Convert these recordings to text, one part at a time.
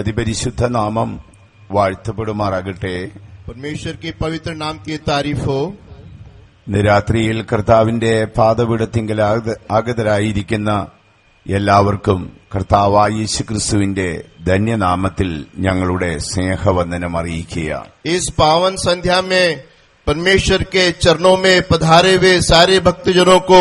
അതിപരിശുദ്ധ നാമം വാഴ്ത്തപ്പെടുമാറാകട്ടെ. परमेश्वर के पवित्र नाम की तारीफ हो. ഇന്ന് രാത്രിയിൽ കർത്താവിന്റെ പാദപീഠത്തിങ്കൽ ആഗതരായിരിക്കുന്ന എല്ലാവർക്കും കർത്താവായ യേശുക്രിസ്തുവിന്റെ ധന്യനാമത്തിൽ ഞങ്ങളുടെ സ്നേഹവന്ദനം അറിയിക്കുക. इस पावन संध्या में परमेश्वर के चरणों में पधारे हुए सारे भक्तजनों को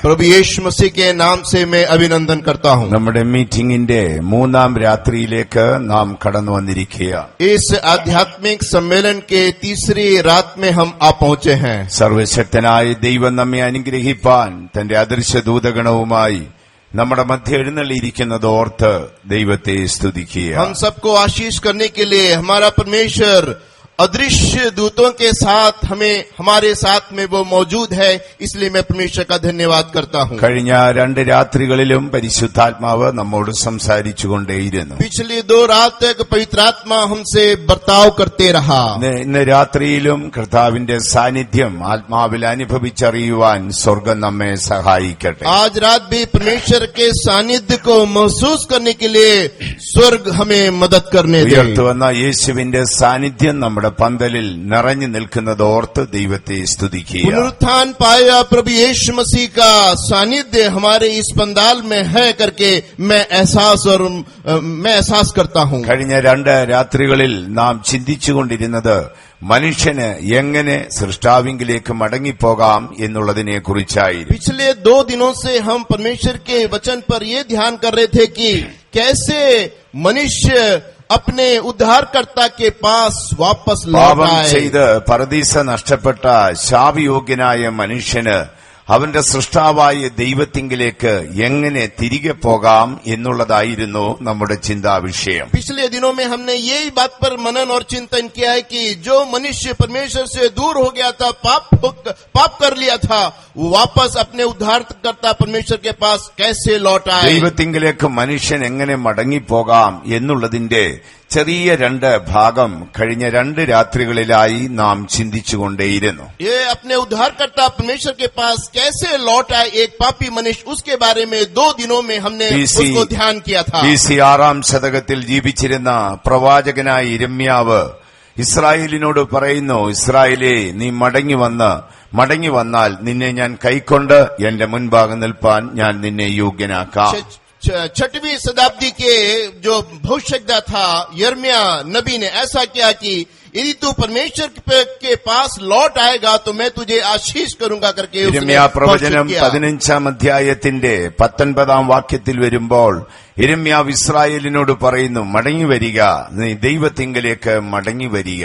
प्रभु यीशु मसीह के नाम से मैं अभिनंदन करता हूं. നമ്മുടെ മീറ്റിംഗിന്റെ മൂന്നാം രാത്രിയിലേക്ക് നാം കടന്നു വന്നിരിക്കുക. इस आध्यात्मिक सम्मेलन के तीसरी रात में हम आ पहुंचे हैं. സർവശക്തനായ ദൈവം നമ്മെ അനുഗ്രഹിപ്പാൻ തന്റെ അദൃശ്യ ദൂതഗണവുമായി നമ്മുടെ മധ്യ എഴുന്നള്ളിയിരിക്കുന്നത് ഓർത്ത് ദൈവത്തെ സ്തുതിക്കുക. हम सबको आशीष करने के लिए हमारा परमेश्वर अदृश्य दूतों के साथ हमारे साथ में वो मौजूद है, इसलिए मैं परमेश्वर का धन्यवाद करता हूँ. കഴിഞ്ഞ രണ്ട് രാത്രികളിലും പരിശുദ്ധാത്മാവ് നമ്മോട് സംസാരിച്ചുകൊണ്ടേയിരുന്നു. पिछली 2 रात तक पवित्र आत्मा हमसे बर्ताव करते रहा. ഇന്ന് രാത്രിയിലും കർത്താവിന്റെ സാന്നിധ്യം ആത്മാവിൽ അനുഭവിച്ചറിയുവാൻ സ്വർഗം നമ്മെ സഹായിക്കട്ടെ. आज रात भी परमेश्वर के सानिध्य को महसूस करने के लिए स्वर्ग हमें मदद करने दे. ഉയർത്തുവന്ന യേശുവിന്റെ സാന്നിധ്യം നമ്മുടെ പന്തലിൽ നിറഞ്ഞു നിൽക്കുന്നത് ഓർത്ത് ദൈവത്തെ സ്തുതിക്കുക. पुनरुत्थान पाया प्रभु यीशु मसीह का सानिध्य हमारे इस पंडाल में है करके मैं एहसास करता हूँ. കഴിഞ്ഞ രണ്ട് രാത്രികളിൽ നാം ചിന്തിച്ചുകൊണ്ടിരുന്നത് മനുഷ്യന് എങ്ങനെ സൃഷ്ടാവിങ്കിലേക്ക് മടങ്ങിപ്പോകാം എന്നുള്ളതിനെ കുറിച്ചായിരുന്നു. पिछले 2 दिनों से हम परमेश्वर के वचन पर ये ध्यान कर रहे थे कि कैसे मनुष्य अपने उद्धारकर्ता के पास वापस लौट പാപം आए. ചെയ്ത് പരദീസ നഷ്ടപ്പെട്ട ശാപയോഗ്യനായ മനുഷ്യന് അവന്റെ സൃഷ്ടാവായ ദൈവത്തിങ്കിലേക്ക് എങ്ങനെ തിരികെ പോകാം എന്നുള്ളതായിരുന്നു നമ്മുടെ ചിന്താവിഷയം. पिछले दिनों में हमने यही बात पर मनन और चिंतन किया है कि जो मनुष्य परमेश्वर से दूर हो गया था, पाप कर लिया था, वो वापस अपने उद्धारकर्ता परमेश्वर के पास कैसे लौट आए. ദൈവത്തിങ്കിലേക്ക് മനുഷ്യൻ എങ്ങനെ മടങ്ങിപ്പോകാം എന്നുള്ളതിന്റെ ചെറിയ രണ്ട് ഭാഗം കഴിഞ്ഞ രണ്ട് രാത്രികളിലായി നാം ചിന്തിച്ചുകൊണ്ടേയിരുന്നു. ये अपने उद्धारकर्ता परमेश्वर के पास कैसे लौट आए एक पापी मनुष्य, उसके बारे में 2 दिनों में हमने उसको ध्यान किया था. BC 6-ാം ശതകത്തിൽ ജീവിച്ചിരുന്ന പ്രവാചകനായ യിരെമ്യാവ് ഇസ്രായേലിനോട് പറയുന്നു, ഇസ്രായേലേ, നീ മടങ്ങി വന്നാൽ നിന്നെ ഞാൻ കൈക്കൊണ്ട് എന്റെ മുൻപാകെ നിൽപ്പാൻ ഞാൻ നിന്നെ യോഗ്യനാക്കാം. 6वीं शताब्दी के जो भविष्यद्वक्ता था यिर्मयाह नबी ने ऐसा किया कि यदि तू परमेश्वर के पास लौट आएगा तो मैं तुझे आशीष करूंगा करके യിരെമ്യാ പ്രവചനം 15-ാം അധ്യായത്തിന്റെ 19-ാം വാക്യത്തിൽ വരുമ്പോൾ യിരെമ്യാവ് ഇസ്രായേലിനോട് പറയുന്നു, മടങ്ങി വരിക, നീ ദൈവത്തിങ്കലേക്ക് മടങ്ങി വരിക.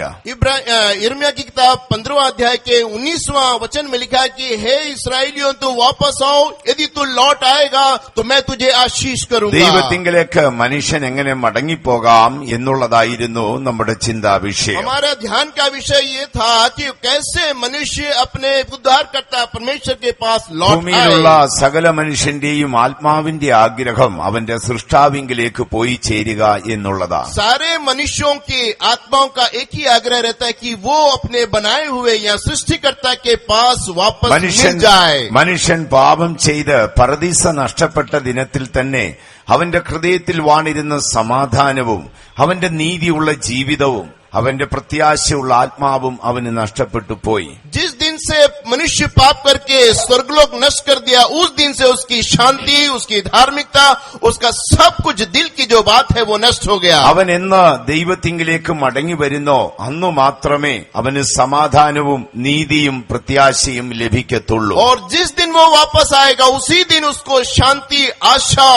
यिर्मयाह की किताब 15वां अध्याय के 19वां वचन में लिखा है कि हे इस्राएलियों, तू वापस आओ, यदि तू लौट आएगा तो मैं तुझे आशीष करूंगा. ദൈവത്തിങ്കലേക്ക് മനുഷ്യൻ എങ്ങനെ മടങ്ങിപ്പോകാം എന്നുള്ളതായിരുന്നു നമ്മുടെ ചിന്താവിഷയം. हमारा ध्यान का विषय ये था कि कैसे मनुष्य अपने उद्धारकर्ता परमेश्वर के पास लौट आए. ഭൂമിയിലുള്ള സകല മനുഷ്യന്റെയും ആത്മാവിന്റെ ആഗ്രഹം അവന്റെ സൃഷ്ടാവിങ്കിലേക്ക് പോയി ചേരുക എന്നുള്ളതാണ്. सारे मनुष्यों की आत्माओं का एक ही आग्रह रहता है कि वो अपने बनाए हुए या सृष्टिकर्ता के पास वापस मिल जाए. മനുഷ്യൻ പാപം ചെയ്ത് പരദീസ നഷ്ടപ്പെട്ട ദിനത്തിൽ തന്നെ അവന്റെ ഹൃദയത്തിൽ വാണിരുന്ന സമാധാനവും അവന്റെ നീതിയുള്ള ജീവിതവും അവന്റെ പ്രത്യാശയുള്ള ആത്മാവും അവന് നഷ്ടപ്പെട്ടു പോയി. जिस दिन से मनुष्य पाप करके स्वर्गलोक नष्ट कर दिया, उस दिन से उसकी शांति, उसकी धार्मिकता, उसका सब कुछ दिल की जो बात है वो नष्ट हो गया. അവൻ എന്ന് ദൈവത്തിങ്കിലേക്ക് മടങ്ങി വരുന്നോ അന്നു മാത്രമേ അവന് സമാധാനവും നീതിയും പ്രത്യാശയും ലഭിക്കത്തുള്ളൂ. और जिस दिन वो वापस आएगा उसी दिन उसको शांति, आशा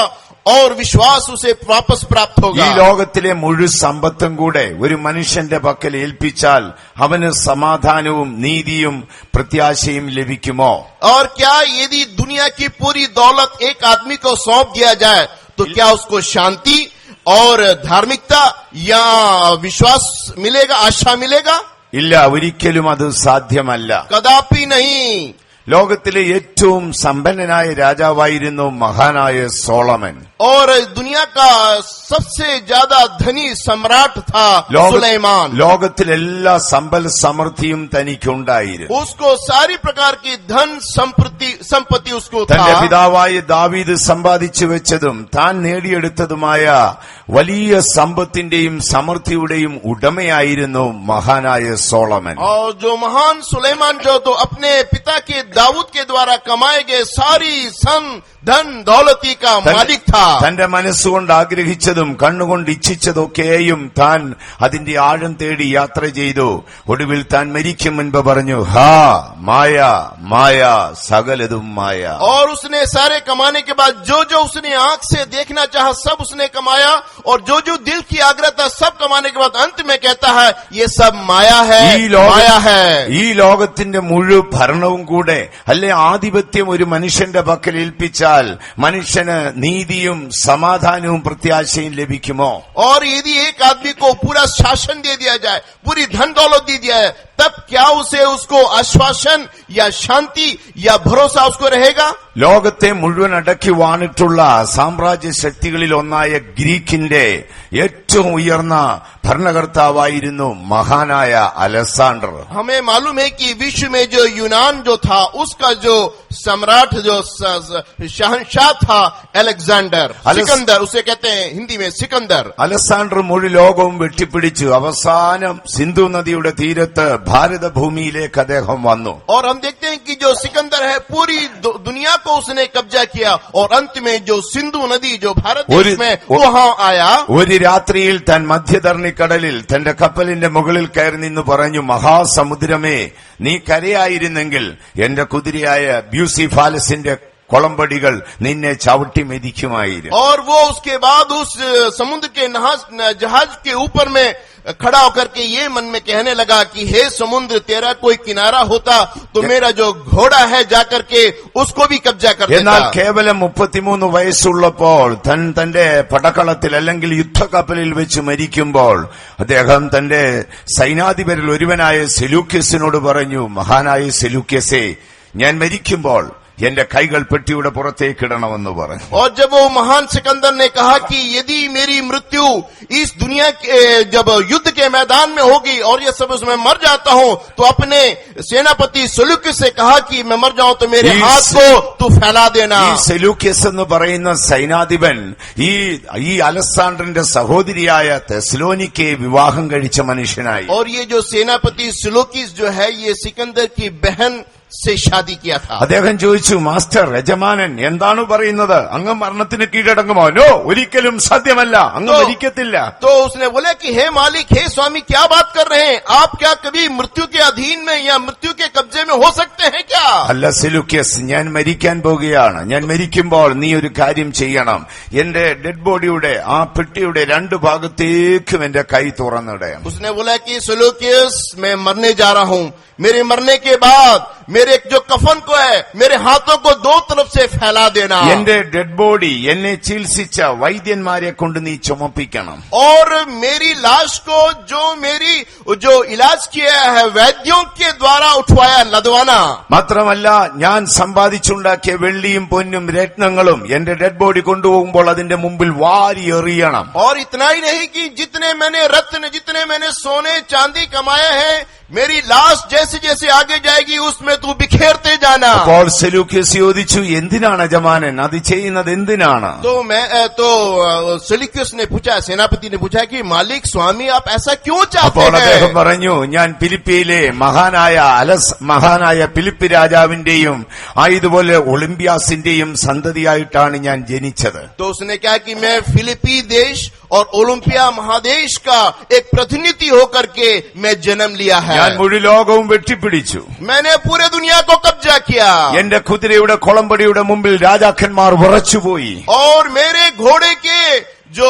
और विश्वास उसे वापस प्राप्त होगा. ഈ ലോകത്തിലെ മുഴുവൻ സമ്പത്തും കൂടെ ഒരു മനുഷ്യന്റെ പക്കൽ ഏൽപ്പിച്ചാൽ അവന് സമാധാനവും നീതിയും പ്രത്യാശയും ലഭിക്കുമോ? और क्या यदि दुनिया की पूरी दौलत एक आदमी को सौंप दिया जाए तो क्या उसको शांति और धार्मिकता या विश्वास मिलेगा, आशा मिलेगा? ഇല്ല, ഒരിക്കലും അത് സാധ്യമല്ല. कदापि नहीं. ലോകത്തിലെ ഏറ്റവും സമ്പന്നനായ രാജാവായിരുന്നു മഹാനായ സോളമൻ. और दुनिया का सबसे ज्यादा धनी सम्राट था सुलेमान. ലോകത്തിലെ എല്ലാ സമ്പൽ സമൃദ്ധിയും തനിക്കുണ്ടായിരുന്നു. उसको सारी प्रकार की धन संपत्ति उसको തന്റെ था. പിതാവായ ദാവീദ് സമ്പാദിച്ചു വെച്ചതും താൻ നേടിയെടുത്തതുമായ വലിയ സമ്പത്തിന്റെയും സമൃദ്ധിയുടെയും ഉടമയായിരുന്നു മഹാനായ സോളമൻ. और जो महान सुलेमान जो तो अपने पिता के दाऊद के द्वारा कमाए गए सारी धन दौलती का मालिक था. തന്റെ മനസ്സുകൊണ്ട് ആഗ്രഹിച്ചതും കണ്ണുകൊണ്ട് ഇച്ഛിച്ചതൊക്കെയും താൻ അതിന്റെ ആഴം തേടി യാത്ര ചെയ്തു. ഒടുവിൽ താൻ മരിക്കും മുൻപ് പറഞ്ഞു, ഹാ മായ മായ സകലതും മായ. और उसने सारे कमाने के बाद जो जो उसने आंख से देखना चाहा सब उसने कमाया, और जो जो दिल की आग्रह था सब कमाने के बाद अंत में कहता है ये सब माया है, माया है. ഈ ലോകത്തിന്റെ മുഴുവൻ ഭരണവും കൂടെ അല്ലെ ആധിപത്യം ഒരു മനുഷ്യന്റെ പക്കൽ ഏൽപ്പിച്ചാൽ മനുഷ്യന് നീതിയും സമാധാനവും പ്രത്യാശയും ലഭിക്കുമോ? और यदि एक आदमी को पूरा शासन दे दिया जाए, पूरी धन दौलत दी दिया है, तब क्या उसको आश्वासन या शांति या भरोसा उसको रहेगा? ലോകത്തെ മുഴുവൻ അടക്കി വാണിട്ടുള്ള സാമ്രാജ്യ ശക്തികളിൽ ഒന്നായ ഗ്രീക്കിന്റെ ഏറ്റവും ഉയർന്ന ഭരണകർത്താവായിരുന്നു മഹാനായ അലക്സാണ്ടർ. हमें मालूम है कि विश्व में जो यूनान जो था उसका जो सम्राट जो शहंशाह था अलेक्जेंडर, सिकंदर उसे कहते हैं हिंदी में सिकंदर. അലക്സാണ്ടർ മുഴു ലോകവും വെട്ടിപ്പിടിച്ചു. അവസാനം സിന്ധു നദിയുടെ തീരത്ത് ഭാരതഭൂമിയിലേക്ക് അദ്ദേഹം വന്നു. और हम देखते हैं कि जो सिकंदर है पूरी दुनिया को उसने कब्जा किया, और अंत में जो सिंधु नदी जो भारत देश में वहां आया. ഒരു രാത്രിയിൽ താൻ മധ്യധരണിക്കടലിൽ തന്റെ കപ്പലിന്റെ മുകളിൽ കയറി നിന്ന് പറഞ്ഞു, മഹാസമുദ്രമേ നീ കരയായിരുന്നെങ്കിൽ എന്റെ കുതിരയായ ബ്യൂസിഫാലസിന്റെ കൊളമ്പടികൾ നിന്നെ ചവിട്ടി മെതിക്കുമായിരുന്നു. और वो उसके बाद उस समुद्र के जहाज के ऊपर में खड़ा होकर के ये मन में कहने लगा कि हे समुद्र तेरा कोई किनारा होता तो मेरा जो घोड़ा है जाकर के उसको भी कब्जा कर देता. എന്നാൽ കേവലം 33 വയസ്സുള്ളപ്പോൾ തന്റെ പടക്കളത്തിൽ അല്ലെങ്കിൽ യുദ്ധക്കപ്പലിൽ വെച്ച് മരിക്കുമ്പോൾ അദ്ദേഹം തന്റെ സൈനാധിപരിൽ ഒരുവനായ സെലൂക്യസിനോട് പറഞ്ഞു, മഹാനായ സെലൂക്യസേ, ഞാൻ മരിക്കുമ്പോൾ എന്റെ കൈകൾ പെട്ടിയുടെ പുറത്തേക്കിടണമെന്ന് പറഞ്ഞു. और जब वो महान सिकंदर ने कहा कि यदि मेरी मृत्यु इस दुनिया के जब युद्ध के मैदान में होगी और ये सब उसमें मर जाता हूं, तो अपने सेनापति सेलूकस से कहा कि मैं मर जाऊं तो मेरे हाथ को तू फैला देना. ഈ സെലൂക്യസ് എന്ന് പറയുന്ന സൈനാധിപൻ ഈ അലക്സാണ്ടറിന്റെ സഹോദരിയായ തെസ്സലോനിക്കയെ വിവാഹം കഴിച്ച മനുഷ്യനായി. और ये जो सेनापति सेलूकिस जो है ये सिकंदर की बहन से शादी किया था. അദ്ദേഹം ചോദിച്ചു, മാസ്റ്റർ യജമാനൻ എന്താണ് പറയുന്നത്? അങ്ങ് മരണത്തിന് കീഴടങ്ങുമോ? നോ, ഒരിക്കലും സാധ്യമല്ല, അങ്ങ് മരിക്കത്തില്ല. तो उसने बोला कि हे मालिक, हे स्वामी, क्या बात कर रहे हैं आप? क्या कभी मृत्यु के अधीन में या मृत्यु के कब्जे में हो सकते हैं क्या? അല്ല സെലൂക്യസ്, ഞാൻ മരിക്കാൻ പോകുകയാണ്. ഞാൻ മരിക്കുമ്പോൾ നീ ഒരു കാര്യം ചെയ്യണം. എന്റെ ഡെഡ് ബോഡിയുടെ ആ പെട്ടിയുടെ രണ്ട് ഭാഗത്തേക്കും എന്റെ കൈ തുറന്നിടണം. उसने बोला कि सेलूकियस मैं मरने जा रहा हूं, मेरे मरने के बाद मेरे जो कफन को है मेरे हाथों को दो तरफ से फैला देना. എന്റെ ഡെഡ് ബോഡി എന്നെ ചികിത്സിച്ച വൈദ്യന്മാരെ കൊണ്ട് നീ ചുമപ്പിക്കണം. और मेरी लाश को जो इलाज किया है वैद्यों के द्वारा उठवाया लदवाना. മാത്രമല്ല ഞാൻ സമ്പാദിച്ചുണ്ടാക്കിയ വെള്ളിയും പൊന്നും രത്നങ്ങളും എന്റെ ഡെഡ് ബോഡി കൊണ്ടുപോകുമ്പോൾ അതിന്റെ മുമ്പിൽ വാരി എറിയണം. और इतना ही नहीं कि जितने मैंने सोने चांदी कमाए हैं मेरी लाश जैसे जैसे आगे जाएगी उसमें तू बिखेरते जाना. അപ്പോൾ സെലൂക്യസ് ചോദിച്ചു, എന്തിനാണ് യജമാനൻ അത് ചെയ്യുന്നത്? എന്തിനാണ്? तो सेलूकियस ने पूछा, सेनापति ने पूछा कि मालिक स्वामी आप ऐसा क्यों चाहते അപ്പോൾ അദ്ദേഹം हैं? പറഞ്ഞു, ഞാൻ ഫിലിപ്പിയിലെ മഹാനായ ഫിലിപ്പ് രാജാവിന്റെയും ആയതുപോലെ ഒളിമ്പ്യാസിന്റെയും സന്തതിയായിട്ടാണ് ഞാൻ ജനിച്ചത്. तो उसने कहा कि मैं फिलिपी देश और ओलंपिया महादेश का एक प्रतिनिधि होकर के मैं जन्म लिया है. ഞാൻ മുഴു ലോകവും വെട്ടിപ്പിടിച്ചു. मैंने पूरे दुनिया को कब्जा किया. എന്റെ കുതിരയുടെ കൊളമ്പടിയുടെ മുമ്പിൽ രാജാക്കന്മാർ വിറച്ചുപോയി. और मेरे घोड़े के जो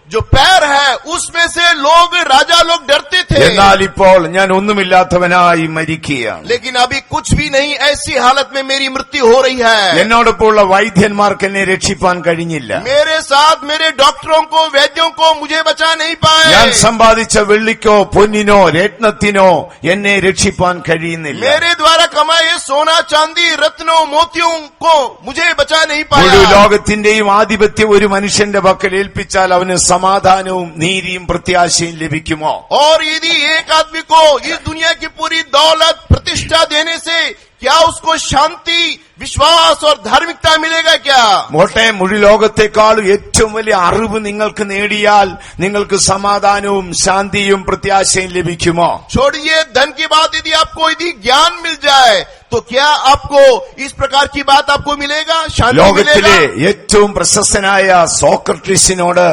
जो पैर है उसमें से लोग राजा लोग डरते थे, എന്നാൽ ഇപ്പോൾ ഞാൻ ഒന്നുമില്ലാത്തവനായി മരിക്കുകയാണ്. लेकिन अभी कुछ भी नहीं, ऐसी हालत में मेरी मृत्यु हो रही है. എന്നോടൊപ്പമുള്ള വൈദ്യന്മാർക്ക് എന്നെ രക്ഷിപ്പാൻ കഴിഞ്ഞില്ല. मेरे साथ मेरे डॉक्टरों को वैद्यों को मुझे बचा नहीं पाए. ഞാൻ സമ്പാദിച്ച വെള്ളിക്കോ പൊന്നിനോ രത്നത്തിനോ എന്നെ രക്ഷിപ്പാൻ കഴിയുന്നില്ല. मेरे द्वारा कमाए सोना चांदी रत्नों मोतियों को मुझे बचा नहीं മുഴു पाया. ലോകത്തിന്റെയും ആധിപത്യം ഒരു മനുഷ്യന്റെ പക്കൽ ഏൽപ്പിച്ചാൽ അവന് സമാധാനവും നീതിയും പ്രത്യാശയും ലഭിക്കുമോ? और यदि एक आदमी को इस दुनिया की पूरी दौलत प्रतिष्ठा देने से क्या उसको शांति विश्वास और धार्मिकता मिलेगा क्या? മോട്ടെ, മുഴു ലോകത്തെക്കാൾ ഏറ്റവും വലിയ അറിവ് നിങ്ങൾക്ക് നേടിയാൽ നിങ്ങൾക്ക് സമാധാനവും ശാന്തിയും പ്രത്യാശയും ലഭിക്കുമോ? छोड़िए धन की बात, यदि आपको यदि ज्ञान मिल जाए तो क्या आपको इस प्रकार की बात आपको मिलेगा, शांति ലോകത്തിലെ मिलेगा? ഏറ്റവും പ്രശസ്തനായ സോക്രട്ടീസിനോട്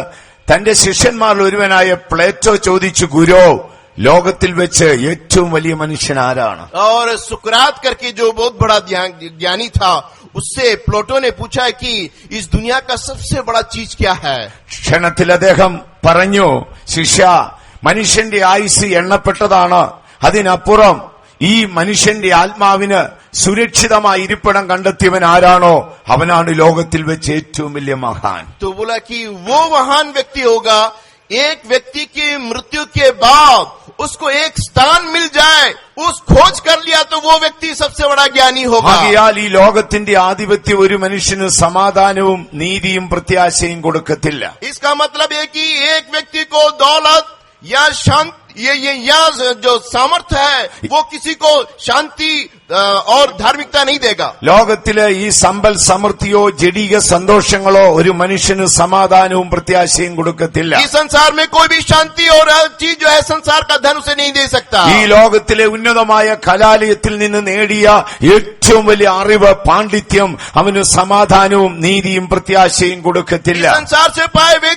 തന്റെ ശിഷ്യന്മാരിൽ ഒരുവനായ പ്ലേറ്റോ ചോദിച്ചു, ഗുരു, ലോകത്തിൽ വെച്ച് ഏറ്റവും വലിയ മനുഷ്യൻ ആരാണ്? और सुकरात करके जो बहुत बड़ा ज्ञानी था, उससे प्लेटो ने पूछा कि इस दुनिया का सबसे बड़ा चीज क्या है? ക്ഷണത്തിൽ അദ്ദേഹം പറഞ്ഞു, ശിഷ്യ, മനുഷ്യന്റെ ആയുസ് എണ്ണപ്പെട്ടതാണ്. അതിനപ്പുറം ഈ മനുഷ്യന്റെ ആത്മാവിന് സുരക്ഷിതമായ ഇരിപ്പിടം കണ്ടെത്തിയവൻ ആരാണോ അവനാണ് ലോകത്തിൽ വെച്ച് ഏറ്റവും വലിയ മഹാൻ. तो बोला कि वो महान व्यक्ति होगा, एक व्यक्ति की मृत्यु के बाद उसको एक स्थान मिल जाए, उस खोज कर लिया तो वो व्यक्ति सबसे बड़ा ज्ञानी होगा. ആകയാൽ ഈ ലോകത്തിന്റെ ആധിപത്യം ഒരു മനുഷ്യന് സമാധാനവും നീതിയും പ്രത്യാശയും കൊടുക്കത്തില്ല. इसका मतलब है कि एक व्यक्ति को दौलत या शांति या जो सामर्थ्य है वो किसी को शांति और धार्मिकता नहीं देगा. ലോകത്തിലെ ഈ സമ്പൽ സമൃദ്ധിയോ ജഡിക സന്തോഷങ്ങളോ ഒരു മനുഷ്യന് സമാധാനവും പ്രത്യാശയും കൊടുക്കത്തില്ല. इस संसार में कोई भी शांति और हर चीज जो है संसार का धन उसे नहीं दे सकता. ഈ ലോകത്തിലെ ഉന്നതമായ കലാലയത്തിൽ നിന്ന് നേടിയ ഏറ്റവും വലിയ അറിവ് പാണ്ഡിത്യം അവന് സമാധാനവും നീതിയും പ്രത്യാശയും കൊടുക്കത്തില്ല. संसार से पाए हुए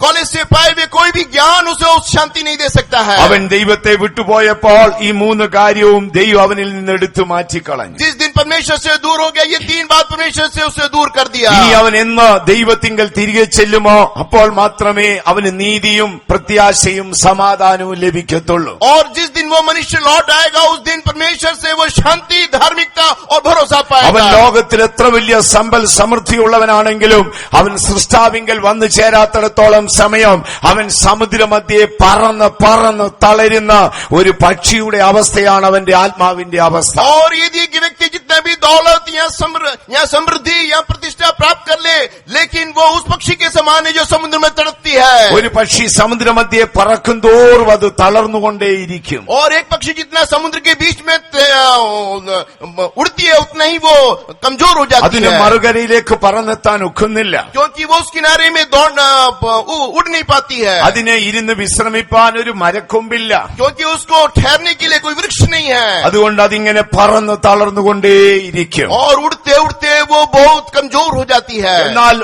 कॉलेज से पाए हुए कोई भी ज्ञान उसे शांति नहीं दे सकता है. അവൻ ദൈവത്തെ വിട്ടുപോയപ്പോൾ ഈ മൂന്ന് കാര്യവും ദൈവം അവനിൽ നിന്ന് എടുത്തു മാറ്റിക്കളഞ്ഞു. जिस दिन परमेश्वर से दूर हो गया, ये तीन बात परमेश्वर से उसे दूर कर दिया. ഇനി അവൻ എന്ന് ദൈവത്തിങ്കൽ തിരികെ ചെല്ലുമോ അപ്പോൾ മാത്രമേ അവന് നീതിയും പ്രത്യാശയും സമാധാനവും ലഭിക്കത്തുള്ളൂ. और जिस दिन वो मनुष्य लौट आएगा, उस दिन परमेश्वर से वो शांति धार्मिकता और भरोसा അവൻ पाएगा. ലോകത്തിൽ എത്ര വലിയ സമ്പൽ സമൃദ്ധിയുള്ളവനാണെങ്കിലും അവൻ സൃഷ്ടാവിങ്കൽ വന്നു ചേരാത്തിടത്തോളം സമയം അവൻ സമുദ്രമധ്യേ പറന്ന് പറന്ന് തളരുന്ന ഒരു പക്ഷിയുടെ അവസ്ഥയാണ് അവന്റെ ആത്മാവിന്റെ അവസ്ഥ. और यदि व्यक्ति जितना भी दौलत या समृद्धि या प्रतिष्ठा प्राप्त कर ले, लेकिन वो उस पक्षी के समान है जो समुद्र में तड़पती है. ഒരു പക്ഷി സമുദ്രമധ്യേ പറക്കും തോറും അത് തളർന്നുകൊണ്ടേയിരിക്കും. और एक पक्षी जितना समुद्र के बीच में उड़ती है, उतना ही वो कमजोर हो जाती അതിന് है, മറുകരയിലേക്ക് പറന്നെത്താൻ ഒക്കുന്നില്ല. क्योंकि वो उस किनारे में उड़ नहीं पाती है, അതിനെ ഇരുന്ന് വിശ്രമിപ്പാൻ ഒരു മരക്കൊമ്പില്ല. क्योंकि उसको ठहरने के लिए कोई वृक्ष नहीं है. അതുകൊണ്ട് അതിങ്ങനെ പറന്ന് തളർന്നുകൊണ്ടേയിരിക്കും. और उड़ते उड़ते वो बहुत कमजोर हो जाती है. എന്നാൽ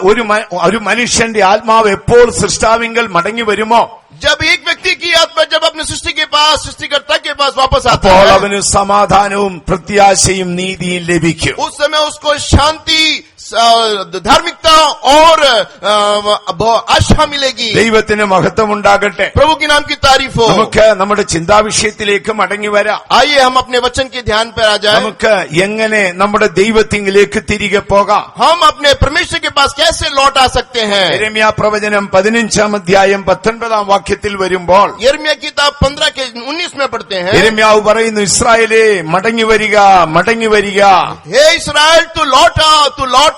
ഒരു മനുഷ്യന്റെ ആത്മാവ് എപ്പോൾ സൃഷ്ടാവിങ്കൽ മടങ്ങി വരുമോ जब एक व्यक्ति की आत्मा जब अपने सृष्टि के पास, सृष्टिकर्ता के पास वापस आता അപ്പോൾ है, അവന് സമാധാനവും പ്രത്യാശയും നീതിയും ലഭിക്കും. उस समय उसको शांति धार्मिकता और आशा मिलेगी. ദൈവത്തിന് മഹത്വമുണ്ടാകട്ടെ. प्रभु के नाम की तारीफ हो. നമുക്ക് നമ്മുടെ ചിന്താവിഷയത്തിലേക്ക് മടങ്ങി വരാം. आइए हम अपने वचन के ध्यान पर आ जाएं. നമുക്ക് എങ്ങനെ നമ്മുടെ ദൈവത്തിങ്കിലേക്ക് തിരികെ പോകാം? हम अपने परमेश्वर के पास कैसे लौट आ सकते हैं? യെരമ്യാ പ്രവചനം 15-ാം അധ്യായം 19-ാം വാക്യത്തിൽ വരുമ്പോൾ यिर्मयाह किताब 15 के 19 में पढ़ते हैं, യെരമ്യാവ് പറയുന്നു, ഇസ്രായേലേ മടങ്ങി വരിക, മടങ്ങി വരിക. हे इस्राएल तू लौटा, तू लौटा,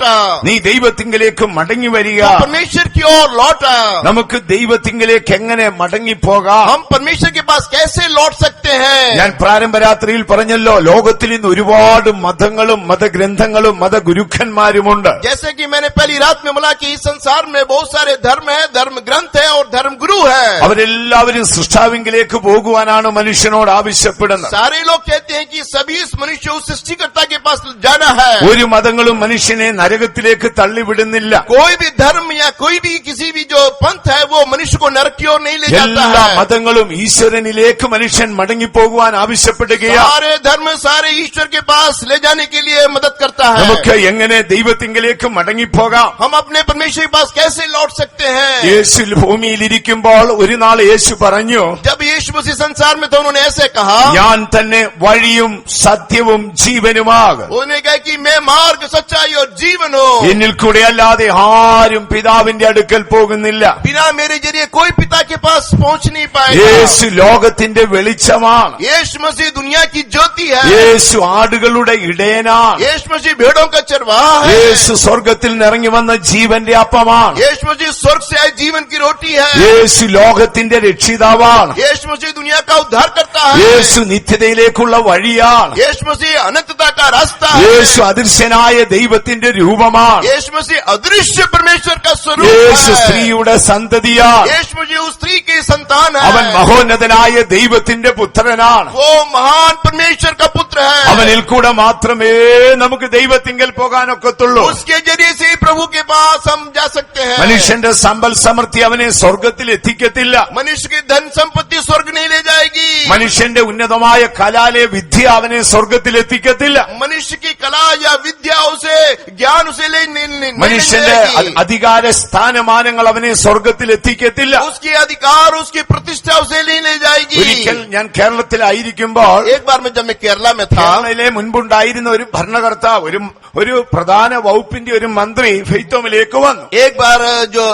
നീ ദൈവത്തിങ്കിലേക്ക് മടങ്ങി വരിക. तू परमेश्वर की ओर लौटा. നമുക്ക് ദൈവത്തിങ്കിലേക്ക് എങ്ങനെ മടങ്ങിപ്പോകാം? हम परमेश्वर के पास कैसे लौट सकते हैं? ഞാൻ പ്രാരംഭരാത്രിയിൽ പറഞ്ഞല്ലോ, ലോകത്തിൽ ഇന്ന് ഒരുപാട് മതങ്ങളും മതഗ്രന്ഥങ്ങളും മതഗുരുക്കന്മാരുമുണ്ട്. जैसे कि मैंने पहली रात में बोला कि इस संसार में बहुत सारे धर्म है, धर्म ग्रंथ है और धर्म गुरु है. അവരെല്ലാവരും സൃഷ്ടാവിങ്കിലേക്ക് പോകുവാനാണ് മനുഷ്യനോട് ആവശ്യപ്പെടുന്നത്. सारे लोग कहते हैं कि सभी इस मनुष्य उस सृष्टिकर्ता के पास जाना है. ഒരു മതങ്ങളും മനുഷ്യനെ നരകത്തിലേക്ക് തള്ളിവിടുന്നില്ല. कोई भी धर्म या कोई भी किसी भी जो पंथ है वो मनुष्य को नरक की ओर नहीं ले जाता എല്ലാ है. മതങ്ങളും ഈശ്വരനിലേക്ക് മനുഷ്യൻ മടങ്ങിപ്പോകുവാൻ ആവശ്യപ്പെടുകയാണ്. सारे धर्म सारे ईश्वर के पास ले जाने के लिए मदद करता है. നമുക്ക് എങ്ങനെ ദൈവത്തിങ്കിലേക്ക് മടങ്ങിപ്പോകാം? हम अपने परमेश्वर के पास कैसे लौट सकते हैं? യേശു ഭൂമിയിലിരിക്കുമ്പോൾ ഒരു നാൾ യേശു പറഞ്ഞു, जब यीशु मसीह संसार में तो उन्होंने ऐसे कहा, ഞാൻ തന്നെ വഴിയും സത്യവും ജീവനുമാകും. उन्होंने कहा कि मैं मार्ग सच्चाई और जीवन हूँ. എന്നിൽ കൂടെ അല്ലാതെ ആരും പിതാവിന്റെ അടുക്കൽ പോകുന്നില്ല. बिना मेरे जरिए कोई पिता के पास पहुंच नहीं पाएगा. യേശു ലോകത്തിന്റെ വെളിച്ചമാണ്. यीशु मसीह दुनिया की ज्योति है. യേശു ആടുകളുടെ ഇടയനാണ്. यीशु मसीह भेड़ों का चरवाहा है. യേശു സ്വർഗത്തിൽ നിറങ്ങി വന്ന ജീവന്റെ അപ്പമാണ്. यीशु मसीह स्वर्ग से आए जीवन की रोटी है. യേശു ലോകത്തിന്റെ രക്ഷിതാവാണ്. यीशु मसीह दुनिया का उद्धार करता है. യേശു നിത്യതയിലേക്കുള്ള വഴിയാണ്. यीशु मसीह अनंतता का रास्ता है. യേശു അദൃശ്യനായ ദൈവത്തിന്റെ രൂപമാണ്. यीशु मसीह अदृश्य परमेश्वर का स्वरूप യേശു है. സ്ത്രീയുടെ സന്തതിയാണ്. यीशु मसीह उस स्त्री की संतान അവൻ है. മഹോന്നതനായ ദൈവത്തിന്റെ പുത്രനാണ്. वो महान परमेश्वर का पुत्र है. അവനിൽ കൂടെ മാത്രമേ നമുക്ക് ദൈവത്തിങ്കൽ പോകാനൊക്കത്തുള്ളൂ. उसके जरिए से ही प्रभु के पास हम जा सकते हैं. മനുഷ്യന്റെ സമ്പൽ സമൃദ്ധി അവനെ സ്വർഗത്തിൽ എത്തിക്കത്തില്ല. मनुष्य की धन संपत्ति स्वर्ग नहीं ले जाएगी. മനുഷ്യന്റെ ഉന്നതമായ കലാലയ വിദ്യ അവനെ സ്വർഗത്തിൽ എത്തിക്കത്തില്ല. मनुष्य की कला या विद्या उसे ज्ञान उसे नहीं മനുഷ്യന്റെ जाएगी. അധികാര സ്ഥാനമാനങ്ങൾ അവനെ സ്വർഗത്തിൽ എത്തിക്കത്തില്ല. उसकी अधिकार उसकी प्रतिष्ठा उसे नहीं ले जाएगी. ഒരിക്കൽ ഞാൻ കേരളത്തിലായിരിക്കുമ്പോൾ एक बार में जब मैं केरला में था, കേരളയിലെ മുൻപുണ്ടായിരുന്ന ഒരു ഭരണകർത്താവ് ഒരു പ്രധാന വകുപ്പിന്റെ ഒരു മന്ത്രി ഫെയ്ത്തോമിലേക്ക് വന്നു. एक बार जो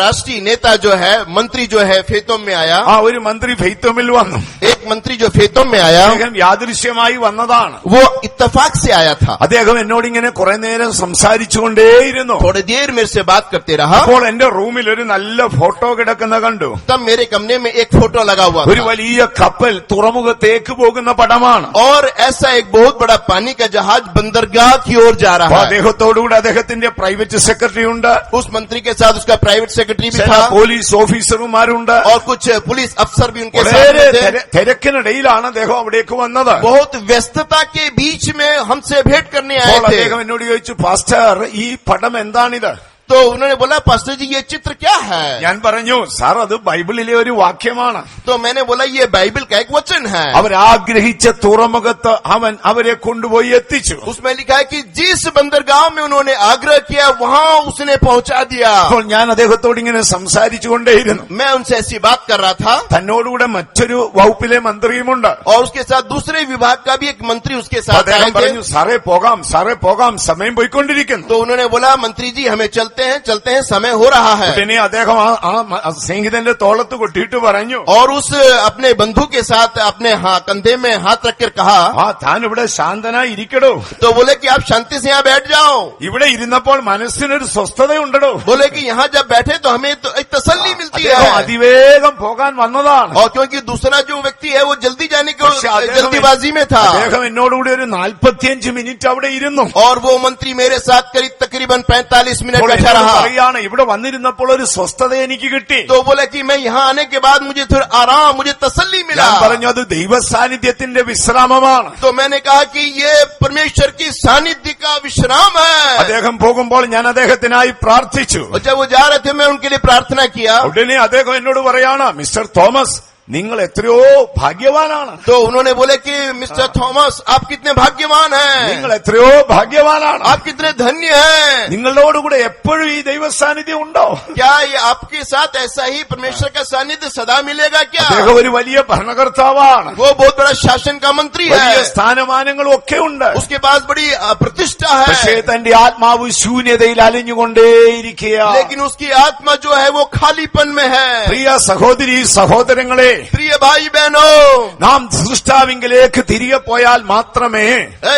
राष्ट्रीय नेता जो है मंत्री जो है फेतोम में आया. ആ ഒരു മന്ത്രി ഫെയ്ത്തോമിൽ വന്നു. एक मंत्री जो फेतोम में आया അദ്ദേഹം യാദൃശ്യമായി വന്നതാണ്. वो इत्तेफाक से आया था. അദ്ദേഹം എന്നോട് ഇങ്ങനെ കുറെ നേരം സംസാരിച്ചുകൊണ്ടേയിരുന്നു. थोड़ी देर मेरे से बात करते रहा. അപ്പോൾ എന്റെ റൂമിൽ ഒരു നല്ല ഫോട്ടോ കിടക്കുന്ന കണ്ടു. तब मेरे कमरे में एक फोटो लगा हुआ ഒരു था വലിയ കപ്പൽ തുറമുഖത്തേക്ക് പോകുന്ന പടമാണ്. और ऐसा एक बहुत बड़ा पानी का जहाज बंदरगाह की ओर जा അപ്പൊ रहा है. അദ്ദേഹത്തോടുകൂടെ അദ്ദേഹത്തിന്റെ പ്രൈവറ്റ് സെക്രട്ടറി ഉണ്ട്, उस मंत्री के साथ उसका प्राइवेट सेक्रेटरी भी ചില था പോലീസ് ഓഫീസറുമാരുണ്ട്. और कुछ पुलिस अफसर भी उनके വളരെ साथ में थे. തിരക്കിനിടയിലാണ് അദ്ദേഹം അവിടേക്ക് വന്നത്. बहुत व्यस्तता के बीच में हमसे भेंट करने आए അപ്പോൾ थे. അദ്ദേഹം എന്നോട് ചോദിച്ചു, പാസ്റ്റർ ഈ പടം എന്താണിത്? तो उन्होंने बोला, पास्टर जी ये चित्र क्या है? ഞാൻ പറഞ്ഞു, സാർ അത് ബൈബിളിലെ ഒരു വാക്യമാണ്. तो मैंने बोला ये बाइबल का एक वचन है. അവരാഗ്രഹിച്ച തുറമുഖത്ത് അവൻ അവരെ കൊണ്ടുപോയി എത്തിച്ചു. उसमें लिखा है कि जिस बंदरगाह में उन्होंने आग्रह किया वहां उसने पहुंचा दिया. അപ്പോൾ ഞാൻ അദ്ദേഹത്തോട് ഇങ്ങനെ സംസാരിച്ചുകൊണ്ടേയിരുന്നു. मैं उनसे ऐसी बात कर रहा था തന്നോടുകൂടെ മറ്റൊരു വകുപ്പിലെ മന്ത്രിയുമുണ്ട്. और उसके साथ दूसरे विभाग का भी एक मंत्री उसके साथ അദ്ദേഹം आए थे. പറഞ്ഞു, സാറേ പോകാം സമയം പോയിക്കൊണ്ടിരിക്കുന്നു. तो उन्होंने बोला, मंत्री जी हमें चलते हैं समय हो रहा है. ഉടനെ അദ്ദേഹം ആ സ്നേഹിതന്റെ തോളത്ത് കൊട്ടിയിട്ട് പറഞ്ഞു, और उस अपने बंधु के साथ अपने कंधे में हाथ रखकर कहा, താൻ ഇവിടെ ശാന്തനായി ഇരിക്കടോ. तो बोले कि आप शांति से यहाँ बैठ जाओ. ഇവിടെ ഇരുന്നപ്പോൾ മനസ്സിനൊരു സ്വസ്ഥതയുണ്ടോ. बोले कि यहाँ जब बैठे तो हमें तो एक तसल्ली मिलती അദ്ദേഹം है. അതിവേഗം പോകാൻ വന്നതാണ്. और क्योंकि दूसरा जो व्यक्ति है वो जल्दी जाने की പക്ഷേ जल्दीबाजी में था. അദ്ദേഹം എന്നോടുകൂടി ഒരു 45 മിനിറ്റ് അവിടെ ഇരുന്നു. और वो मंत्री मेरे साथ तकरीबन 45 मिनट അപ്പോൾ बैठा എന്നോട് रहा. പറയാണ്, ഇവിടെ വന്നിരുന്നപ്പോൾ ഒരു സ്വസ്ഥത എനിക്ക് കിട്ടി. तो बोले कि मैं यहाँ आने के बाद मुझे थोड़ा आराम मुझे तसल्ली मिला. ഞാൻ പറഞ്ഞു, അത് ദൈവ സാന്നിധ്യത്തിന്റെ വിശ്രാമമാണ്. तो मैंने कहा कि ये परमेश्वर की सानिध्य का विश्राम है. അദ്ദേഹം പോകുമ്പോൾ ഞാൻ അദ്ദേഹത്തിനായി പ്രാർത്ഥിച്ചു. और जब वो जा रहे थे मैं उनके लिए प्रार्थना किया. ഉടനെ അദ്ദേഹം എന്നോട് പറയാണ്, മിസ്റ്റർ തോമസ് നിങ്ങൾ എത്രയോ ഭാഗ്യവാനാണ്. तो उन्होंने बोले कि मिस्टर थॉमस आप कितने भाग्यवान നിങ്ങൾ हैं, എത്രയോ ഭാഗ്യവാനാണ്. आप कितने धन्य हैं. നിങ്ങളോടുകൂടെ എപ്പോഴും ഈ ദൈവ സാന്നിധ്യം ഉണ്ടോ? क्या ये आपके साथ ऐसा ही परमेश्वर का सानिध्य सदा मिलेगा क्या? അദ്ദേഹം ഒരു വലിയ ഭരണകർത്താവാണ്. वो बहुत बड़ा शासन का मंत्री വലിയ है. സ്ഥാനമാനങ്ങളും ഒക്കെ ഉണ്ട്. उसके पास बड़ी प्रतिष्ठा പക്ഷേ है. തന്റെ ആത്മാവ് ശൂന്യതയിൽ അലഞ്ഞുകൊണ്ടേയിരിക്കുക. लेकिन उसकी आत्मा जो है वो खालीपन में है. പ്രിയ സഹോദരി സഹോദരങ്ങളെ, प्रिय भाई बहनों, നാം സൃഷ്ടാവിങ്കിലേക്ക് തിരികെ പോയാൽ മാത്രമേ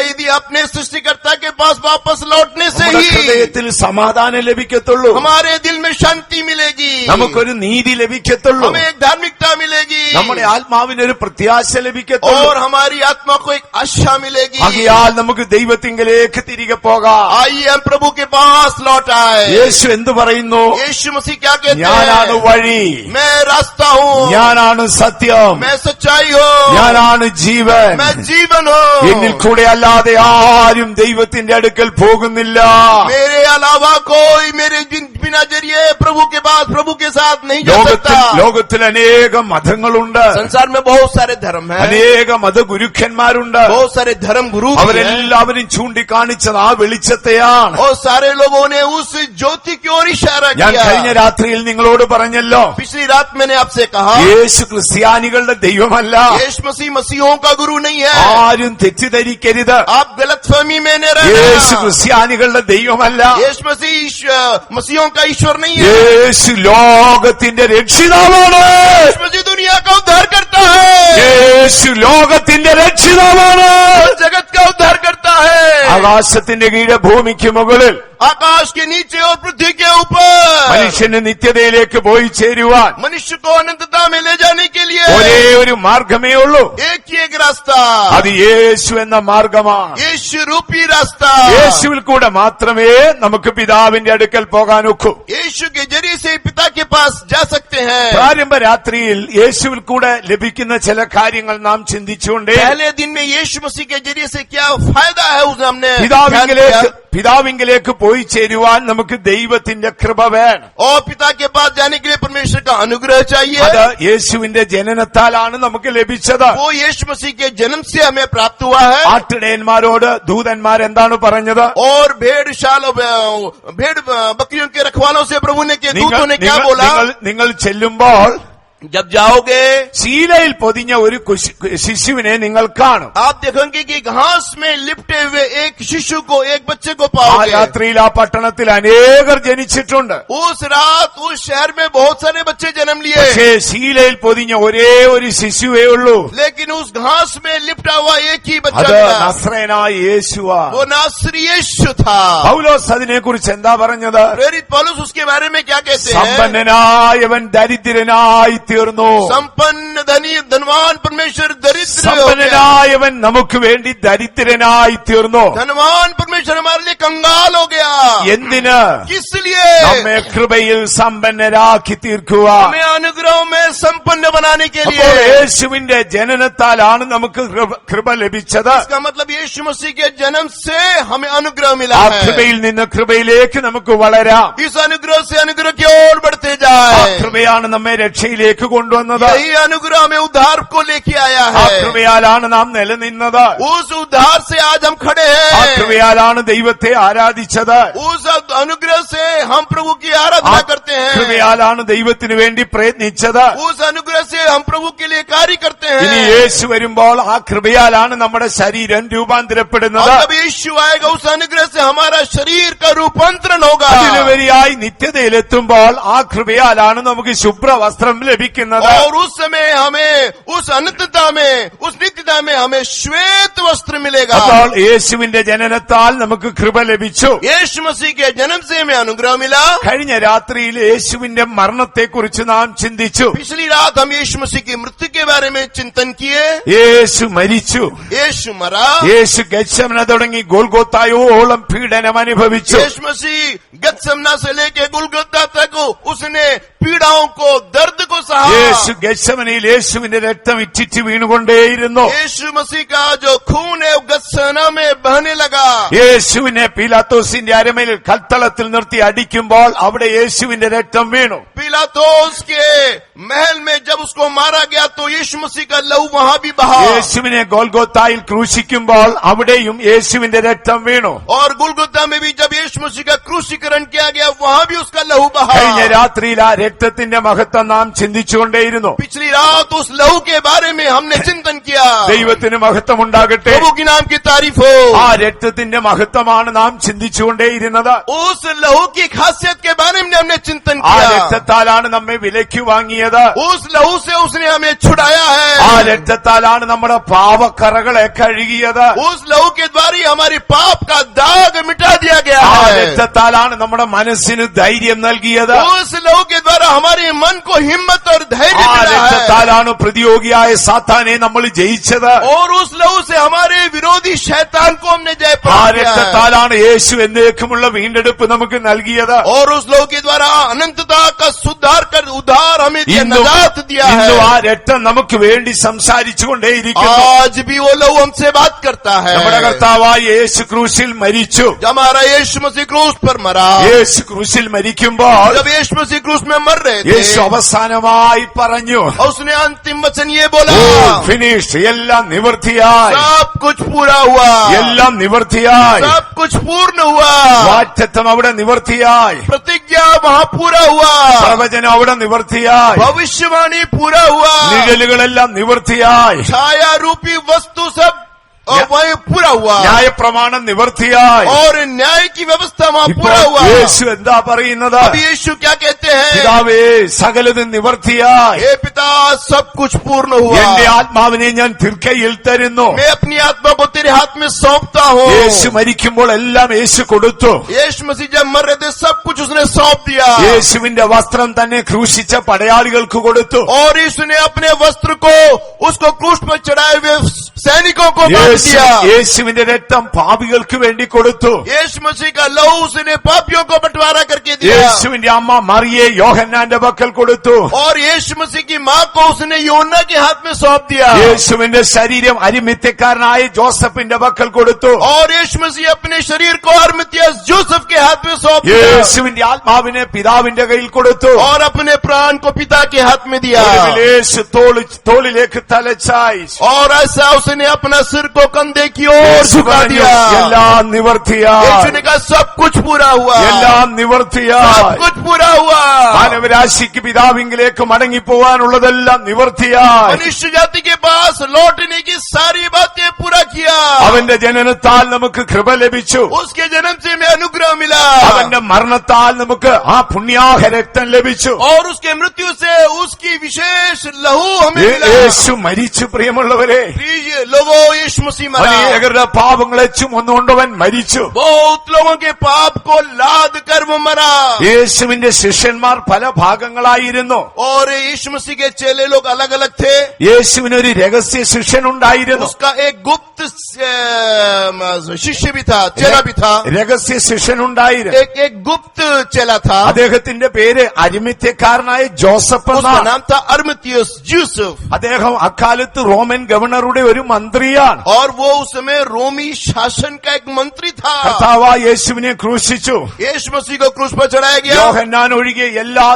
यदि अपने सृष्टिकर्ता के पास वापस लौटने से നമ്മുടെ ही ഹൃദയത്തിൽ സമാധാനം ലഭിക്കത്തുള്ളൂ. हमारे दिल में शांति मिलेगी, നമുക്കൊരു നീതി ലഭിക്കത്തുള്ളൂ. हमें एक धार्मिकता मिलेगी നമ്മുടെ ആത്മാവിനൊരു പ്രത്യാശ ലഭിക്കത്തുള്ളൂ. और हमारी आत्मा को एक आशा मिलेगी. ആകയാൽ നമുക്ക് ദൈവത്തിങ്കിലേക്ക് തിരികെ പോകാം. आइए हम प्रभु के पास लौट आए. യേശു എന്തു പറയുന്നു? यीशु मसीह क्या कहते ഞാനാണ് हैं? വഴി, मैं रास्ता हूँ, ഞാനാണ് സത്യം, मैं सच्चाई हूँ, ഞാനാണ് ജീവൻ, मैं जीवन हूँ, എന്നിൽ കൂടെ അല്ലാതെ ആരും ദൈവത്തിന്റെ അടുക്കൽ പോകുന്നില്ല. मेरे अलावा कोई मेरे बिना जरिए प्रभु के पास प्रभु के साथ नहीं जा सकता. ലോകത്തിൽ അനേകം മതങ്ങളുണ്ട്, संसार में बहुत सारे धर्म हैं, അനേക മതഗുരുക്കന്മാരുണ്ട്. बहुत सारे धर्म गुरु भी हैं, അവരെല്ലാവരും ചൂണ്ടിക്കാണിച്ചത് ആ വെളിച്ചത്തെയാണ്. और सारे लोगों ने उस ज्योति की ओर इशारा ഞാൻ किया. കഴിഞ്ഞ രാത്രിയിൽ നിങ്ങളോട് പറഞ്ഞല്ലോ, पिछली रात मैंने आपसे कहा, യേശു ക്രിസ്ത്യാനികളുടെ ദൈവമല്ല. यीशु मसीह मसीहों का गुरु नहीं है. ആരും തെറ്റിദ്ധരിക്കരുത്. आप गलतफहमी में न യേശു रहना. ക്രിസ്ത്യാനികളുടെ ദൈവമല്ല. यीशु मसीह मसीहों का ईश्वर नहीं है. യേശു ലോകത്തിന്റെ രക്ഷിതാവാണ്. यीशु मसीह दुनिया का उद्धार करता है. യേശു ലോകത്തിന്റെ രക്ഷിതാവാണ്. जगत का उद्धार करता है. ആകാശത്തിന്റെ കീഴെ ഭൂമിക്ക് മുകളിൽ आकाश के नीचे और पृथ्वी के ऊपर മനുഷ്യന് നിത്യതയിലേക്ക് പോയി ചേരുവാൻ मनुष्य को अनंतता में ले जाने के लिए ഒരേ ഒരു മാർഗമേ ഉള്ളൂ. एक ही एक रास्ता, അത് യേശു എന്ന മാർഗമാണ്. यीशु रूपी रास्ता. യേശുവിൽ കൂടെ മാത്രമേ നമുക്ക് പിതാവിന്റെ അടുക്കൽ പോകാൻ ഒക്കൂ. यीशु के जरिए से पिता के पास जा सकते हैं. പ്രാരംഭ രാത്രിയിൽ യേശുവിൽ കൂടെ ലഭിക്കുന്ന ചില കാര്യങ്ങൾ നാം ചിന്തിച്ചുകൊണ്ടേ पहले दिन में यीशु मसीह के जरिए से क्या फायदा है उसे हमने ध्यान പിതാവിങ്കിലേക്ക് किया. പിതാവിങ്കിലേക്ക് പോയി ചേരുവാൻ നമുക്ക് ദൈവത്തിന്റെ കൃപ വേണം. और पिता के पास जाने के लिए परमेश्वर का अनुग्रह चाहिए. അത് യേശുവിന്റെ ജനനത്താലാണ് നമുക്ക് ലഭിച്ചത്. वो यीशु मसीह के जन्म से हमें प्राप्त हुआ है. ആട്ടിടയന്മാരോട് ദൂതന്മാർ എന്താണ് പറഞ്ഞത്? और भेड़ बकरियों के रखवालों से प्रभु ने के दूतों ने क्या बोला? നിങ്ങൾ ചെല്ലുമ്പോൾ जब जाओगे ശീലയിൽ പൊതിഞ്ഞ ഒരു ശിശുവിനെ നിങ്ങൾ കാണും. आप देखोगे कि घास में लिपटे हुए एक शिशु को, एक बच्चे को ആ पाओगे. രാത്രിയിൽ ആ പട്ടണത്തിൽ അനേകർ ജനിച്ചിട്ടുണ്ട്. उस रात उस शहर में बहुत सारे बच्चे जन्म लिए, പക്ഷേ ശീലയിൽ പൊതിഞ്ഞ ഒരേ ഒരു ശിശുവേ ഉള്ളൂ. लेकिन उस घास में लिपटा हुआ एक ही बच्चा അത് मिला. നസ്രേനായ യേശുവാ. वो नासरी यीशु था. പൗലോസ് അതിനെ കുറിച്ച് എന്താ പറഞ്ഞത്? प्रेरित पौलुस उसके बारे में क्या कहते हैं? സമ്പന്നനായവൻ ദരിദ്രനായി തീർന്നു. संपन्न धनवान परमेश्वर दरिद्र हो गया. സമ്പന്നനായവൻ നമുക്ക് വേണ്ടി ദരിദ്രനായി തീർന്നു. धनवान परमेश्वर हमारे लिए कंगाल हो गया. എന്തിന്? किस लिए? നമ്മെ കൃപയിൽ സമ്പന്നരാക്കി തീർക്കുവാൻ. हमें अनुग्रह में संपन्न बनाने के അപ്പോൾ लिए. യേശുവിന്റെ ജനനത്താലാണ് നമുക്ക് കൃപ ലഭിച്ചത്. इसका मतलब यीशु मसीह के जन्म से हमें अनुग्रह मिला ആ है. കൃപയിൽ നിന്ന് കൃപയിലേക്ക് നമുക്ക് വളരാം. इस अनुग्रह से अनुग्रह की ओर बढ़ते ആ जाए. കൃപയാണ് നമ്മെ രക്ഷയിലേക്ക് കൊണ്ടുവന്നത്. यही अनुग्रह में उद्धार को लेके आया ആ है. കൃപയാലാണ് നാം നിലനിന്നത്. उस उद्धार से आज हम खड़े ആ हैं. കൃപയാലാണ് ദൈവത്തെ ആരാധിച്ചത്. उस अनुग्रह से हम प्रभु की आराधना करते हैं. കൃപയാലാണ് ദൈവത്തിന് വേണ്ടി പ്രയത്നിച്ചത്. उस अनुग्रह से हम प्रभु के लिए कार्य करते ഇനി हैं. യേശു വരുമ്പോൾ ആ കൃപയാലാണ് നമ്മുടെ ശരീരം രൂപാന്തരപ്പെടുന്നത്. और जब यीशु आएगा उस अनुग्रह से हमारा शरीर का रूपांतरण होगा. അതിലുപരിയായി നിത്യതയിലെത്തുമ്പോൾ ആ കൃപയാലാണ് നമുക്ക് ശുഭ്രവസ്ത്രം ലഭിക്കുന്നത്. और उस समय हमें उस अनंतता में, उस नित्यता में हमें श्वेत वस्त्र मिलेगा. അപ്പോൾ യേശുവിന്റെ ജനനത്താൽ നമുക്ക് കൃപ ലഭിച്ചു. यीशु मसीह के जन्म से हमें अनुग्रह मिला. കഴിഞ്ഞ രാത്രിയിൽ യേശുവിന്റെ മരണത്തെക്കുറിച്ച് നാം ചിന്തിച്ചു. पिछली रात हम यीशु मसीह की मृत्यु के बारे में चिंतन किए. യേശു മരിച്ചു. यीशु मरा. യേശു ഗെത്സമന തുടങ്ങി ഗോൽഗോത്തായോളം പീഡനം അനുഭവിച്ചു. यीशु मसीह गतसमना से लेके गुलगुता तक उसने पीड़ाओं को, दर्द को सहा. യേശു ഗെത്സമനയിൽ യേശുവിന്റെ രക്തം ഇറ്റിറ്റ് വീണുകൊണ്ടേയിരുന്നു. यीशु मसीह का जो खून है वो गतसमना में बहने लगा. യേശുവിനെ പീലാത്തോസിന്റെ അരമയിൽ കൽത്തളത്തിൽ നിർത്തി അടിക്കുമ്പോൾ അവിടെ യേശുവിന്റെ രക്തം വീണു. पिलातोस के महल में जब उसको मारा गया तो यीशु मसीह का लहू वहां भी बहा. യേശുവിനെ ഗോൽഗോത്തായിൽ ക്രൂശിക്കുമ്പോൾ അവിടെയും യേശുവിന്റെ രക്തം വീണു. और गुलगुता में भी जब यीशु मसीह का क्रूसीकरण किया गया वहां भी उसका लहू बहा. കഴിഞ്ഞ രാത്രിയിൽ ആ രക്തത്തിന്റെ മഹത്വം നാം ചിന്തിച്ചുകൊണ്ടേയിരുന്നു. पिछली रात उस लहू के बारे में हमने चिंतन किया. ദൈവത്തിന് മഹത്വം ഉണ്ടാകട്ടെ. प्रभु की नाम की तारीफ हो. ആ രക്തത്തിന്റെ മഹത്വമാണ് നാം ചിന്തിച്ചുകൊണ്ടേയിരുന്നത്. उस लहू की खासियत के बारे में हमने चिंतन ആ किया. രക്തത്താലാണ് നമ്മെ വിലയ്ക്ക് വാങ്ങിയത്. उस लहू से उसने हमें छुड़ाया ആ है. രക്തത്താലാണ് നമ്മുടെ പാപക്കറകളെ കഴുകിയത്. उस लहू के द्वारा ही हमारी पाप का दाग मिटा दिया गया ആ है. രക്തത്താലാണ് നമ്മുടെ മനസ്സിന് ധൈര്യം നൽകിയത്. उस लहू के द्वारा हमारे मन को हिम्मत और धैर्य ആ मिला है. രക്തത്താലാണ് പ്രതിയോഗിയായ സാത്താനെ നമ്മൾ ജയിച്ചത്. और उस लहू से हमारे विरोधी शैतान को हमने जय ആ पाया किया है। രക്തത്താലാണ് യേശു എന്നേക്കുമുള്ള വീണ്ടെടുപ്പ് നമുക്ക് നൽകിയത്. और उस लोग के द्वारा अनंतता का सुधार कर उद्धार हमें दिया, ഇന്നും नजात दिया ഇന്നും है। ആ രക്തം നമുക്ക് വേണ്ടി സംസാരിച്ചുകൊണ്ടേയിരിക്കുന്നു. आज भी वो लोग हमसे बात करता है। നമ്മുടെ കർത്താവായ യേശു ക്രൂശിൽ മരിച്ചു. जब हमारा यीशु मसीह क्रूस पर मरा, യേശു ക്രൂശിൽ മരിക്കുമ്പോൾ जब यीशु मसीह क्रूस में मर रहे യേശു थे, അവസാനമായി പറഞ്ഞു, और उसने अंतिम वचन ये बोला, ഫിനിഷ്, എല്ലാം നിവൃത്തിയായി, सब कुछ पूरा हुआ, എല്ലാം നിവൃത്തിയായി. सब कुछ पूर्ण हुआ। വാഗ്ദത്തം അവിടെ നിവൃത്തിയായി, प्रतिज्ञा वहाँ पूरा हुआ, പ്രവചനം അവിടെ നിവൃത്തിയായി, भविष्यवाणी पूरा हुआ, നിഴലുകളെല്ലാം നിവൃത്തിയായി, छाया रूपी वस्तु सब और वही पूरा हुआ, ന്യായപ്രമാണം നിവൃത്തിയായി. और न्याय की व्यवस्था वहाँ ഇപ്പോൾ पूरा हुआ। യേശു എന്താ പറയുന്നത്? अब यीशु क्या कहते हैं? പിതാവേ, സകലതും നിവൃത്തിയായി, हे पिता, सब कुछ पूर्ण हुआ, എന്റെ ആത്മാവിനെ ഞാൻ തിർക്കയിൽ തരുന്നു. मैं अपनी आत्मा को तेरे हाथ में सौंपता हूँ। യേശു മരിക്കുമ്പോൾ എല്ലാം യേശു കൊടുത്തു. यीशु मसीह जब मर रहे थे, सब कुछ उसने सौंप दिया, യേശുവിന്റെ വസ്ത്രം തന്നെ ക്രൂശിച്ച പടയാളികൾക്ക് കൊടുത്തു. और यीशु ने अपने वस्त्र को उसको क्रूस पर चढ़ाए हुए सैनिकों को बांट दिया। യേശുവിന്റെ രക്തം പാപികൾക്ക് വേണ്ടി കൊടുത്തു. यीशु मसीह का लहू उसने पापियों को बंटवारा करके दिया, യേശുവിന്റെ അമ്മ മറിയെ യോഹന്നാന്റെ പക്കൽ കൊടുത്തു. और यीशु मसीह की माँ को उसने यूहन्ना के हाथ में सौंप दिया, യേശുവിന്റെ ശരീരം അരിമത്യക്കാരനായ ജോസഫിന്റെ പക്കൽ കൊടുത്തു. और यीशु मसीह अपने शरीर को अरिमथियास जोसेफ के हाथ में सौंप दिया, യേശുവിന്റെ ആത്മാവിനെ പിതാവിന്റെ കയ്യിൽ കൊടുത്തു. और अपने प्राण को पिता के हाथ में दिया, ഒടുവിൽ യേശു തോളിലേക്ക് തലച്ചായി. और ऐसा उसने अपना सिर को कंधे की ओर യേശു झुका പറഞ്ഞു, दिया। എല്ലാം നിവൃത്തിയായി, यीशु ने कहा सब कुछ पूरा हुआ, എല്ലാം सब നിവൃത്തിയായി. कुछ पूरा हुआ। മാനവരാശിക്ക് പിതാവിങ്കിലേക്ക് മടങ്ങിപ്പോവാനുള്ളതെല്ലാം നിവൃത്തിയായി. मनुष्य जाति के पास लौटने की सारी बातें पूरा किया। അവന്റെ ജനനത്താൽ നമുക്ക് കൃപ ലഭിച്ചു. उसके जन्म से हमें अनुग्रह मिला, അവന്റെ മരണത്താൽ നമുക്ക് ആ പുണ്യാഹ രക്തം ലഭിച്ചു. और उसके मृत्यु से उसकी विशेष लहू हमें मिला। യേശു മരിച്ചു. പ്രിയമുള്ളവരെ, प्रिय लोगों, यीशु मसीह मरा, അനേകരുടെ പാപങ്ങളെ ചുമന്നുകൊണ്ടവൻ മരിച്ചു. बहुत लोगों के पाप को लाद कर वो मरा, യേശുവിന്റെ ശിഷ്യന്മാർ പല ഭാഗങ്ങളായിരുന്നു. और यीशु मसीह के चेले लोग अलग अलग थे। യേശുവിനൊരു രഹസ്യ ശിഷ്യനുണ്ടായിരുന്നു. उसका एक गुप्त शिष्य भी था, चेला भी था, രഹസ്യ ശിഷ്യനുണ്ടായിരുന്നു. एक गुप्त चेला था। അദ്ദേഹത്തിന്റെ പേര് അരിമത്യക്കാരനായ ജോസഫ് उसका എന്നാണ്. नाम था अरिमथियस यूसुफ, അദ്ദേഹം അക്കാലത്ത് റോമൻ ഗവർണറുടെ ഒരു മന്ത്രിയാണ്. और वो उस समय रोमी शासन का एक मंत्री था। കർത്താവായ യേശുവിനെ ക്രൂശിച്ചു. यीशु मसीह को क्रूस पर चढ़ाया गया, യോഹന്നാൻ ഒഴികെ എല്ലാ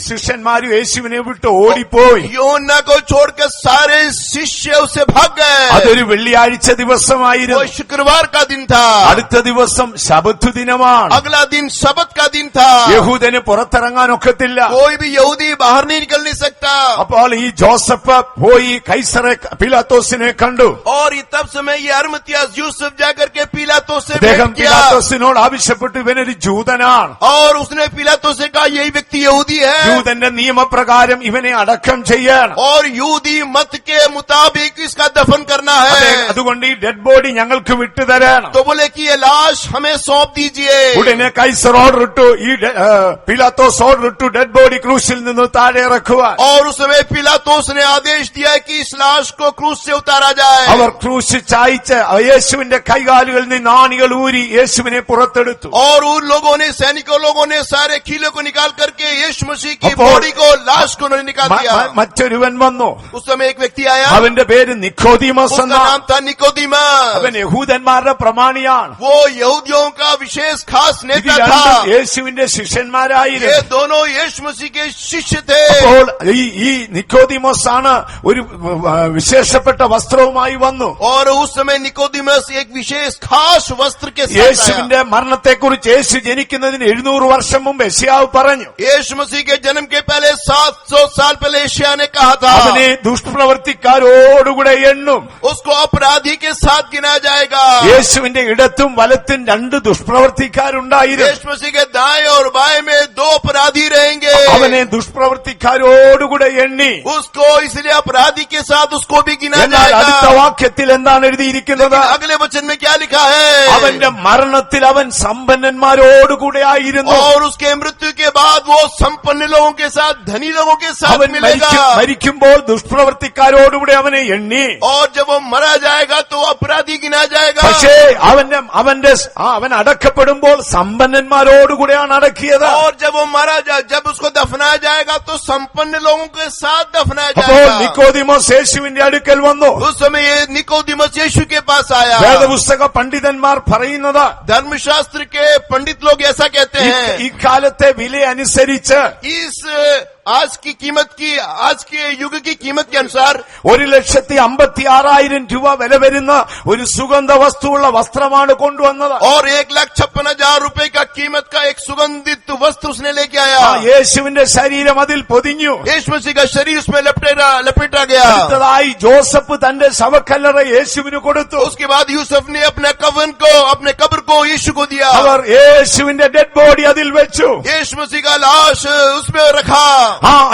ശിഷ്യന്മാരും യേശുവിനെ വിട്ട് ഓടിപ്പോയി. यूहन्ना को छोड़कर सारे शिष्य उससे भाग गए। അതൊരു വെള്ളിയാഴ്ച वो ദിവസമായിരുന്നു. शुक्रवार का दिन था, അടുത്ത ദിവസം ശബത്ത് ദിനമാണ്. अगला दिन सबत का दिन था। യഹൂദന് പുറത്തിറങ്ങാൻ ഒക്കത്തില്ല. कोई भी यहूदी बाहर नहीं निकल नहीं सकता, അപ്പോൾ ഈ ജോസഫ് പോയി കൈസറെ പിലാത്തോസിനെ കണ്ടു. और तब समय ये अरिमथियस यूसुफ जाकर के पिलातुस से അദ്ദേഹം भेंट किया, പിലാത്തോസിനോട് ആവശ്യപ്പെട്ടു, ഇവനൊരു ജൂതനാണ്. और उसने पिलातुस से कहा यही व्यक्ति यहूदी है, ജൂതന്റെ നിയമപ്രകാരം ഇവനെ അടക്കം ചെയ്യണം. और यहूदी मत के मुताबिक इसका दफन करना है। അതുകൊണ്ട് ഈ ഡെഡ് ബോഡി ഞങ്ങൾക്ക് വിട്ടുതരണം. तो बोले कि ये लाश हमें सौंप दीजिए। ഉടനെ കൈസർ ഓർഡർ ഇട്ടു, പിലാത്തോസ് ഓർഡർ ഇട്ടു ഡെഡ് ബോഡി ക്രൂശിൽ നിന്ന് താഴെ ഇറക്കുവാൻ. और उस समय पिलातुस ने आदेश दिया कि इस लाश को क्रूस से उतारा जाए। അവർ ക്രൂശ് ചായ്ച്ച് യേശുവിന്റെ കൈകാലുകളിൽ നിന്ന് ആണികൾ ഊരി യേശുവിനെ പുറത്തെടുത്തു. और उन लोगों ने, सैनिकों लोगों ने सारे खीलों को निकाल करके यीशु मसीह की അപ്പോൾ बॉडी को, लाश को उन्होंने निकाल दिया। മറ്റൊരുവൻ വന്നു. उस समय एक व्यक्ति आया, അവന്റെ പേര് നിക്കോദീമസ് उसका എന്നാണ്. नाम था निकोदीमस। അവൻ യഹൂദന്മാരുടെ പ്രമാണിയാണ്. वो यहूदियों का विशेष खास ഇത് नेता രണ്ടും था। യേശുവിന്റെ ശിഷ്യന്മാരായിരുന്നു. ये दोनों यीशु मसीह के शिष्य थे। അപ്പോൾ ഈ നിക്കോദീമോസ് ആണ് ഒരു വിശേഷപ്പെട്ട വസ്ത്രവുമായി വന്നു. और उस समय निकोदीमस एक विशेष खास वस्त्र के साथ आया। യേശുവിന്റെ മരണത്തെക്കുറിച്ച് യേശു ജനിക്കുന്നതിന് 700 വർഷം മുമ്പ് യെശയ്യാവ് പറഞ്ഞു. यीशु मसीह के जन्म के पहले 700 साल पहले यशायाह ने कहा था, അവനെ ദുഷ്പ്രവർത്തിക്കാരോടുകൂടെ എണ്ണും. उसको अपराधी के साथ गिना जाएगा। യേശുവിന്റെ ഇടത്തും വലത്തും 2 ദുഷ്പ്രവർത്തിക്കാരുണ്ടായിരുന്നു. यीशु मसीह के दाएं और बाएं में 2 अपराधी रहेंगे। അവനെ ദുഷ്പ്രവൃത്തിക്കാരോടുകൂടെ എണ്ണി. उसको इसलिए अपराधी के साथ उसको भी गिना എന്നാൽ അടുത്ത जाएगा। വാക്യത്തിൽ എന്താണ് എഴുതിയിരിക്കുന്നത്? अगले वचन में क्या लिखा है? അവന്റെ മരണത്തിൽ അവൻ സമ്പന്നന്മാരോടുകൂടെ ആയിരുന്നു. और उसके मृत्यु के बाद वो संपन्न लोगों के साथ, धनी लोगों के साथ അവൻ मिलेगा। മരിക്കുമ്പോൾ ദുഷ്പ്രവൃത്തിക്കാരോടുകൂടെ അവനെ എണ്ണി. और जब वो मरा जाएगा तो अपराधी गिना जाएगा। പക്ഷേ അവൻ അടക്കപ്പെടുമ്പോൾ സമ്പന്നന്മാരോടുകൂടെയാണ് അടക്കിയത്. और जब वो जब उसको दफनाया जाएगा तो संपन्न लोगों के साथ दफनाया അപ്പോൾ जाएगा। നിക്കോദിമോസ് യേശുവിന്റെ അടുക്കൽ വന്നു. उस समय ये निकोदिमस यीशु के पास आया। വേദപുസ്തക പണ്ഡിതന്മാർ പറയുന്നത് धर्मशास्त्र के पंडित लोग ऐसा कहते हैं, ഇക്കാലത്തെ വില അനുസരിച്ച് इस आज के युग की कीमत के अनुसार 1,56,000 രൂപ വില വരുന്ന ഒരു സുഗന്ധ വസ്തുവുള്ള വസ്ത്രമാണ് കൊണ്ടുവന്നത്. और 1,56,000 रुपए का कीमत का एक सुगंधित वस्त्र उसने लेके आया। യേശുവിന്റെ ശരീരം അതിൽ പൊതിഞ്ഞു. यीशु मसीह का शरीर उसमें लपेटा गया। അടുത്തതായി ജോസഫ് തന്റെ ശവക്കല്ലറ യേശുവിന് കൊടുത്തു. उसके बाद यूसुफ ने अपने कब्र को यीशु को दिया। അവർ യേശുവിന്റെ ഡെഡ് ബോഡി അതിൽ വെച്ചു. यीशु मसीह का लाश उसमें रखा।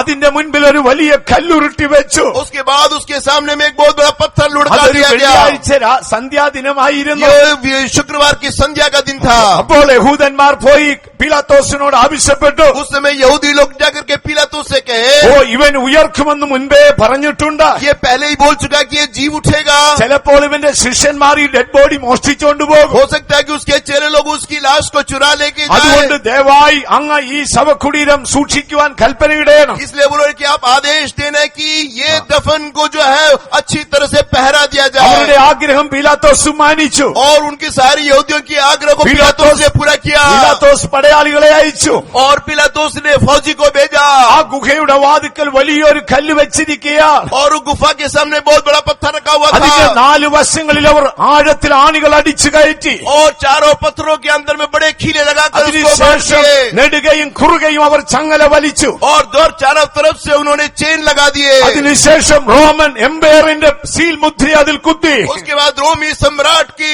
അതിന്റെ മുൻപിൽ ഒരു വലിയ കല്ലുരുട്ടി വെച്ചു. उसके बाद उसके सामने में एक बहुत बड़ा पत्थर लुढ़का അതൊരു दिया गया। വെള്ളിയാഴ്ച സന്ധ്യാദിനമായിരുന്നു. ये शुक्रवार की संध्या का दिन था। അപ്പോൾ യഹൂദന്മാർ പോയി പീലാത്തോസിനോട് ആവശ്യപ്പെട്ടു. उस समय यहूदी लोग जाकर के पिलातुस से कहे, ഇവൻ ഉയർക്കുമെന്ന് മുൻപേ പറഞ്ഞിട്ടുണ്ട്. ये पहले ही बोल चुका कि ये जीव उठेगा। ചിലപ്പോൾ ഇവന്റെ ശിഷ്യന്മാർ ഈ ഡെഡ് ബോഡി മോഷ്ടിച്ചുകൊണ്ട് പോകും. हो सकता है कि उसके चेले लोग उसकी लाश को चुरा लेके അതുകൊണ്ട് जाए। ദയവായി അങ്ങ് ഈ ശവകുടീരം സൂക്ഷിക്കുവാൻ കൽപ്പനയിടേണം. इसलिए बोलो कि आप आदेश देना है कि ये दफन को जो है अच्छी तरह से पहरा दिया അവരുടെ जाए। ആഗ്രഹം പീലാത്തോസ് മാനിച്ചു. और उनकी सारी यहूदियों की आग्रह को पिलातुस ने पूरा किया। പീലാത്തോസ് പടയാളികളെ അയച്ചു. और पिलातुस ने फौजी को भेजा। ആ ഗുഹയുടെ വാതിക്കൽ വലിയൊരു കല്ല് വെച്ചിരിക്കുകയാണ്. और उस गुफा के सामने बहुत बड़ा पत्थर रखा हुआ അതിന്റെ था। 4 വശങ്ങളിൽ അവർ ആഴത്തിൽ ആണികൾ അടിച്ചു കയറ്റി. और चारों पत्थरों के अंदर में बड़े खीले लगाकर उसको बांध അതിനുശേഷം दिए। നെടുകയും കുറുകയും അവർ ചങ്ങല വലിച്ചു. और दौर चारों तरफ से उन्होंने चेन लगा दिए। അതിനുശേഷം റോമൻ എംപയറിന്റെ സീൽ മുദ്ര അതിൽ കുത്തി. उसके बाद रोमी सम्राट की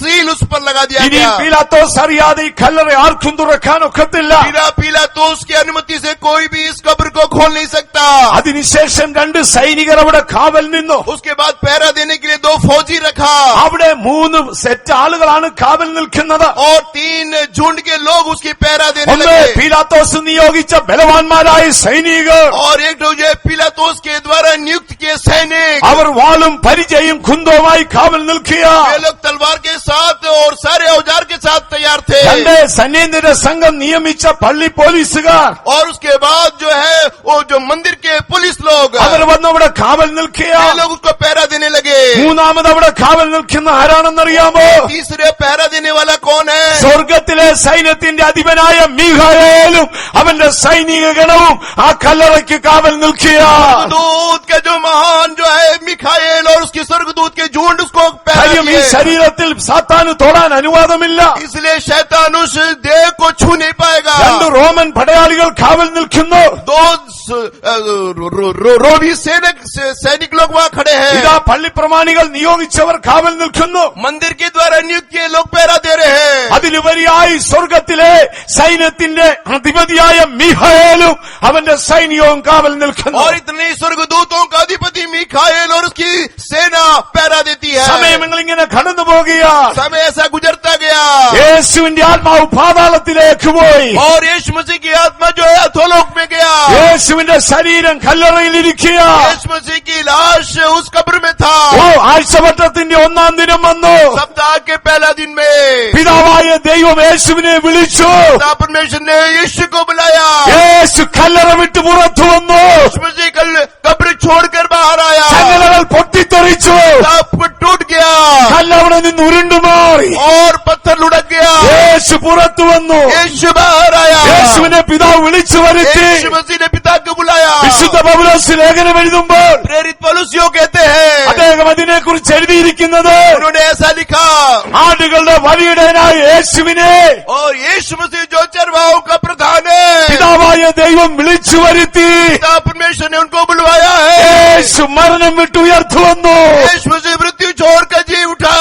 सील उस पर लगा दिया ഇനി गया। പീലാത്തോസ് അറിയാതെ ഈ കല്ലറ ആർക്കും തുറക്കാൻ ഒക്കത്തില്ല. पिलातुस की अनुमति से कोई भी इस कब्र को खोल नहीं सकता। അതിനുശേഷം 2 സൈനികർ അവിടെ കാവൽ നിന്നു. उसके बाद पहरा देने के लिए 2 फौजी रखा। അവിടെ 3 സെറ്റ് ആളുകളാണ് കാവൽ നിൽക്കുന്നത്. और 3 झुंड के लोग उसकी पहरा देने ഒന്ന് लगे। പീലാത്തോസ് നിയോഗിച്ച ബലവാന്മാരായ സൈനികർ. और एक जो पिलातुस के द्वारा नियुक्त किए सैनिक, അവർ വാളും പരിചയും കുന്തവുമായി കാവൽ നിൽക്കുക. वे लोग तलवार के साथ और सारे औजार के साथ तैयार थे। 2 സൈന്യനിര സംഘം നിയമിച്ച പള്ളി പോലീസുകാർ और उसके बाद जो है वो जो मंदिर के पुलिस लोग, അവർ വന്ന് അവിടെ കാവൽ നിൽക്കുക. वे लोग उसको पहरा देने लगे। മൂന്നാമത് അവിടെ കാവൽ നിൽക്കുന്ന ആരാണെന്നറിയാമോ? तीसरे पहरा देने वाला कौन है? സ്വർഗത്തിലെ സൈന്യത്തിന്റെ അധിപനായ മീഖായേലും അവന്റെ സൈനിക ഗണവും ആ കല്ലറയ്ക്ക് കാവൽ നിൽക്കുക. स्वर्गदूत के जो महान जो है मिखाएल और उसके स्वर्गदूत के झुंड उसको पहरा കാര്യം ഈ दिए। ശരീരത്തിൽ സാത്താന് തൊടാൻ അനുവാദമില്ല. इसलिए शैतान उस देह को छू नहीं पाएगा। 2 റോമൻ പടയാളികൾ കാവൽ നിൽക്കുന്നു. 2 रोमी सैनिक लोग वहाँ खड़े ഇതാ हैं। പള്ളി പ്രമാണികൾ നിയോഗിച്ചവർ കാവൽ നിൽക്കുന്നു. मंदिर के द्वारा नियुक्त किए लोग पहरा दे रहे हैं। അതിലുപരിയായി സ്വർഗത്തിലെ സൈന്യത്തിന്റെ അധിപതിയായ മീഖായേലും അവന്റെ സൈന്യവും കാവൽ നിൽക്കുന്നു. और इतने स्वर्गदूतों का अधिपति मिखाएल और उसकी सेना पहरा देती है। സമയങ്ങൾ ഇങ്ങനെ കടന്നു പോകുകയാണ്. समय ऐसा गुजरता गया। യേശുവിന്റെ ആത്മാവ് പാതാളത്തിലേക്ക് പോയി. और यीशु मसीह की आत्मा जो है अधोलोक में गया। യേശുവിന്റെ ശരീരം കല്ലറയിലിരിക്കുക. यीशु मसीह की लाश उस कब्र में था। ആഴ്ചവട്ടത്തിന്റെ 1-ാം ദിനം വന്നു. सप्ताह के पहला दिन में പിതാവായ ദൈവം യേശുവിനെ വിളിച്ചു. पिता परमेश्वर ने यीशु को बुलाया। യേശു കല്ലറ വിട്ട് പുറത്തു വന്നു. यीशु मसीह कल कब्र छोड़कर बाहर आया। ചങ്ങലകൾ പൊട്ടിത്തെറിച്ചു. सब कुछ टूट गया കല്ലവിടെ നിന്ന് ഉരുണ്ടുമാറി. और पत्थर लुढ़क गया। യേശു പുറത്തു വന്നു. यीशु बाहर आया। യേശുവിനെ പിതാവ് വിളിച്ചു വരുത്തി. यीशु मसीह ने पिता को बुलाया। വിശുദ്ധ പൗലോസ് ലേഖനം എഴുതുമ്പോൾ प्रेरित पौलुस यूं कहते हैं, അദ്ദേഹം അതിനെക്കുറിച്ച് എഴുതിയിരിക്കുന്നത് उन्होंने ऐसा लिखा, ആടുകളുടെ വലിയിടയനായ യേശുവിനെ और यीशु मसीह जो चरवाहों का प्रधान है, പിതാവായ ദൈവം വിളിച്ചു വരുത്തി. पिता परमेश्वर ने उनको बुलवाया है। യേശു മരണം വിട്ട് ഉയർത്തു വന്നു. यीशु मसीह मृत्यु छोड़कर जी उठा।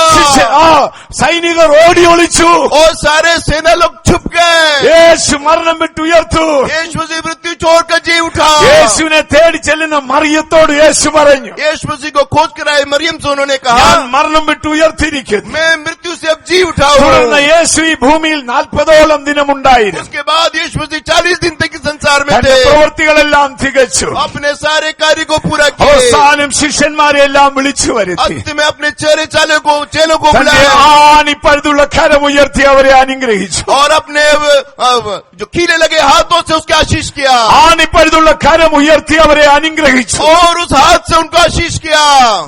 സൈനികർ ഓടി ഒളിച്ചു. और सारे सेना लोग छुप गए. യേശു മരണം വിട്ട് ഉയർത്തു. यीशु मसीह मृत्यु छोड़कर जी उठा. യേശുവിനെ തേടി ചെല്ലുന്ന മറിയത്തോട് യേശു പറഞ്ഞു, यीशु मसीह को खोज कर आए मरियम से उन्होंने कहा, ഞാൻ മരണം വിട്ട് ഉയർത്തിരിക്കുന്നു. मैं मृत्यु से अब जी उठा തുടർന്ന് हूँ. യേശു ഈ ഭൂമിയിൽ 40ഓളം ദിനമുണ്ടായിരുന്നു. उसके बाद यीशु मसीह 40 दिन तक इस संसार में തന്റെ थे. പ്രവൃത്തികളെല്ലാം തികച്ചു. अपने सारे कार्य को पूरा किए. അവസാനം ശിഷ്യന്മാരെ എല്ലാം വിളിച്ചു വരുത്തി. अंत में अपने चेलों को തന്റെ बुलाया ആണിപ്പഴുതുള്ള കരം ഉയർത്തി അവരെ അനുഗ്രഹിച്ചു. और अपने जो कीले लगे हाथों से उसका आशीष किया. ആണിപ്പഴുതുള്ള കരം ഉയർത്തി അവരെ അനുഗ്രഹിച്ചു. और उस हाथ से उनका आशीष किया.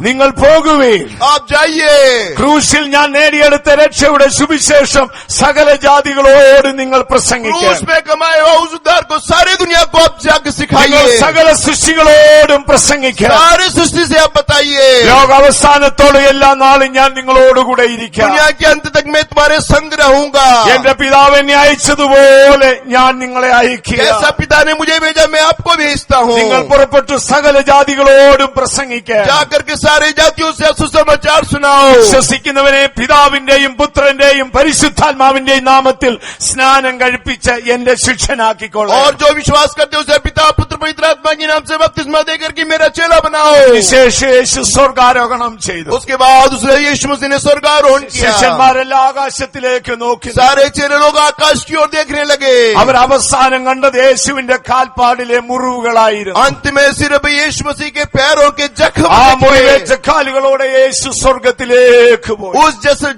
നിങ്ങൾ പോകുവീൻ, आप जाइए. ക്രൂശിൽ ഞാൻ നേടിയെടുത്ത രക്ഷയുടെ സുവിശേഷം സകല ജാതികളോട് നിങ്ങൾ പ്രസംഗിക്കുക. क्रूस में कमाए हुआ उस उद्धार को सारी दुनिया को आप जाकर നിങ്ങൾ सिखाइए. സകല സൃഷ്ടികളോടും പ്രസംഗിക്കുക. सारी सृष्टि से आप बताइए. ലോക അവസാനത്തോടെ എല്ലാ നാളും ഞാൻ നിങ്ങളോടുകൂടെ ഇരിക്കാം. दुनिया के अंत तक मैं तुम्हारे संग रहूंगा. എന്റെ പിതാവ് എന്നെ അയച്ചതുപോലെ ഞാൻ നിങ്ങളെ അയക്കുക. जैसा पिता ने मुझे भेजा मैं आपको भेजता हूँ. നിങ്ങൾ പുറപ്പെട്ടു സകല ജാതികളോടും പ്രസംഗിക്കുക. जाकर के सारे जातियों से सुसमाचार सुनाओ. വിശ്വസിക്കുന്നവനെ പിതാവിന്റെയും പുത്രന്റെയും പരിശുദ്ധാത്മാവിന്റെയും നാമത്തിൽ സ്നാനം കഴിപ്പിച്ച് എന്റെ ശിഷ്യനാക്കിക്കൊള്ളു. और जो विश्वास करते हैं उसे पिता पुत्र पवित्र आत्मा के नाम से बपतिस्मा देकर के मेरा चेला बनाओ. വിശേഷം യേശു സ്വർഗാരോഹണം ചെയ്തു. उसके बाद उसने यीशु मसीह ने स्वर्गारोहण किया. ശിഷ്യന്മാരെല്ലാം ആകാശത്തിലേക്ക് നോക്കി. सारे चेले लोग आकाश की ओर देखने लगे. അവർ അവസാനം കണ്ടത് യേശുവിന്റെ കാൽപ്പാടിലെ മുറിവുകളായിരുന്നു. अंत में सिर्फ यीशु मसीह के पैरों के जख्म ആ देखे. മുറിവേറ്റ കാലുകളോടെ യേശു സ്വർഗത്തിലേക്ക് പോയി. उस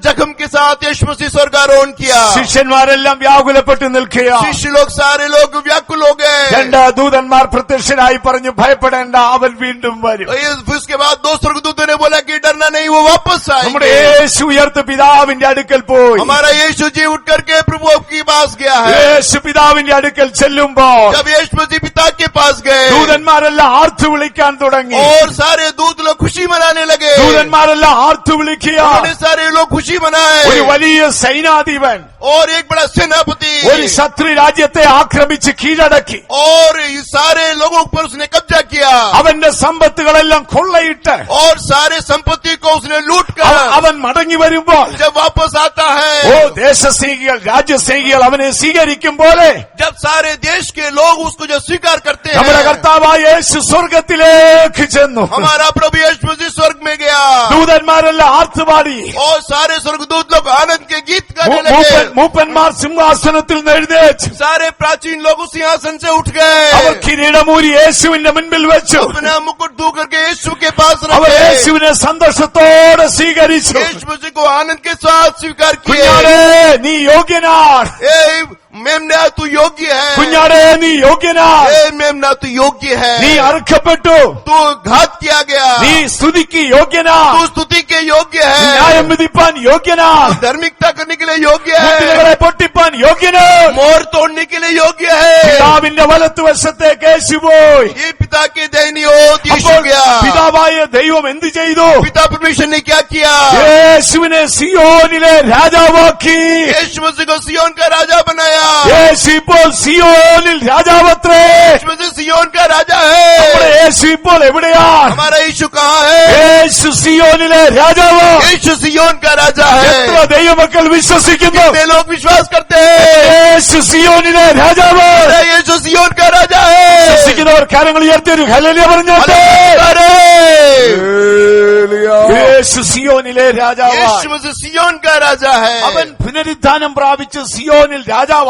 जख्म के साथ यीशु मसीह स्वर्गारोहण किया. ശിഷ്യന്മാരെല്ലാം വ്യാകുലപ്പെട്ട് നിൽക്കുക. शिष्य लोग सारे लोग व्याकुल हो गए. രണ്ട് ദൂതന്മാർ പ്രത്യക്ഷനായി പറഞ്ഞു, ഭയപ്പെടേണ്ട, അവൻ വീണ്ടും വരും. उसके बाद दो स्वर्गदूतों ने बोला कि डरना नहीं, वो वापस നമ്മുടെ आएंगे. യേശു ഉയർത്ത് പിതാവിന്റെ അടുക്കൽ പോയി. हमारा यीशु जी उठ करके प्रभु के पास गया है. യേശു പിതാവിന്റെ അടുക്കൽ ചെല്ലുമ്പോൾ जब यीशु मसीह पिता के पास गए ദൂതന്മാരെല്ലാം ആർത്തു വിളിക്കാൻ തുടങ്ങി. और सारे दूत लोग खुशी मनाने लगे. ദൂതന്മാരെല്ലാം ആർത്തു വിളിക്കുക. उन्होंने सारे लोग खुशी मनाए. ഒരു വലിയ സൈനാധിപൻ और एक बड़ा सेनापति ഒരു ശത്രു രാജ്യത്തെ ആക്രമിച്ച് കീഴടക്കി. और ये सारे लोगों पर उसने कब्जा किया. അവന്റെ സമ്പത്തുകളെല്ലാം കൊള്ളയിട്ട് और सारे संपत्ति को उसने लूट कर അവൻ മടങ്ങി വരുമ്പോൾ जब वापस आता है, ഓ ദേശസ്നേഹികൾ രാജ്യസ്നേഹികൾ അവനെ സ്വീകരിക്കും പോലെ जब सारे देश के लोग उसको जो स्वीकार करते നമ്മുടെ हैं, കർത്താവായ യേശു സ്വർഗത്തിലേക്ക് ചെന്നു. हमारा प्रभु यीशु मसीह स्वर्ग में गया. ദൂതന്മാരെല്ലാം ആർത്തുപാടി. और सारे स्वर्गदूत लोग आनंद के गीत गाने മൂപ്പന്മാർ സിംഹാസനത്തിൽ നിന്ന് എഴുന്നേറ്റ് सारे प्राचीन लोग उस सिंहासन से उठ गए. അവർ കിരീടമൂരി യേശുവിന്റെ മുൻപിൽ വെച്ചു. अपना मुकुट धो करके यीशु के पास അവർ रखे. യേശുവിനെ സന്തോഷത്തോടെ സ്വീകരിച്ചു. यीशु मसीह को आनंद के साथ स्वीकार किए. കുഞ്ഞാടേ നീ യോഗ്യനാണ്. मेमना तू योग्य है. കുഞ്ഞാടേ നീ യോഗ്യനാണ്. मेमना तू योग्य है. നീ അറുക്കപ്പെട്ടു. तू घात किया गया. നീ സ്തുതിക്ക് യോഗ്യനാണ്. तू स्तुति के योग्य है. ന്യായം വിധിപ്പാൻ യോഗ്യനാണ്. धार्मिकता करने के लिए योग्य है. മുദ്രകളെ പൊട്ടിപ്പാൻ യോഗ്യനാണ്. मोर तोड़ने के लिए योग्य है. പിതാവിന്റെ വലത്തുവശത്തേക്ക് യേശു പോയി. ये पिता के दाहिनी ओर यीशु അപ്പോൾ गया. പിതാവായ ദൈവം എന്ത് ചെയ്തു? पिता परमेश्वर ने क्या किया? യേശുവിനെ സിയോനിലെ രാജാവാക്കി. यीशु मसीह को सियोन का राजा बनाया. യേശു ഇപ്പോൾ സിയോനിൽ രാജാവത്രേ. यीशु मसीह सियोन का राजा है. നമ്മുടെ യേശു ഇപ്പോൾ എവിടെയാണ്? हमारा यीशु कहाँ है? യേശു സിയോനിലെ രാജാവ്. यीशु सियोन का राजा എത്ര है. ദൈവമക്കൾ വിശ്വസിക്കുന്നു? कितने लोग विश्वास करते हैं? യേശു സിയോനിലെ രാജാവ്. हमारा यीशु सियोन का राजा है. വിശ്വസിക്കുന്നവർ കാര്യങ്ങൾ ഉയർത്തിയൊരു ഹല്ലേലൂയ പറഞ്ഞോട്ടെ. യേശു സിയോനിലെ രാജാവ്. यीशु मसीह सियोन का राजा है. അവൻ പുനരുദ്ധാനം പ്രാപിച്ച് സിയോനിൽ രാജാവായപ്പോൾ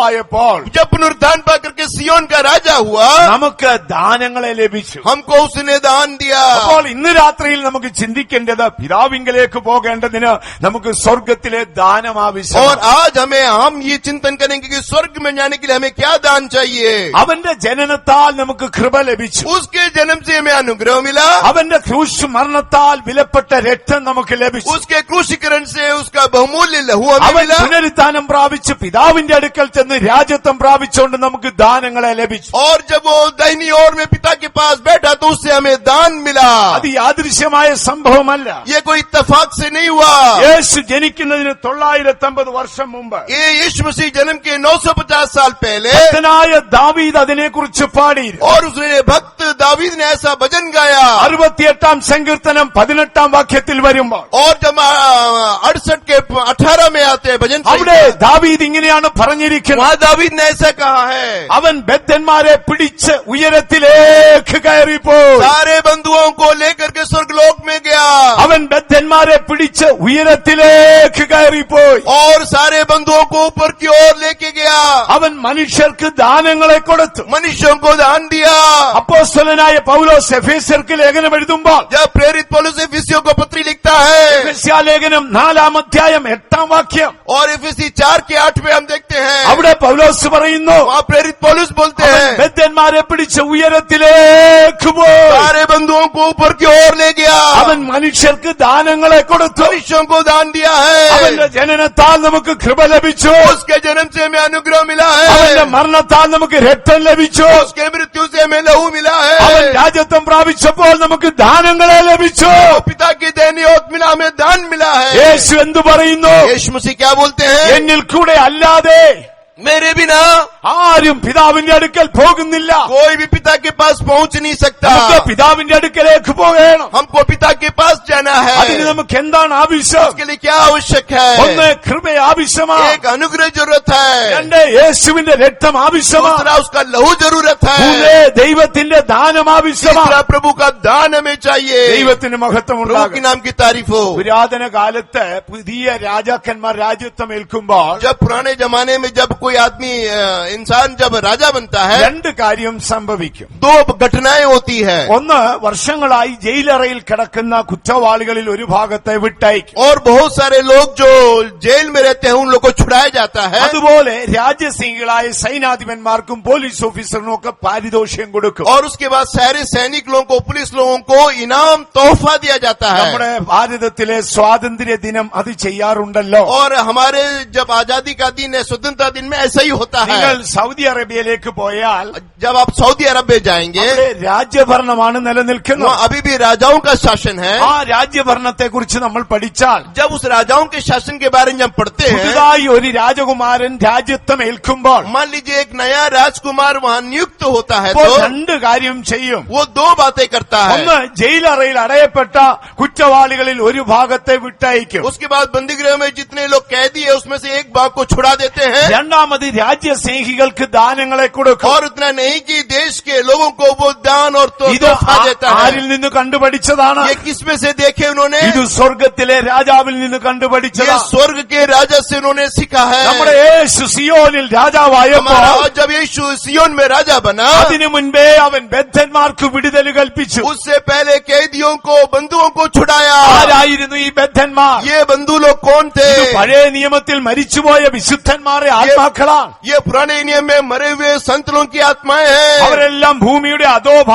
जब पुनरुत्थान पाकर के सियोन का राजा हुआ, നമുക്ക് ദാനങ്ങളെ ലഭിച്ചു. हमको उसने दान दिया. അപ്പോൾ ഇന്ന് രാത്രിയിൽ നമുക്ക് ചിന്തിക്കേണ്ടത് പിതാവിങ്കലേക്ക് പോകേണ്ടതിന് നമുക്ക് സ്വർഗത്തിലെ ദാനം और ആവശ്യമാണ്. आज हम ये चिंतन करेंगे कि स्वर्ग में जाने के लिए हमें क्या दान चाहिए. അവന്റെ ജനനത്താൽ നമുക്ക് കൃപ ലഭിച്ചു. उसके जन्म से हमें अनुग्रह मिला. അവന്റെ ക്രൂശ് മരണത്താൽ വിലപ്പെട്ട രക്തം നമുക്ക് ലഭിച്ചു. उसके क्रूसीकरण से उसका बहुमूल्य लहू हमें അവൻ मिला. പുനരുദ്ധാനം പ്രാപിച്ച് പിതാവിന്റെ അടുക്കൽ ചെന്ന് രാജ്യത്വം പ്രാപിച്ചുകൊണ്ട് നമുക്ക് ദാനങ്ങളെ ലഭിച്ചു. और जब वो दाहिनी ओर में पिता के पास बैठा तो उससे हमें दान मिला. അത് യാദൃശ്യമായ സംഭവമല്ല. ये कोई इत्तेफाक से नहीं हुआ. യേശു ജനിക്കുന്നതിന് 950 വർഷം മുമ്പ് ये यीशु मसीह जन्म के 950 साल पहले ഭക്തനായ ദാവീദ് അതിനെക്കുറിച്ച് പാടിയിരുന്നു. और उसने भक्त दावीद ने ऐसा भजन गाया. 68 സങ്കീർത്തനം 18 വാക്യത്തിൽ വരുമ്പോൾ और जब 68 के 18 में आते हैं भजन അവിടെ संहिता, ദാവീദ് ഇങ്ങനെയാണ് പറഞ്ഞിരിക്കുന്നത്. वहां दावीद ने ऐसा कहा है, അവൻ ബദ്ധന്മാരെ പിടിച്ച് ഉയരത്തിലേക്ക് കയറിപ്പോയി. सारे बंधुओं को लेकर के स्वर्गलोक में गया അവൻ ബദ്ധന്മാരെ പിടിച്ച് ഉയരത്തിലേക്ക് കയറിപ്പോയി. और सारे बंधुओं को ऊपर की ओर लेके गया, അവൻ മനുഷ്യർക്ക് ദാനങ്ങളെ കൊടുത്തു. मनुष्यों को दान दिया। അപ്പോസ്തലനായ പൗലോസ് എഫേസ്യർക്ക് ലേഖനം എഴുതുമ്പോൾ जब प्रेरित पौलुस एफिसियों को पत्री लिखता है എഫെസ്യ ലേഖനം 4-ാം അധ്യായം 8-ാം വാക്യം, और एफिसी 4 के 8 में हम देखते हैं, അവിടെ പൗലോസ് പറയുന്നു, वहां प्रेरित पौलुस बोलते അവൻ हैं, ബദ്ധന്മാരെ പിടിച്ച് ഉയരത്തിലേക്ക് പോയി. सारे बंधुओं को ऊपर की ओर ले गया, അവൻ മനുഷ്യർക്ക് ദാനങ്ങളെ കൊടുത്തു. मनुष्यों को दान दिया है, അവന്റെ ജനനത്താൽ നമുക്ക് കൃപ ലഭിച്ചു. उसके जन्म से हमें अनुग्रह मिला അവന്റെ है, മരണത്താൽ നമുക്ക് രക്തം ലഭിച്ചു. उसके मृत्यु से हमें लहू मिला അവൻ है, രാജ്യത്വം പ്രാപിച്ചപ്പോൾ നമുക്ക് ദാനങ്ങളെ ലഭിച്ചു. पिता की दैनियोत मिला, हमें दान मिला है। യേശു എന്തു പറയുന്നു? यीशु मसीह क्या बोलते हैं? എന്നിൽ കൂടെ അല്ലാതെ मेरे बिना ആരും പിതാവിന്റെ അടുക്കൽ പോകുന്നില്ല. कोई भी पिता के पास पहुंच नहीं सकता, നമുക്ക് പിതാവിന്റെ അടുക്കലേക്ക് പോകണം. हमको पिता के पास जाना है। അതിന് നമുക്ക് എന്താണ് ആവശ്യം? उसके लिए क्या आवश्यक ഒന്ന് है? കൃപ ആവശ്യമാണ്. एक अनुग्रह जरूरत है, രണ്ട് യേശുവിന്റെ രക്തം ആവശ്യമാണ്. दूसरा उसका लहू जरूरत മൂന്ന് है, ദൈവത്തിന്റെ ദാനം ആവശ്യമാണ്. तीसरा प्रभु का दान हमें चाहिए। ദൈവത്തിന് മഹത്വം प्रभु के ഉണ്ടാകും. नाम की तारीफ हो। പുരാതന കാലത്ത് പുതിയ രാജാക്കന്മാർ രാജ്യത്വം ഏൽക്കുമ്പോൾ जब पुराने जमाने में जब कोई आदमी इंसान जब राजा बनता है, രണ്ട് കാര്യം സംഭവിക്കും. 2 घटनाएं होती है, ഒന്ന്, വർഷങ്ങളായി ജയിലറയിൽ കിടക്കുന്ന കുറ്റവാളികളിൽ ഒരു ഭാഗത്തെ വിട്ടയക്കും. और बहुत सारे लोग जो जेल में रहते हैं उन लोग को छुड़ाया जाता है। അതുപോലെ രാജ്യസിംഹികളായ സൈനാധിപന്മാർക്കും പോലീസ് ഓഫീസറിനും ഒക്കെ പാരിതോഷികം കൊടുക്കും. और उसके बाद सारे सैनिक लोगों को, पुलिस लोगों को इनाम तोहफा दिया जाता है। നമ്മുടെ ഭാരതത്തിലെ സ്വാതന്ത്ര്യ ദിനം അത് ചെയ്യാറുണ്ടല്ലോ. और हमारे जब आजादी का दिन है, स्वतंत्रता दिन में ऐसा ही होता നിങ്ങൾ है। സൗദി അറേബ്യയിലേക്ക് പോയാൽ जब आप सऊदी अरब में जाएंगे, അവിടെ രാജ്യഭരണമാണ് നിലനിൽക്കുന്നത്. वहाँ अभी भी राजाओं का शासन है। ആ രാജ്യഭരണത്തെ കുറിച്ച് നമ്മൾ പഠിച്ചാൽ जब उस राजाओं के शासन के बारे में जब पढ़ते हैं, പുതുതായി ഒരു രാജകുമാരൻ രാജ്യത്വം ഏൽക്കുമ്പോൾ मान लीजिए एक नया राजकुमार वहाँ नियुक्त होता है, അപ്പോൾ तो രണ്ട് കാര്യം ചെയ്യും. वो 2 बातें करता ഒന്ന്, है। ജയിലറയിൽ അടയപ്പെട്ട കുറ്റവാളികളിൽ ഒരു ഭാഗത്തെ വിട്ടയക്കും. उसके बाद बंदीगृह में जितने लोग कैदी है उसमें से एक भाग को छुड़ा देते हैं, രണ്ടാമത് രാജ്യസ്നേഹികൾക്ക് ദാനങ്ങളെ കൊടുക്കും. और उतना नहीं कि देश के लोगों को वो दान और ഇത് तोहफा देता ആരിൽ है। നിന്ന് കണ്ടുപഠിച്ചതാണ്? ये किसमें से देखे उन्होंने? ഇത് സ്വർഗത്തിലെ രാജാവിൽ നിന്ന് ये കണ്ടുപഠിച്ചതാണ്. स्वर्ग के राजा से उन्होंने सीखा है। നമ്മുടെ യേശു സിയോനിൽ രാജാവായപ്പോൾ हमारा जब यीशु सियोन में राजा बना, അതിനു മുൻപേ അവൻ ബദ്ധന്മാർക്ക് വിടുതൽ കൽപ്പിച്ചു. उससे पहले कैदियों को, बंधुओं को छुड़ाया। ആരായിരുന്നു ഈ ബദ്ധന്മാർ? ये बंधु लोग कौन थे? ഇത് പഴയ നിയമത്തിൽ മരിച്ചുപോയ വിശുദ്ധന്മാരെ ആത്മാക്കളാണ്. ये पुराने नियम में मरे हुए संत लोगों की आत्माएं हैं। അവരെല്ലാം ഭൂമിയുടെ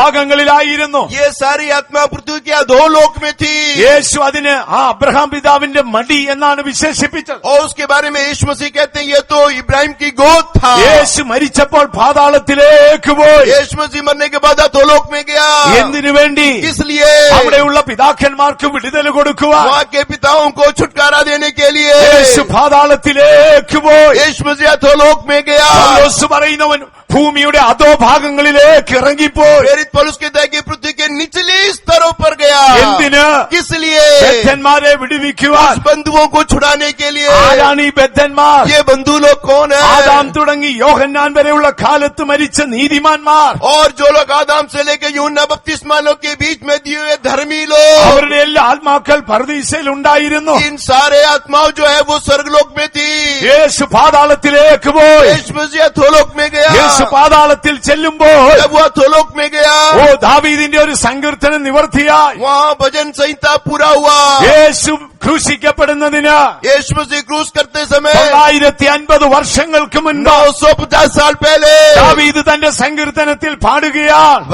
അധോഭാഗങ്ങളിലായിരുന്നു. ये सारी आत्मा पृथ्वी के अधोलोक में थी। യേശു അതിന് ആ അബ്രഹാം പിതാവിന്റെ മടി എന്നാണ് വിശേഷിപ്പിച്ചത്. और उसके बारे में यीशु मसीह कहते हैं ये तो इब्राहिम की गोद था। യേശു മരിച്ചപ്പോൾ പാതാളത്തിലേക്ക് പോയി. यीशु मसीह मरने के बाद अधोलोक में गया। എന്തിനു വേണ്ടി? इसलिए അവിടെയുള്ള പിതാക്കന്മാർക്ക് വിടുതൽ കൊടുക്കുവാൻ. वहाँ के पिताओं को छुटकारा देने के लिए യേശു പാതാളത്തിലേക്ക് പോയി. यीशु मसीह अधोलोक में गया। പൗലോസ് പറയുന്നവൻ ഭൂമിയുടെ അധോഭാഗങ്ങളിലേക്ക് ഇറങ്ങിപ്പോയി. प्रेरित पौलुस कहता है कि पृथ्वी के निचले स्तरों पर गया। എന്തിന്? इसलिए ബദ്ധന്മാരെ വിടുവിക്കുവാൻ. बंधुओं को छुड़ाने के लिए। ആരാണ് ഈ ബദ്ധന്മാർ? ये बंधु लोग कौन ആദാം है? തുടങ്ങി യോഹന്നാൻ വരെയുള്ള കാലത്ത് മരിച്ച നീതിമാന്മാർ. और जो लोग आदम से लेकर यूहन्ना बपतिस्मा लोग के बीच में दिए हुए धर्मी लोग, അവരുടെ എല്ലാ ആത്മാക്കൾ പർദീസയിൽ ഉണ്ടായിരുന്നു. इन सारे आत्माओं जो है वो स्वर्गलोक में थी। യേശു പാതാളത്തിലേക്ക് പോയി. यीशु मसीह अधोलोक में गया। യേശു പാതാളത്തിൽ ചെല്ലുമ്പോൾ जब वो अधोलोक में गया, ഓ ദാവീദിന്റെ ഒരു സങ്കീർത്തനം നിവർത്തിയായി. वहाँ भजन संहिता पूरा हुआ। യേശു ക്രൂശിക്കപ്പെടുന്നതിന് यीशु मसीह क्रूस करते समय 950 വർഷങ്ങൾക്ക് മുൻപ് 950 साल पहले ദാവീദ് തന്റെ സങ്കീർത്തനത്തിൽ പാടുകയാണ്.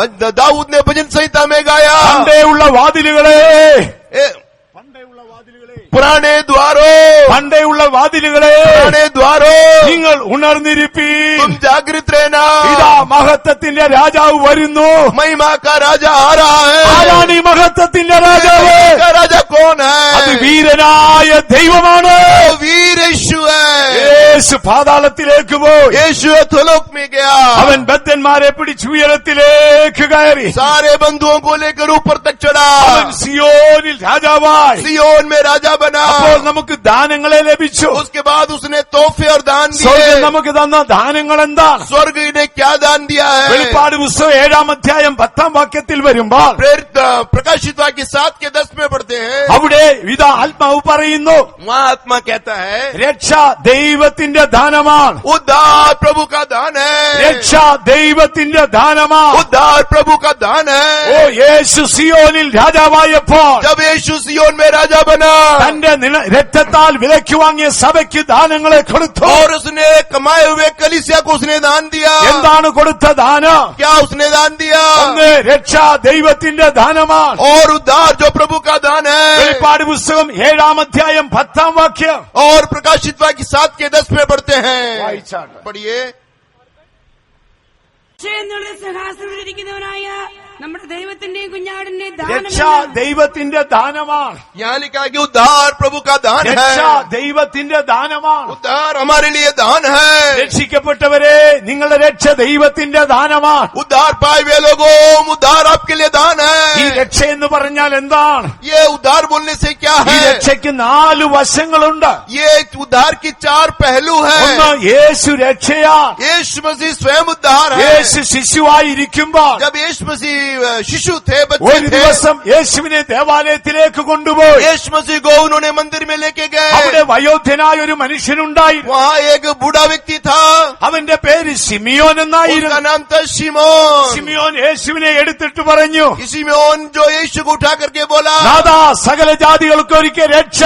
दाऊद ने भजन संहिता में गाया, പണ്ടേയുള്ള വാതിലുകളെ, पुराने द्वारों, പണ്ടേയുള്ള വാതിലുകളെ, पुराने द्वारों, നിങ്ങൾ ഉണർന്നിരിപ്പീ. तुम जागृत रहना, ഇതാ മഹത്വത്തിന്റെ രാജാവ് വരുന്നു. महिमा का राजा आ रहा है। ആരാണ് ഈ മഹത്വത്തിന്റെ രാജാവ്? का राजा कौन അത് है? വീരനായ ദൈവമാണ്. वो वीर यीशु है। യേശു പാതാളത്തിലേക്ക് പോയി. यीशु अधोलोक में गया. അവൻ ബദ്ധന്മാരെ പിടിച്ച് ഉയരത്തിലേക്ക് കയറി. सारे बंधुओं को लेकर ऊपर तक चढ़ा. അവൻ സിയോനിൽ രാജാവായി. सियोन में राजा बना. അപ്പോൾ നമുക്ക് ദാനങ്ങളെ ലഭിച്ചു. उसके बाद उसने तोहफे और दान സ്വർഗ്ഗം दिए. നമുക്ക് തന്ന ദാനങ്ങൾ എന്താണ്? स्वर्ग ने क्या दान दिया है? വെളിപ്പാട് പുസ്തകം 7-ാം അധ്യായം 10-ാം വാക്യത്തിൽ വരുമ്പോൾ प्रेरित प्रकाशित वाक्य 7 के 10 में पढ़ते हैं. അവിടെ ഇതാ ആത്മാവ് പറയുന്നു, वहाँ आत्मा कहता है രക്ഷ ദൈവത്തിന്റെ ദാനമാണ്. उद्धार प्रभु का दान है. രക്ഷ ദൈവത്തിന്റെ ദാനമാണ്. उद्धार प्रभु का दान ഓ है. യേശു സിയോനിൽ രാജാവായപ്പോൾ जब यीशु सियोन में राजा बना തന്റെ രക്തത്താൽ വിലയ്ക്ക് വാങ്ങിയ സഭയ്ക്ക് ദാനങ്ങളെ കൊടുത്തു. और उसने कमाए हुए कलीसिया को उसने दान दिया. എന്താണ് കൊടുത്ത ദാനം? क्या उसने दान दिया? ഒന്ന് രക്ഷ ദൈവത്തിന്റെ ദാനമാണ്. और उद्धार जो प्रभु का दान है. വെളിപ്പാട് പുസ്തകം 7-ാം അധ്യായം 10-ാം വാക്യം और प्रकाशित वाक्य 7 के 10 में पढ़ते हैं. വായിച്ചാട്ടെ. पढ़िए. സിംഹാസനത്തിലിരിക്കുന്നവനായ നമ്മുടെ ദൈവത്തിന്റെയും കുഞ്ഞാടിന്റെയും രക്ഷ ദാനമെല്ലാം ദൈവത്തിന്റെ ദാനമാണ്. यहाँ लिखा कि उद्धार प्रभु का दान രക്ഷ है. ദൈവത്തിന്റെ ദാനമാണ്. उद्धार हमारे लिए दान है. രക്ഷിക്കപ്പെട്ടവരെ, നിങ്ങളുടെ രക്ഷ ദൈവത്തിന്റെ ദാനമാണ്. उद्धार पाए हुए लोगों, उद्धार आपके लिए दान ഈ है. രക്ഷ എന്ന് പറഞ്ഞാൽ എന്താണ്? ये उद्धार बोलने से क्या ഈ है? രക്ഷയ്ക്ക് 4 വശങ്ങളുണ്ട്. ये उद्धार की 4 पहलू ഒന്ന്, है. യേശു രക്ഷയാ. यीशु मसीह स्वयं उद्धार है. യേശു ശിശുവായിരിക്കുമ്പോൾ जब यीशु मसीह शिशु थे, ഒരു बच्चे थे, ദിവസം യേശുവിനെ ദേവാലയത്തിലേക്ക് കൊണ്ടുപോയി. यीशु मसीह को उन्होंने मंदिर में लेके അവിടെ गए. വയോധ്യനായ ഒരു മനുഷ്യനുണ്ടായിരുന്നു. वहाँ एक बूढ़ा व्यक्ति था. അവന്റെ പേര് ശിമിയോൻ उसका എന്നായിരുന്നു. नाम था शिमोन. ശിമിയോൻ യേശുവിനെ എടുത്തിട്ട് പറഞ്ഞു, शिमोन जो यीशु को उठा करके बोला, നാഥാ, സകല ജാതികൾക്ക് ഒരിക്കൽ രക്ഷ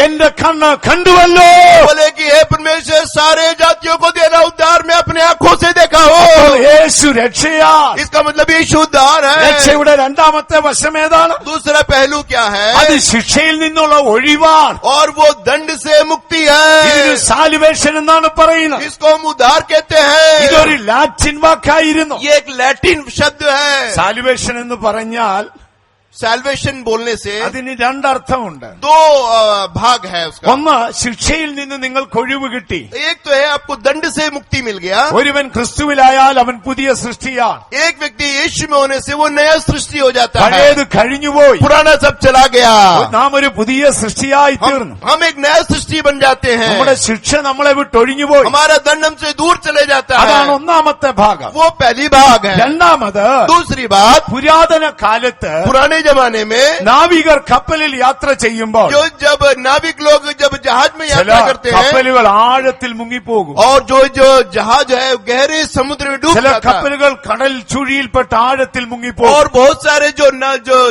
എന്റെ കണ്ണ് കണ്ടുവല്ലോ. बोले कि हे परमेश्वर, सारे जातियों को देना उद्धार मैं अपने आंखों से देखा അപ്പോൾ हो. യേശു രക്ഷയാ. इसका मतलब यीशु उद्धार है. രക്ഷയുടെ രണ്ടാമത്തെ വശം ഏതാണ്? दूसरा पहलू क्या അത് है? ശിക്ഷയിൽ നിന്നുള്ള ഒഴിവാണ്. और वो दंड से मुक्ति ഇതിന് है. സാൽവേഷൻ എന്നാണ് പറയുന്നത്. इसको हम उद्धार कहते ഇതൊരു हैं. ലാറ്റിൻ വാക്കായിരുന്നു. ये एक लैटिन शब्द है. സാൽവേഷൻ എന്ന് പറഞ്ഞാൽ सैल्वेशन बोलने से അതിന് രണ്ടർത്ഥമുണ്ട്. 2 भाग है उसका. ഒന്ന്, ശിക്ഷയിൽ നിന്ന് നിങ്ങൾക്ക് ഒഴിവ് കിട്ടി. एक तो है आपको दंड से मुक्ति मिल गया. ഒരുവൻ ക്രിസ്തുവിലായാൽ അവൻ പുതിയ സൃഷ്ടിയാണ്. एक व्यक्ति यीशु में होने से वो नया सृष्टि हो जाता है. പഴയത് കഴിഞ്ഞുപോയി. पुराना सब चला गया. നാം ഒരു പുതിയ സൃഷ്ടിയായി തീർന്നു. हम एक नया सृष्टि बन जाते हैं. നമ്മുടെ ശിക്ഷ നമ്മളെ വിട്ടൊഴിഞ്ഞുപോയി. हमारा दंड हमसे दूर चले जाता അതാണ് है. ഒന്നാമത്തെ ഭാഗം. वो पहली भाग है. രണ്ടാമത്, दूसरी बात, പുരാതന കാലത്ത് पुराने जमाने में നാവികർ കപ്പലിൽ യാത്ര ചെയ്യുമ്പോൾ जो जब नाविक लोग जब जहाज में ചില यात्रा करते हैं കപ്പലുകൾ ആഴത്തിൽ മുങ്ങിപ്പോകും. और जो जहाज है गहरे समुद्र में डूब ചില जाता है. കപ്പലുകൾ കടൽ ചുഴിയിൽപ്പെട്ട് ആഴത്തിൽ മുങ്ങിപ്പോകും. और बहुत सारे जो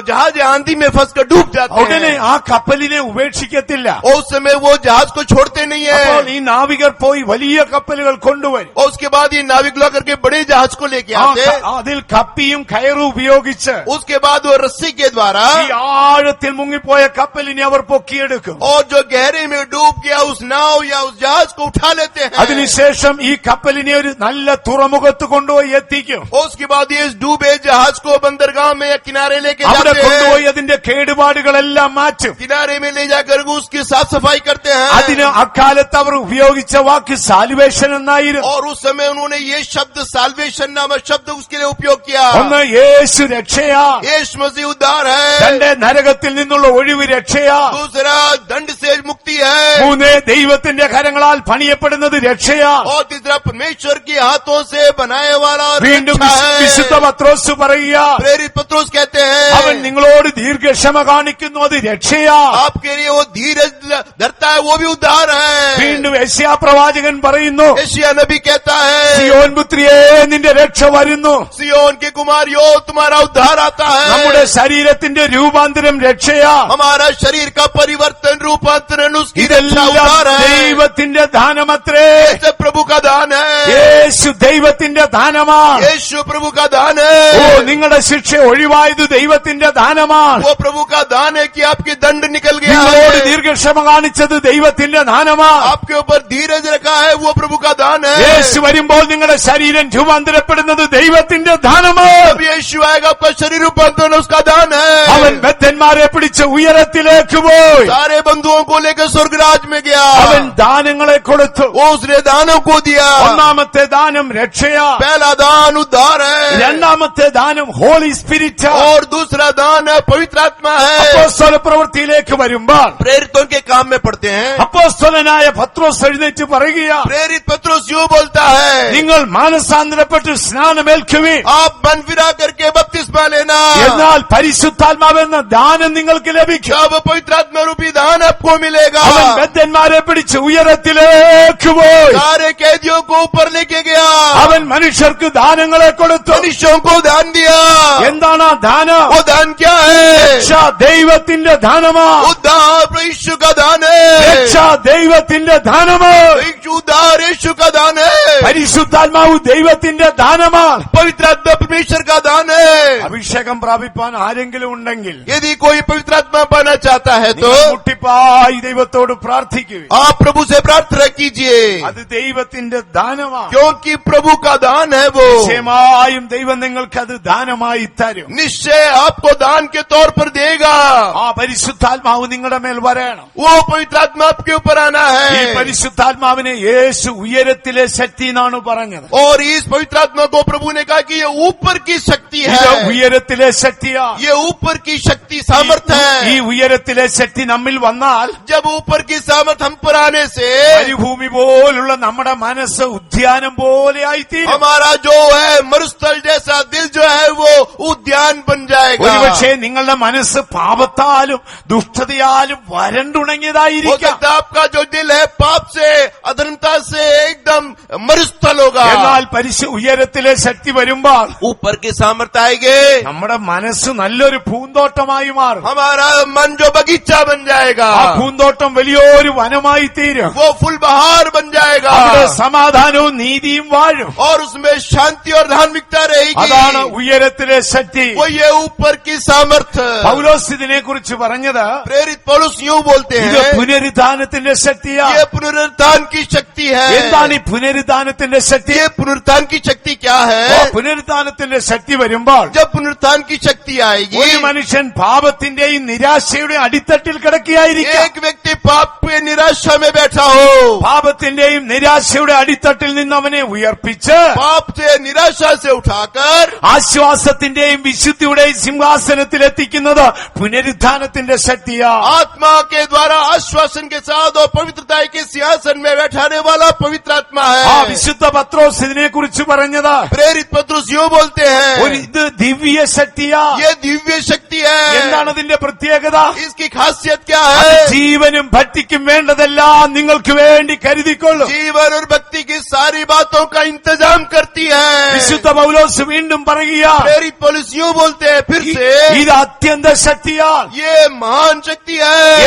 जहाज आंधी में फंस कर डूब जाते ഉടനെ हैं. ആ കപ്പലിനെ ഉപേക്ഷിക്കത്തില്ല. और उस समय वो जहाज को छोड़ते नहीं അപ്പോൾ है. ഈ നാവികർ പോയി വലിയ കപ്പലുകൾ കൊണ്ടുവരും. और उसके बाद ये नाविक लोग करके बड़े जहाज को लेके ആ आते. അതിൽ കപ്പിയും കയറും ഉപയോഗിച്ച് उसके बाद वो रस्सी के द्वारा ഈ ആഴത്തിൽ മുങ്ങിപ്പോയ കപ്പലിനെ അവർ പൊക്കിയെടുക്കും. और जो गहरे में डूब गया उस नाव या उस जहाज को उठा लेते हैं. അതിനുശേഷം ഈ കപ്പലിനെ ഒരു നല്ല തുറമുഖത്ത് കൊണ്ടുപോയി എത്തിക്കും. और उसके बाद ये इस डूबे जहाज को बंदरगाह में या किनारे लेके അവിടെ जाते കൊണ്ടുപോയി हैं. അതിന്റെ കേടുപാടുകളെല്ലാം മാറ്റും. किनारे में ले जाकर उसकी साफ सफाई करते അതിന് हैं. അക്കാലത്ത് അവർ ഉപയോഗിച്ച വാക്ക് സാൽവേഷൻ എന്നായിരുന്നു. और उस समय उन्होंने ये शब्द साल्वेशन नामक शब्द उसके लिए उपयोग किया. ഒന്ന്, യേശു രക്ഷയാ. यीशु मसीह उद्धार है. രണ്ട്, നരകത്തിൽ നിന്നുള്ള ഒഴിവ് രക്ഷയാ. दूसरा दंड से मुक्ति है. മൂന്ന്, ദൈവത്തിന്റെ കരങ്ങളാൽ പണിയപ്പെടുന്നത് രക്ഷയാ. और तीसरा परमेश्वर के हाथों से बनाए वाला വീണ്ടും रक्षा വിശുദ്ധ है. പത്രോസ് പറയുക, प्रेरित पत्रुस कहते അവൻ हैं നിങ്ങളോട് ദീർഘക്ഷമ കാണിക്കുന്നു, അത് രക്ഷയാ. आपके लिए वो धीरज धरता है, वो भी उद्धार है. വീണ്ടും യെശയ്യാ പ്രവാചകൻ പറയുന്നു, यशायाह नबी कहता है, സിയോൻ പുത്രിയേ, നിന്റെ രക്ഷ വരുന്നു. सियोन के कुमारियों तुम्हारा उद्धार आता നമ്മുടെ है. ശരീരത്തിന്റെ രൂപാന്തരം രക്ഷയാ. हमारा शरीर का परिवर्तन रूपांतरण उसकी रक्षा ഇതെല്ലാം उद्धार है. ദൈവത്തിന്റെ ദാനമത്രേ. ये सब प्रभु का दान है. യേശു ദൈവത്തിന്റെ ദാനമാണ്. यीशु प्रभु का दान ഓ, है. നിങ്ങളുടെ ശിക്ഷ ഒഴിവായത് ദൈവത്തിന്റെ ദാനമാണ്. वो प्रभु का दान है कि आपकी दंड निकल गया നിങ്ങളോട് है. ദീർഘക്ഷമ കാണിച്ചത് ദൈവത്തിന്റെ ദാനമാണ്. आपके ऊपर धीरज रखा है, वो प्रभु का दान है. യേശു വരുമ്പോൾ നിങ്ങളുടെ ശരീരം രൂപാന്തരപ്പെടുന്നത് ദൈവത്തിന്റെ ദാനമാണ്. जब यीशु आएगा आपका शरीर रूपांतरण उसका दान അവൻ है. ബദ്ധന്മാരെ പിടിച്ച് ഉയരത്തിലേക്ക് പോയി. सारे बंधुओं को लेकर स्वर्गराज में गया. അവൻ ദാനങ്ങളെ കൊടുത്തു. वो उसने दानों को दिया. ഒന്നാമത്തെ ദാനം രക്ഷയാ, पहला दान उद्धार है രണ്ടാമത്തെ ദാനം ഹോളി സ്പിരിറ്റ്. और दूसरा दान है पवित्र आत्मा है. അപ്പോസ്തല പ്രവൃത്തിയിലേക്ക് വരുമ്പോൾ प्रेरितों के काम में पढ़ते हैं. അപ്പോസ്തലനായ പത്രോസ് എഴുന്നേറ്റ് പറയുക, प्रेरित पत्रोस यूं बोलता है, നിങ്ങൾ മാനസാന്തരപ്പെട്ട് സ്നാനമേൽക്കുവിൻ, आप मन फिरा करके बपतिस्मा लेना, എന്നാൽ പരിശുദ്ധാത്മാവെന്ന ദാനം നിങ്ങൾക്ക് ലഭിക്കും. जब पवित्र आत्मा रूपी दान आपको मिलेगा. അവൻ ബദ്ധന്മാരെ പിടിച്ച് ഉയരത്തിലേക്ക് പോയി. सारे कैदियों को ऊपर लेके गया. അവൻ മനുഷ്യർക്ക് ദാനങ്ങളെ കൊടുത്തു. मनुष्यों को दान दिया. എന്താണ് ആ ദാനം? वो दान क्या है? രക്ഷ ദൈവത്തിന്റെ ദാനമാണ്. उद्धार यीशु का दान है. രക്ഷ ദൈവത്തിന്റെ ദാനമാണ്. उद्धार यीशु का दान है. പരിശുദ്ധാത്മാവ് ദൈവത്തിന്റെ ദാനമാണ്. पवित्र आत्मा परमेश्वर का दान है. അഭിഷേകം പ്രാപിപ്പാൻ ആരെങ്കിലും ഉണ്ടെങ്കിൽ यदि कोई पवित्र आत्मा पाना चाहता है तो നിങ്ങൾ മുട്ടിപ്പായി ദൈവത്തോട് പ്രാർത്ഥിക്കുക. आप प्रभु से प्रार्थना कीजिए, അത് ദൈവത്തിന്റെ ദാനമാണ്. क्योंकि प्रभु का दान है वो. നിശ്ചയമായും ദൈവം നിങ്ങൾക്ക് അത് ദാനമായി തരും. निश्चय आपको दान के तौर पर देगा. ആ പരിശുദ്ധാത്മാവ് നിങ്ങളുടെ മേൽ വരണം. वो पवित्र आत्मा आपके ऊपर आना ഈ है. പരിശുദ്ധാത്മാവിനെ യേശു ഉയരത്തിലെ ശക്തി എന്നാണ് പറഞ്ഞത്. और इस पवित्र आत्मा को प्रभु ने कहा कि ये ऊपर की शक्ति ഇത് है. ഉയരത്തിലെ ശക്തിയാ. ये ऊपर की शक्ति सामर्थ्य ഈ है. ഉയരത്തിലെ ശക്തി നമ്മിൽ വന്നാൽ जब ऊपर की सामर्थ्य हम पर आने से മരുഭൂമി പോലുള്ള നമ്മുടെ മനസ്സ് ഉദ്യാനം പോലെ ആയിത്തീരും. हमारा जो है मरुस्थल जैसा दिल जो है वो उद्यान बन जाएगा. ഒരുപക്ഷെ നിങ്ങളുടെ മനസ്സ് പാപത്താലും ദുഷ്ടതയാലും हो വരണ്ടുണങ്ങിയതായിരിക്കാം. सकता है आपका जो दिल है पाप से अधर्मता से एकदम मरुस्थल होगा. എന്നാൽ ഉയരത്തിലെ ശക്തി വരുമ്പോൾ ऊपर की सामर्थ्य आएगी, നമ്മുടെ മനസ്സ് നല്ലൊരു പൂന്തോട്ടമായി മാറും. हमारा मन जो बगीचा बन जाएगा, ആ പൂന്തോട്ടം വലിയൊരു വനമായി തീരും. वो फूल बहार बन जाएगा. അവിടെ സമാധാനവും നീതിയും വാഴും. और उसमें शांति और धार्मिकता അതാണ് रहेगी. ഉയരത്തിലെ ശക്തി. वो ये ऊपर की सामर्थ्य. പൗലോസ് ഇതിനെ കുറിച്ച് പറഞ്ഞത് प्रेरित पौलुस यूं बोलते ഇത് हैं, പുനരുദ്ധാനത്തിന്റെ ശക്തിയാ. ये पुनरुत्थान की शक्ति है. എന്താണ് ഈ പുനരുദ്ധാനത്തിന്റെ ശക്തി? ये पुनरुत्थान की शक्ति क्या ആ है? പുനരുദ്ധാനത്തിന്റെ ശക്തി വരുമ്പോൾ जब पुनरुत्थान की शक्ति आएगी, ഒരു മനുഷ്യൻ പാപത്തിന്റെയും നിരാശയുടെ അടിത്തട്ടിൽ കിടക്കുകയായിരിക്കും. एक व्यक्ति पाप पे निराशा में बैठा हो, പാപത്തിന്റെയും നിരാശയുടെ അടിത്തട്ടിൽ നിന്ന് അവനെ ഉയർപ്പിച്ച് पाप से निराशा से उठाकर ആശ്വാസത്തിന്റെയും വിശുദ്ധിയുടെയും സിംഹാസനത്തിലെത്തിക്കുന്നത് പുനരുദ്ധാനത്തിന്റെ ശക്തിയാ. आत्मा के द्वारा आश्वासन के साथ और पवित्रता के सिंहासन में बैठाने वाला पवित्र आत्मा ആ है. വിശുദ്ധ പത്രോസ് ഇതിനെ കുറിച്ച് പറഞ്ഞത് प्रेरित पत्रुस यूं बोलते ഒരു हैं, ഇത് ദിവ്യ ശക്തിയാ. ये दिव्य शक्ति എന്താണ് है. അതിന്റെ പ്രത്യേകത? इसकी खासियत क्या അത് है? ജീവനും ഭക്തിക്കും വേണ്ടതെല്ലാം നിങ്ങൾക്ക് വേണ്ടി കരുതിക്കൊള്ളും. जीवन और भक्ति की सारी बातों का इंतजाम करती है. വിശുദ്ധ പൗലോസ് വീണ്ടും പറയുക, प्रेरित पौलुस यूं बोलते हैं फिर से, ഇത് അത്യന്ത ശക്തിയാണ്. ये महान शक्ति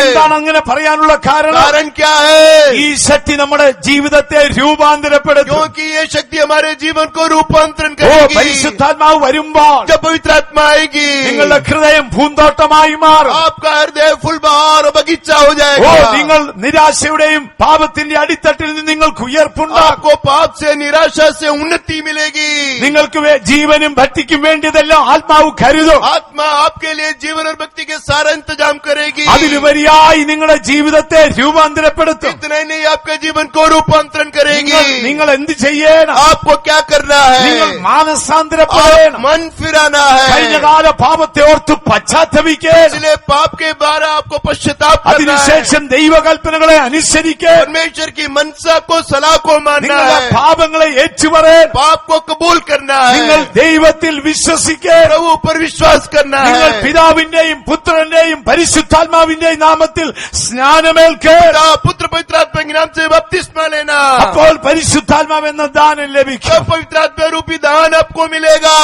എന്താണ് है. അങ്ങനെ പറയാനുള്ള കാരണം? कारण क्या है? ഈ ശക്തി നമ്മുടെ ജീവിതത്തെ രൂപാന്തരപ്പെടുത്തും. क्योंकि ये शक्ति हमारे जीवन को रूपांतरण ഓ, करेगी. പരിശുദ്ധാത്മാവ് വരുമ്പോൾ जब पवित्र आत्मा आएगी, നിങ്ങളുടെ ഹൃദയം പൂന്തോട്ടമായി മാറും. आपका हृदय फुलबहार और बगीचा हो ഓ, जाएगा. നിങ്ങൾ നിരാശയുടെയും പാപത്തിന്റെ അടിത്തട്ടിൽ നിന്ന് നിങ്ങൾക്ക് ഉയർപ്പുണ്ടാകും. आपको पाप से निराशा से उन्नति मिलेगी. നിങ്ങൾക്ക് ജീവനും ഭക്തിക്കും വേണ്ടിയതെല്ലാം ആത്മാവ് കരുതും. आत्मा आपके लिए जीवन और भक्ति के सारा इंतजाम करेगी. അതിലുപരിയായി നിങ്ങളുടെ ജീവിതത്തെ രൂപാന്തരപ്പെടുത്തും. इतना ही नहीं, आपके जीवन को रूपांतरण करेगी. നിങ്ങൾ എന്ത് ചെയ്യണം? आपको क्या करना നിങ്ങൾ है? മാനസാന്തരപ്പെടണം. मन फिराना है. കഴിഞ്ഞകാല പാപത്തെ ഓർത്ത് പശ്ചാത്തപിക്കണം. इसलिए पाप के बारे आपको पश्चाताप करना है. അതിനുശേഷം ദൈവകൽപ്പനകളെ അനുസരിക്കണം. परमेश्वर की मनसा को सलाह को मानना നിങ്ങളുടെ है. പാപങ്ങളെ ഏറ്റുപറയാൻ पाप को कबूल करना നിങ്ങൾ है. ദൈവത്തിൽ വിശ്വസിക്കണം. प्रभु पर विश्वास करना നിങ്ങൾ है. പിതാവിന്റെയും പുത്രന്റെയും പരിശുദ്ധാത്മാവിന്റെയും നാമത്തിൽ സ്നാനമേൽക്കണം. पिता पुत्र पवित्र आत्मा के नाम से बपतिस्मा लेना. അപ്പോൾ പരിശുദ്ധാത്മാവ് എന്ന ദാനം ലഭിക്കും. जब पवित्र आत्मा रूपी दान आपको मिलेगा.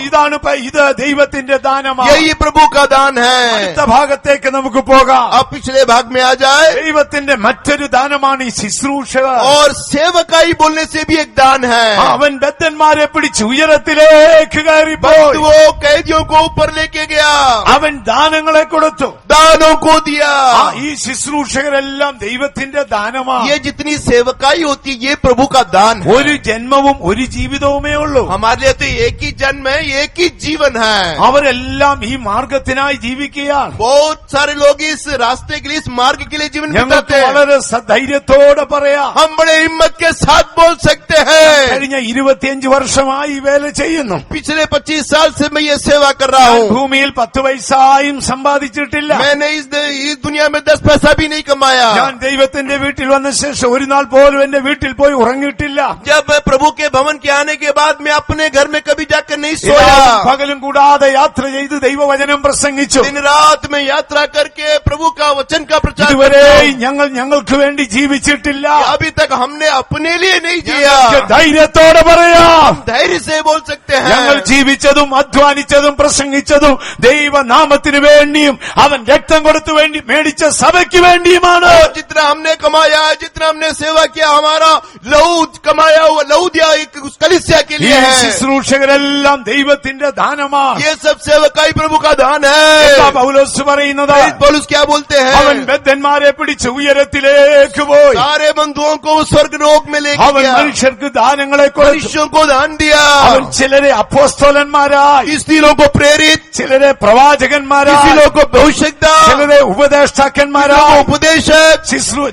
ഇതാണ് ഇത് ദൈവത്തിന്റെ ദാനമാണ്. यही प्रभु का दान है. അടുത്ത ഭാഗത്തേക്ക് നമുക്ക് പോകാം. आप पिछले भाग में आ जाए. ദൈവത്തിന്റെ മറ്റൊരു ദാനമാണ് ഈ ശുശ്രൂഷ. और सेवक सेवकाई बोलने से भी एक दान है। അവൻ ബദ്ധന്മാരെ പിടിച്ച് ഉയരത്തിലേക്ക് കയറിപ്പോയി. वो कैदियों को ऊपर लेके गया, അവൻ ദാനങ്ങളെ കൊടുത്തു. दानों को दिया। ഈ ശുശ്രൂഷകരെല്ലാം ദൈവത്തിന്റെ ദാനമാണ്. ये जितनी सेवकाई होती है ये प्रभु का दान है। ഒരു ജന്മവും ഒരു ജീവിതവുമേ ഉള്ളൂ. हमारे लिए तो एक ही जन्म है, एक ही जीवन है। അവരെല്ലാം ഈ മാർഗത്തിനായി ജീവിക്കുകയാണ്. बहुत सारे लोग इस रास्ते के लिए, इस मार्ग के लिए जीवन ഞങ്ങൾക്ക് बिताते हैं। വളരെ ധൈര്യത്തോടെ പറയാം, हम बड़े हिम्मत के साथ बोल सकते हैं, കഴിഞ്ഞ 25 വർഷമായി വേല ചെയ്യുന്നു. पिछले 25 साल से मैं ये सेवा कर रहा हूँ। ഭൂമിയിൽ 10 പൈസയും സമ്പാദിച്ചിട്ടില്ല. मैंने इस दुनिया में 10 पैसा भी नहीं कमाया। ഞാൻ ദൈവത്തിന്റെ വീട്ടിൽ വന്ന ശേഷം ഒരു നാൾ പോലും എന്റെ വീട്ടിൽ പോയി ഉറങ്ങിയിട്ടില്ല. जब मैं प्रभु के भवन के आने के बाद मैं अपने घर में कभी जाकर नहीं सोया। പകലും കൂടാതെ യാത്ര ചെയ്ത് ദൈവവചനം പ്രസംഗിച്ചു. दिन रात में यात्रा करके प्रभु का वचन का प्रचार ഇതുവരെ करता हूं। ഞങ്ങൾക്ക് വേണ്ടി ജീവിച്ചിട്ടില്ല. अभी तक हमने अपने लिए नहीं जिया। ധൈര്യത്തോടെ പറയാം, धैर्य से बोल सकते ഞങ്ങൾ हैं, ജീവിച്ചതും അധ്വാനിച്ചതും പ്രസംഗിച്ചതും ദൈവനാമത്തിന് വേണ്ടിയും അവൻ രക്തം കൊടുത്തു വേണ്ടി മേടിച്ച സഭയ്ക്ക് വേണ്ടിയുമാണ്. जितना हमने कमाया, जितना हमने सेवा किया, हमारा लहू कमाया हुआ लहू दिया एक उस कलीसिया के ഈ लिए है। ശുശ്രൂഷകരെല്ലാം ദൈവത്തിന്റെ ദാനമാണ്. ये सब सेवकाई प्रभु का दान എന്താ है। പൗലോസ് പറയുന്നത്? पौलुस क्या बोलते അവൻ हैं? ബദ്ധന്മാരെ പിടിച്ച് ഉയരത്തിലേക്ക് പോയി. सारे बंधुओं को स्वर्ग लोक में लेके അവൻ गया, മനുഷ്യർക്ക് ദാനങ്ങളെ കൊടുത്തു. मनुष्यों को दान दिया। അവൻ ചിലരെ അപ്പോസ്തലന്മാരായി, किसी लोगों को प्रेरित, ചിലരെ പ്രവാചകന്മാരായി, किसी लोगों को भविष्यद्वक्ता, ചിലരെ ഉപദേഷ്ടാക്കന്മാരായി, उपदेशक,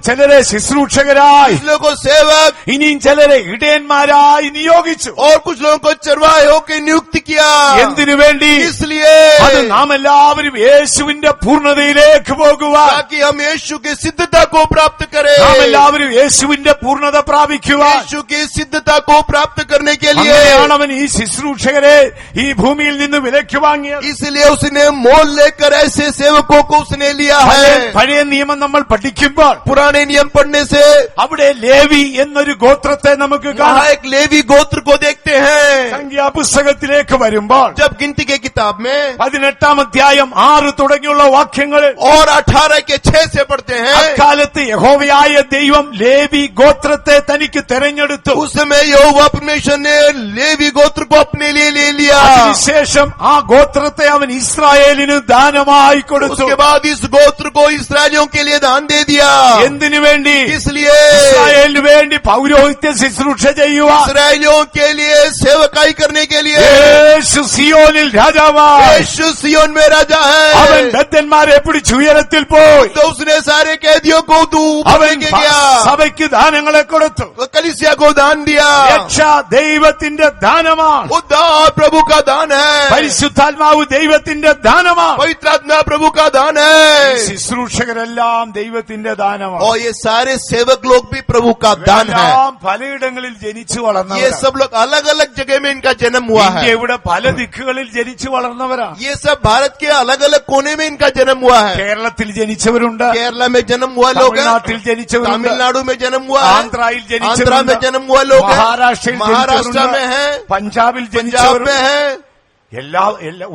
ചിലരെ ശുശ്രൂഷകരായി, कुछ लोगों को सेवक ഇനിയും ചിലരെ ഇടയന്മാരായി നിയോഗിച്ചു. और कुछ लोगों को चरवाहों की नियुक्ति किया। എന്തിനു വേണ്ടി? इसलिए അത് നാം എല്ലാവരും യേശുവിന്റെ പൂർണ്ണതയിലേക്ക് പോകുവാൻ, ताकि हम यीशु की सिद्धता को प्राप्त करें। നാം എല്ലാവരും യേശുവിന്റെ പൂർണ്ണത പ്രാപിക്കുവാൻ. यीशु की सिद्धता को प्राप्त करने के लिए അങ്ങനെയാണ് അവൻ ഈ ശുശ്രൂഷകരെ ഈ ഭൂമിയിൽ നിന്ന് വിലയ്ക്ക് വാങ്ങിയത്. इसलिए उसने मोल लेकर ऐसे सेवकों को उसने लिया है। പഴയ നിയമം നമ്മൾ പഠിക്കുമ്പോൾ पुराने नियम पढ़ने से അവിടെ ലേവി എന്നൊരു ഗോത്രത്തെ നമുക്ക് वहाँ കാണാം. एक लेवी गोत्र को देखते हैं। സംഖ്യാപുസ്തകത്തിലേക്ക് വരുമ്പോൾ जब गिनती के किताब में 18 അധ്യായം 6 തുടങ്ങിയുള്ള വാക്യങ്ങൾ और 18 के 6 से पढ़ते हैं, അക്കാലത്ത് യഹോവയായ ദൈവം ലേവി ഗോത്രത്തെ തനിക്ക് തെരഞ്ഞെടുത്തു. उस समय यहोवा परमेश्वर ने लेवी गोत्र को अपने लिए ले लिया। അതിനുശേഷം ആ ഗോത്രത്തെ അവൻ ഇസ്രായേലിന് ദാനമായി കൊടുത്തു. उसके बाद इस गोत्र को इस्राएलियों के लिए दान दे दिया। എന്തിനു വേണ്ടി? इसलिए ഇസ്രായേലിന് വേണ്ടി പൗരോഹിത്യ ശുശ്രൂഷ ചെയ്യുവാൻ. इस्राएलियों के लिए सेवकाई करने के लिए യേശു സിയോനിൽ രാജാവായി. यीशु सियोन में राजा അവൻ है। ബദ്ധന്മാരെ പിടിച്ച് ഉയരത്തിൽ പോയി. तो उसने सारे कैदियों को ऊपर അവൻ लेके गया, സഭയ്ക്ക് ദാനങ്ങളെ കൊടുത്തു. कलीसिया को दान दिया। രക്ഷ ദൈവത്തിന്റെ ദാനമാണ്. उद्धार प्रभु का दान है, പരിശുദ്ധാത്മാവ് ദൈവത്തിന്റെ ദാനമാണ്. पवित्र आत्मा प्रभु का दान है। ശുശ്രൂഷകരെല്ലാം ദൈവത്തിന്റെ ദാനമാണ്. और ये सारे सेवक लोग भी प्रभु का दान है। ഇവരെല്ലാം പലയിടങ്ങളിൽ ജനിച്ചു ये വളർന്നവരാണ്. सब लोग अलग अलग जगह में इनका जन्म हुआ है। ഇന്ത്യയുടെ പല ദിക്കുകളിൽ ജനിച്ചു വളർന്നവരാണ്. ये सब भारत के अलग अलग कोने में इनका जन्म हुआ है। കേരളത്തിൽ ജനിച്ചവരുണ്ട്, केरला में जन्म हुआ लोग हैं, തമിഴ്നാട്ടിൽ ജനിച്ചവരുണ്ട്, तमिलनाडु में जन्म हुआ है, ആന്ധ്രയിൽ आंध्रा में ജനിച്ചവരുണ്ട്, जन्म हुआ लोग हैं, മഹാരാഷ്ട്രയിൽ महाराष्ट्र में ജനിച്ചവരുണ്ട്, है, പഞ്ചാബിൽ पंजाब में ജനിച്ചവരുണ്ട്. है।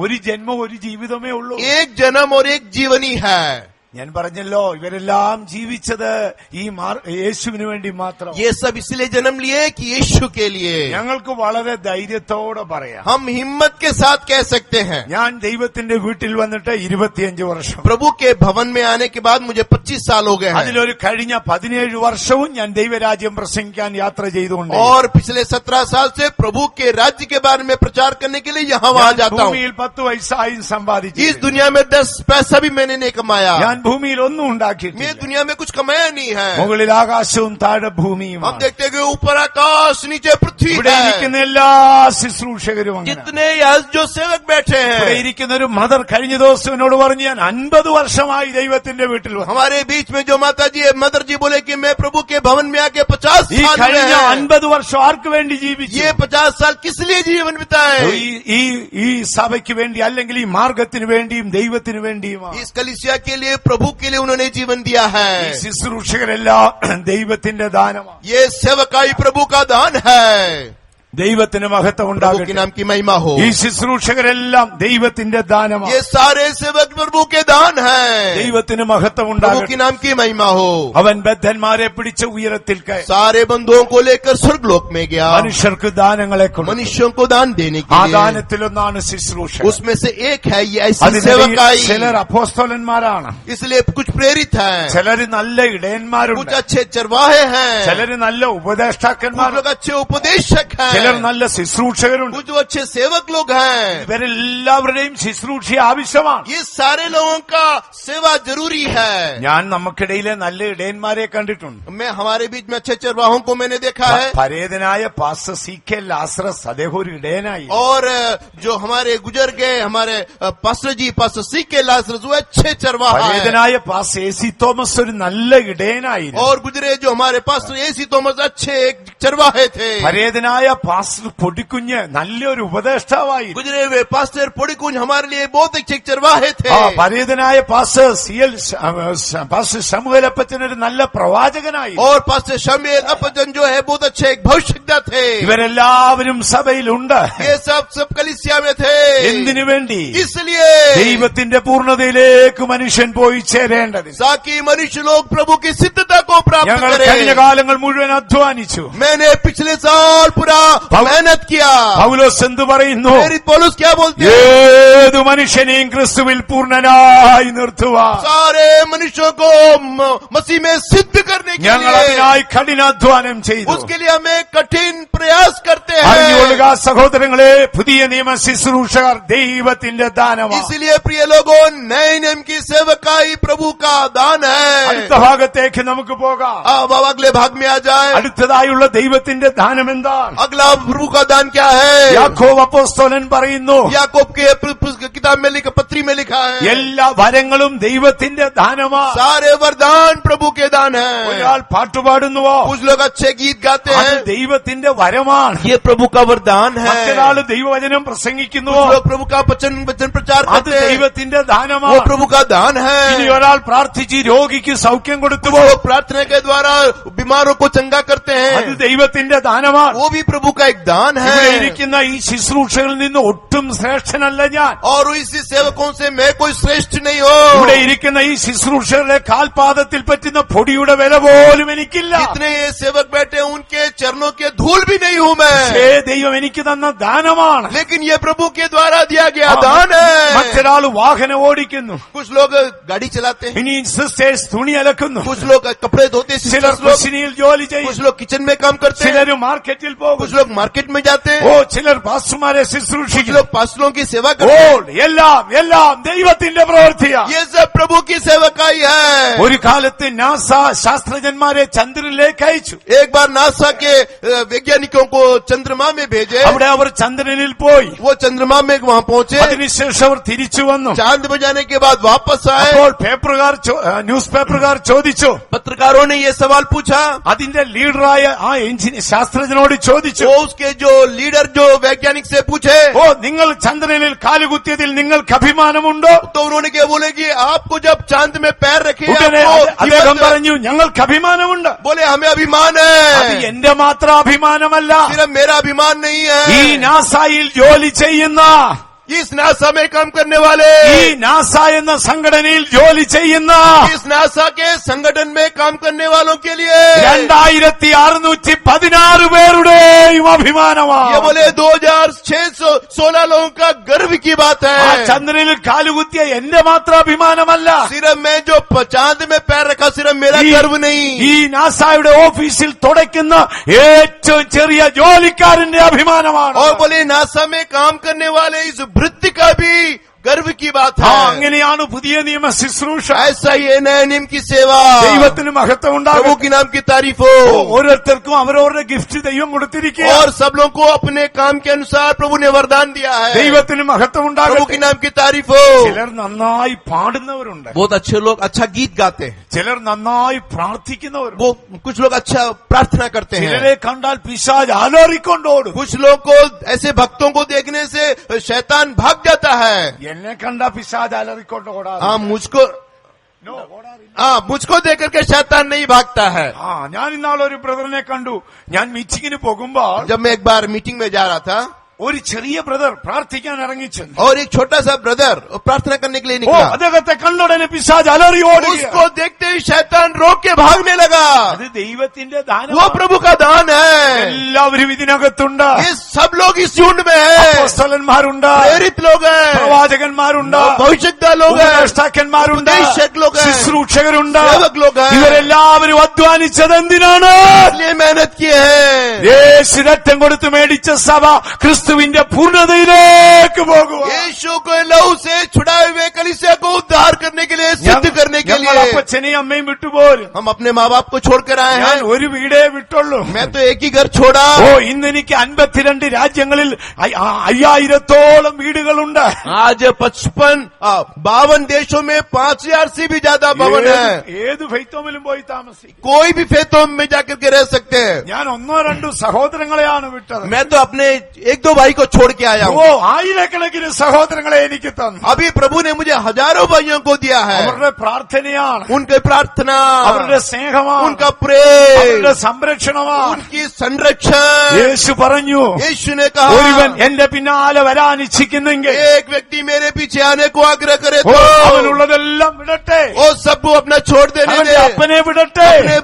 ഒരു ജന്മം ഒരു ജീവിതമേ ഉള്ളൂ. एक जन्म और एक जीवनी है। ഞാൻ പറഞ്ഞല്ലോ, ഇവരെല്ലാം ജീവിച്ചത് ഈ യേശുവിന് വേണ്ടി മാത്രം. ये सब इसलिए जन्म लिए कि यीशु के लिए। ഞങ്ങൾക്ക് വളരെ ധൈര്യത്തോടെ പറയാം, हम हिम्मत के साथ कह सकते हैं, ഞാൻ ദൈവത്തിന്റെ വീട്ടിൽ വന്നിട്ട് 25 വർഷം, प्रभु के भवन में आने के बाद मुझे 25 साल हो गए हैं। അതിലൊരു കഴിഞ്ഞ 17 വർഷവും ഞാൻ ദൈവരാജ്യം പ്രസംഗിക്കാൻ യാത്ര ചെയ്തുകൊണ്ട് और पिछले 17 साल से प्रभु के राज्य के बारे में प्रचार करने के लिए यहाँ वहाँ जाता हूँ। ഭൂമിയിൽ 10 പൈസയും സമ്പാദിച്ചു. इस दुनिया में 10 पैसा भी मैंने नहीं कमाया। ഞാൻ ഭൂമിയിൽ ഒന്നും मैं ഉണ്ടാക്കിയിട്ടില്ല. दुनिया में कुछ कमाया नहीं है। മുകളിൽ ആകാശവും താഴെ हम ഭൂമിയുമാണ്. देखते हैं कि ऊपर आकाश नीचे पृथ्वी ഇവിടെ है। ഇരിക്കുന്ന എല്ലാ ശുശ്രൂഷകരും അങ്ങനെ. जितने यहाँ जो सेवक बैठे ഇവിടെ हैं, ഇരിക്കുന്ന ഒരു മദർ കഴിഞ്ഞ ദിവസം എന്നോട് പറഞ്ഞു, ഞാൻ 50 വർഷമായി ദൈവത്തിന്റെ വീട്ടിൽ വന്നു. हमारे बीच में जो माता जी है, मदर जी बोले कि मैं प्रभु के भवन में आके 50 ഈ साल കഴിഞ്ഞ हुए हैं। 50 വർഷം ആർക്ക് വേണ്ടി ജീവിച്ചു? ये 50 साल किस लिए जीवन बिताए? ഈ സഭയ്ക്ക് വേണ്ടി, അല്ലെങ്കിൽ ഈ മാർഗത്തിന് വേണ്ടിയും ദൈവത്തിന് വേണ്ടിയുമാണ്. इस कलीसिया के लिए, प्रभु के लिए उन्होंने जीवन दिया है। ഈ ശുശ്രൂഷകരെല്ലാം ദൈവത്തിന്റെ ദാനമാണ്. ये सेवकाई प्रभु का दान है। ദൈവത്തിന് മഹത്വം प्रभु के ഉണ്ടാകട്ടെ. नाम की महिमा हो। ഈ ശുശ്രൂഷകരെല്ലാം ദൈവത്തിന്റെ ദാനമാണ്. ये सारे सेवक प्रभु के दान हैं। ദൈവത്തിന് മഹത്വം प्रभु ഉണ്ടാകട്ടെ. के नाम की महिमा हो। അവൻ ബദ്ധന്മാരെ പിടിച്ച് ഉയരത്തിൽ കയറ്റി सारे बंधुओं को लेकर स्वर्गलोक में गया, മനുഷ്യർക്ക് ദാനങ്ങളെ കൊടുത്തു. मनुष्यों को दान देने के ആ लिए। ദാനത്തിലൊന്നാണ് ശുശ്രൂഷ. उसमें से एक है ये ऐसी അതിനിടയിൽ सेवकाई। ചിലർ അപ്പോസ്തലന്മാരാണ്, इसलिए कुछ प्रेरित हैं, ചിലര് നല്ല कुछ ഇടയന്മാരുണ്ട്, अच्छे चरवाहे हैं, ചിലര് നല്ല कुछ ഉപദേഷ്ടാക്കന്മാരുണ്ട്, लोग अच्छे उपदेशक ചിലർ हैं, നല്ല ശുശ്രൂഷകരുണ്ട്. कुछ अच्छे सेवक लोग हैं। ഇവരെല്ലാവരുടെയും ശുശ്രൂഷ ആവശ്യമാണ്. ये सारे लोगों का सेवा जरूरी है। ഞാൻ നമുക്കിടയിലെ നല്ല ഇടയന്മാരെ കണ്ടിട്ടുണ്ട്. मैं हमारे बीच में अच्छे चरवाहों को मैंने देखा है, പരേതനായ പാസ്റ്റർ സി കെ ലാസ്രസ് അദ്ദേഹം ഒരു ഇടയനായി. और जो हमारे गुजर गए हमारे पास्टर जी, पास्टर सी के लासरस, वो अच्छे चरवाहा है। പരേതനായ പാസ്റ്റർ എ സി തോമസ് ഒരു നല്ല ഇടയനായി. और गुजरे जो हमारे पास्टर एसी थॉमस अच्छे एक चरवाहे थे। പരേതനായ പാസ്റ്റർ പൊടിക്കുഞ്ഞ് നല്ലൊരു ഉപദേഷ്ടാവായി. गुजरे हुए पास्टर पोड़ीकुंज हमारे लिए बहुत अच्छे चरवाहे थे। പരേതനായ പാസ്റ്റർ പാസ്റ്റർ ശമുവേലപ്പച്ചൻ ഒരു നല്ല പ്രവാചകനായി. और पास्टर शमील अपजन जो है बहुत अच्छे एक भविष्यज्ञ थे। ഇവരെല്ലാവരും സഭയിലുണ്ട്. ये सब कलीसिया में थे। എന്തിനു വേണ്ടി? इसलिए ദൈവത്തിന്റെ പൂർണ്ണതയിലേക്ക് മനുഷ്യൻ പോയി ചേരേണ്ടത്. ताकि मनुष्य लोग प्रभु की सिद्धता को प्राप्त ഞങ്ങൾ കഴിഞ്ഞ करें। കാലങ്ങൾ മുഴുവൻ അധ്വാനിച്ചു. मैंने पिछले साल पूरा मेहनत किया। പൗലോസ് എന്തു പറയുന്നു? मेरी पौलुस क्या बोलते हैं? ഏതു മനുഷ്യനെയും ക്രിസ്തുവിൽ പൂർണ്ണനായി നിർത്തുവാൻ सारे मनुष्यों को मसीह में सिद्ध करने के ഞങ്ങൾ लिए അതിനായി കഠിനാധ്വാനം ചെയ്തു. उसके लिए हमें कठिन प्रयास करते അറിഞ്ഞുകൊള്ളുക हैं। സഹോദരങ്ങളെ, പുതിയ നിയമ ശുശ്രൂഷകർ ദൈവത്തിന്റെ ദാനമാണ്. इसलिए प्रिय लोगों, नए नियम की सेवकाई प्रभु का दान അടുത്ത है। ഭാഗത്തേക്ക് നമുക്ക് പോകാം. अब अगले भाग में आ जाए। അടുത്തതായുള്ള ദൈവത്തിന്റെ ദാനം എന്താണ്? अगला प्रभु का दान क्या है? യാക്കോബ് അപ്പോസ്തലൻ പറയുന്നു, याकूब के किताब में लिखा, पत्री में लिखा है, എല്ലാ വരങ്ങളും ദൈവത്തിന്റെ ദാനമാണ്. सारे वरदान प्रभु के दान है। ഒരാൾ പാട്ടുപാടുന്നുവോ? कुछ लोग अच्छे गीत गाते അത് हैं, ദൈവത്തിന്റെ വരമാണ്. ये प्रभु का वरदान है। മറ്റൊരാൾ ദൈവവചനം പ്രസംഗിക്കുന്നുവോ? कुछ लोग प्रभु का वचन प्रचार അത് करते हैं, ദൈവത്തിന്റെ वो ദാനമാണ്. प्रभु का दान ഇനി है। ഒരാൾ പ്രാർത്ഥിച്ച് രോഗിക്ക് സൗഖ്യം കൊടുത്തുവോ? वो प्रार्थना के द्वारा बीमारों को चंगा करते അത് हैं, ദൈവത്തിന്റെ ദാനമാണ്. वो भी प्रभु का एक दान ഇവിടെ है। ഇരിക്കുന്ന ഈ ശുശ്രൂഷകളിൽ നിന്ന് ഒട്ടും ശ്രേഷ്ഠനല്ല ഞാൻ. और इसी सेवकों से मैं कोई श्रेष्ठ नहीं ഇവിടെ हूँ। ഇരിക്കുന്ന ഈ ശുശ്രൂഷകളുടെ കാൽപാദത്തിൽ പറ്റുന്ന പൊടിയുടെ വില പോലും എനിക്കില്ല. जितने ये सेवक बैठे हैं, उनके चरणों के धूल भी नहीं हूँ പക്ഷേ मैं, ദൈവം എനിക്ക് തന്ന ദാനമാണ്. लेकिन ये प्रभु के द्वारा दिया गया दान है। മറ്റൊരാൾ വാഹനം ഓടിക്കുന്നു, कुछ लोग गाड़ी चलाते हैं, ഇനി സിസ്റ്റേഴ്സ് തുണി അലക്കുന്നു, कुछ लोग कपड़े धोते हैं, ചിലർ sisters लोग, കുശിനിയിൽ ജോലി ചെയ്യും, कुछ लोग किचन में काम करते हैं, ചിലർ മാർക്കറ്റിൽ പോകും, कुछ लोग मार्केट में जाते ഓ हैं, ചിലർ പാസ്റ്റർമാരെ कुछ ശുശ്രൂഷിക്കും. लोग पास्टरों की सेवा ഓ करते हैं। എല്ലാം ദൈവത്തിന്റെ പ്രവൃത്തിയാണ്. ये सब प्रभु की सेवकाई है। ഒരു കാലത്ത് നാസ ശാസ്ത്രജ്ഞന്മാരെ ചന്ദ്രനിലേക്ക് അയച്ചു. एक बार नासा के वैज्ञानिकों को चंद्रमा में भेजे, അവിടെ അവർ ചന്ദ്രനിൽ പോയി. वो चंद्रमा में वहां पहुंचे, അതിനുശേഷം അവർ തിരിച്ചു വന്നു. चांद बजाने के बाद वापस आए। അപ്പോൾ ന്യൂസ് പേപ്പറുകാർ ചോദിച്ചു, पत्रकारों ने ये सवाल पूछा, അതിന്റെ ലീഡറായ ആ ശാസ്ത്രജ്ഞനോട് ചോദിച്ചു, वो उसके जो लीडर जो वैज्ञानिक से पूछे, ഓ നിങ്ങൾ ചന്ദ്രനിൽ കാലുകുത്തിയതിൽ നിങ്ങൾക്ക് അഭിമാനമുണ്ടോ? तो उन्होंने क्या बोले कि आपको जब चांद में पैर रखे, ഉടനെ आपको അദ്ദേഹം हिम्मत- പറഞ്ഞു, ഞങ്ങൾക്ക് അഭിമാനമുണ്ട്. बोले हमें अभिमान അത് है, എന്റെ മാത്രം അഭിമാനമല്ല. सिर्फ मेरा अभिमान नहीं ഈ है, നാസായിൽ ജോലി ചെയ്യുന്ന, इस नासा में काम करने वाले, ഈ നാസ എന്ന സംഘടനയിൽ ജോലി ചെയ്യുന്ന इस नासा के संगठन में काम करने वालों के लिए 2616 പേരുടെയും അഭിമാനമാണ്. ये बोले 2616 लोगों का गर्व की बात ആ है। ചന്ദ്രനിൽ കാലുകുത്തിയ എന്റെ മാത്രം അഭിമാനമല്ല. सिर्फ मैं जो चांद में पैर रखा, सिर्फ मेरा गर्व नहीं, ഈ നാസായുടെ ഓഫീസിൽ തുടയ്ക്കുന്ന ഏറ്റവും ചെറിയ ജോലിക്കാരന്റെ അഭിമാനമാണ്. और बोले नासा में काम करने वाले इस वृत्ति का भी गर्व की बात है। അങ്ങനെയാണ് പുതിയ നിയമ ശുശ്രൂഷ. ऐसा ही है नए नियम की सेवा। ദൈവത്തിന് മഹത്വം प्रभु ഉണ്ടാകും. की नाम की तारीफ हो। ഓരോരുത്തർക്കും അവരവരുടെ ഗിഫ്റ്റ് ദൈവം കൊടുത്തിരിക്കുക. और सब लोगों को अपने काम के अनुसार प्रभु ने वरदान दिया है। ദൈവത്തിന് മഹത്വം प्रभु ഉണ്ടാകും. की नाम की तारीफ हो। ചിലർ നന്നായി പാടുന്നവരുണ്ട്, बहुत अच्छे लोग अच्छा गीत गाते हैं, ചിലർ നന്നായി പ്രാർത്ഥിക്കുന്നവരുണ്ട്, वो कुछ लोग अच्छा प्रार्थना करते हैं, ചിലരെ കണ്ടാൽ പിശാച് അലറിക്കൊണ്ടോടും. कुछ लोगों को ऐसे भक्तों को देखने से शैतान भाग जाता है। എന്നെ കണ്ട പിശാച് അലറിക്കൊണ്ടോടാ. हाँ, मुझको हाँ, मुझको देख करके शैतान नहीं भागता है। ഞാൻ ഇന്നാളൊരു ബ്രദറിനെ കണ്ടു. ഞാൻ മീറ്റിംഗിന് പോകുമ്പോൾ जब मैं एक बार मीटिंग में जा रहा था ഒരു ചെറിയ ബ്രദർ പ്രാർത്ഥിക്കാൻ ഇറങ്ങിച്ചെന്നു. और एक छोटा सा ब्रदर प्रार्थना करने के लिए निकला। അദ്ദേഹത്തെ കണ്ടുടനെ പിശാച് അലറി ഓടി. उसको देखते ही शैतान रोक के भागने लगा। അത് ദൈവത്തിന്റെ ദാനം. वो प्रभु का दान है। എല്ലാവരും ഇതിനകത്തുണ്ട്. ये सब लोग इस झुंड में है। അപ്പോസ്തലന്മാരുണ്ട്, प्रेरित लोग हैं, പ്രവാചകന്മാരുണ്ട്, भविष्यद्वक्ता लोग हैं, ഉപദേഷ്ടാക്കന്മാരുണ്ട്, उपदेशक लोग हैं, ശുശ്രൂഷകരുണ്ട്. सेवक लोग हैं। ഇവരെല്ലാവരും അധ്വാനിച്ചത് എന്തിനാണ്? इसलिए मेहनत किए हैं। യേശു രക്തം കൊടുത്ത് മേടിച്ച സഭ ക്രിസ്തുവിന്റെ പൂർണ്ണതയിലേക്ക് പോകുക. यीशु को लहू से छुड़ाए हुए कलीसिया को उद्धार करने के लिए, सिद्ध करने के ഞങ്ങൾ लिए അപ്പച്ചനെയും അമ്മയും വിട്ടുപോലും. हम अपने माँ बाप को छोड़कर आए ഞാൻ हैं। ഒരു വീടേ വിട്ടുള്ളൂ. मैं तो एक ही घर छोड़ा। ഇന്ന് എനിക്ക് 52 രാജ്യങ്ങളിൽ 5000-ഓളം വീടുകളുണ്ട്. आज 52 देशों में 5000 से भी ज्यादा भवन है। ഏത് ഫെയ്ത്തോമിലും പോയി താമസിക്കും. कोई भी फेतोम में जाकर के रह सकते हैं। ഞാൻ 1-2 സഹോദരങ്ങളെയാണ് വിട്ടത്. मैं तो अपने 1-2 भाई को छोड़ के आया हूँ। ആയിരക്കണക്കിന് സഹോദരങ്ങളെ എനിക്ക് തന്നു. अभी प्रभु ने मुझे हजारों भाइयों को दिया है। അവരുടെ പ്രാർത്ഥനയാണ്, उनके प्रार्थना, അവരുടെ സ്നേഹമാണ്, उनका प्रेम, അവരുടെ സംരക്ഷണമാണ്. उनकी संरक्षण। യേശു പറഞ്ഞു, यीशु ने कहा, ഒരുവൻ എന്റെ പിന്നാലെ വരാൻ ഇച്ഛിക്കുന്നെങ്കിൽ एक व्यक्ति मेरे पीछे आने को आग्रह करे तो അവനുള്ളതെല്ലാം വിടട്ടെ, वो सब अपना छोड़ देने അവന്റെ दे। അപ്പനെ വിടട്ടെ, अपने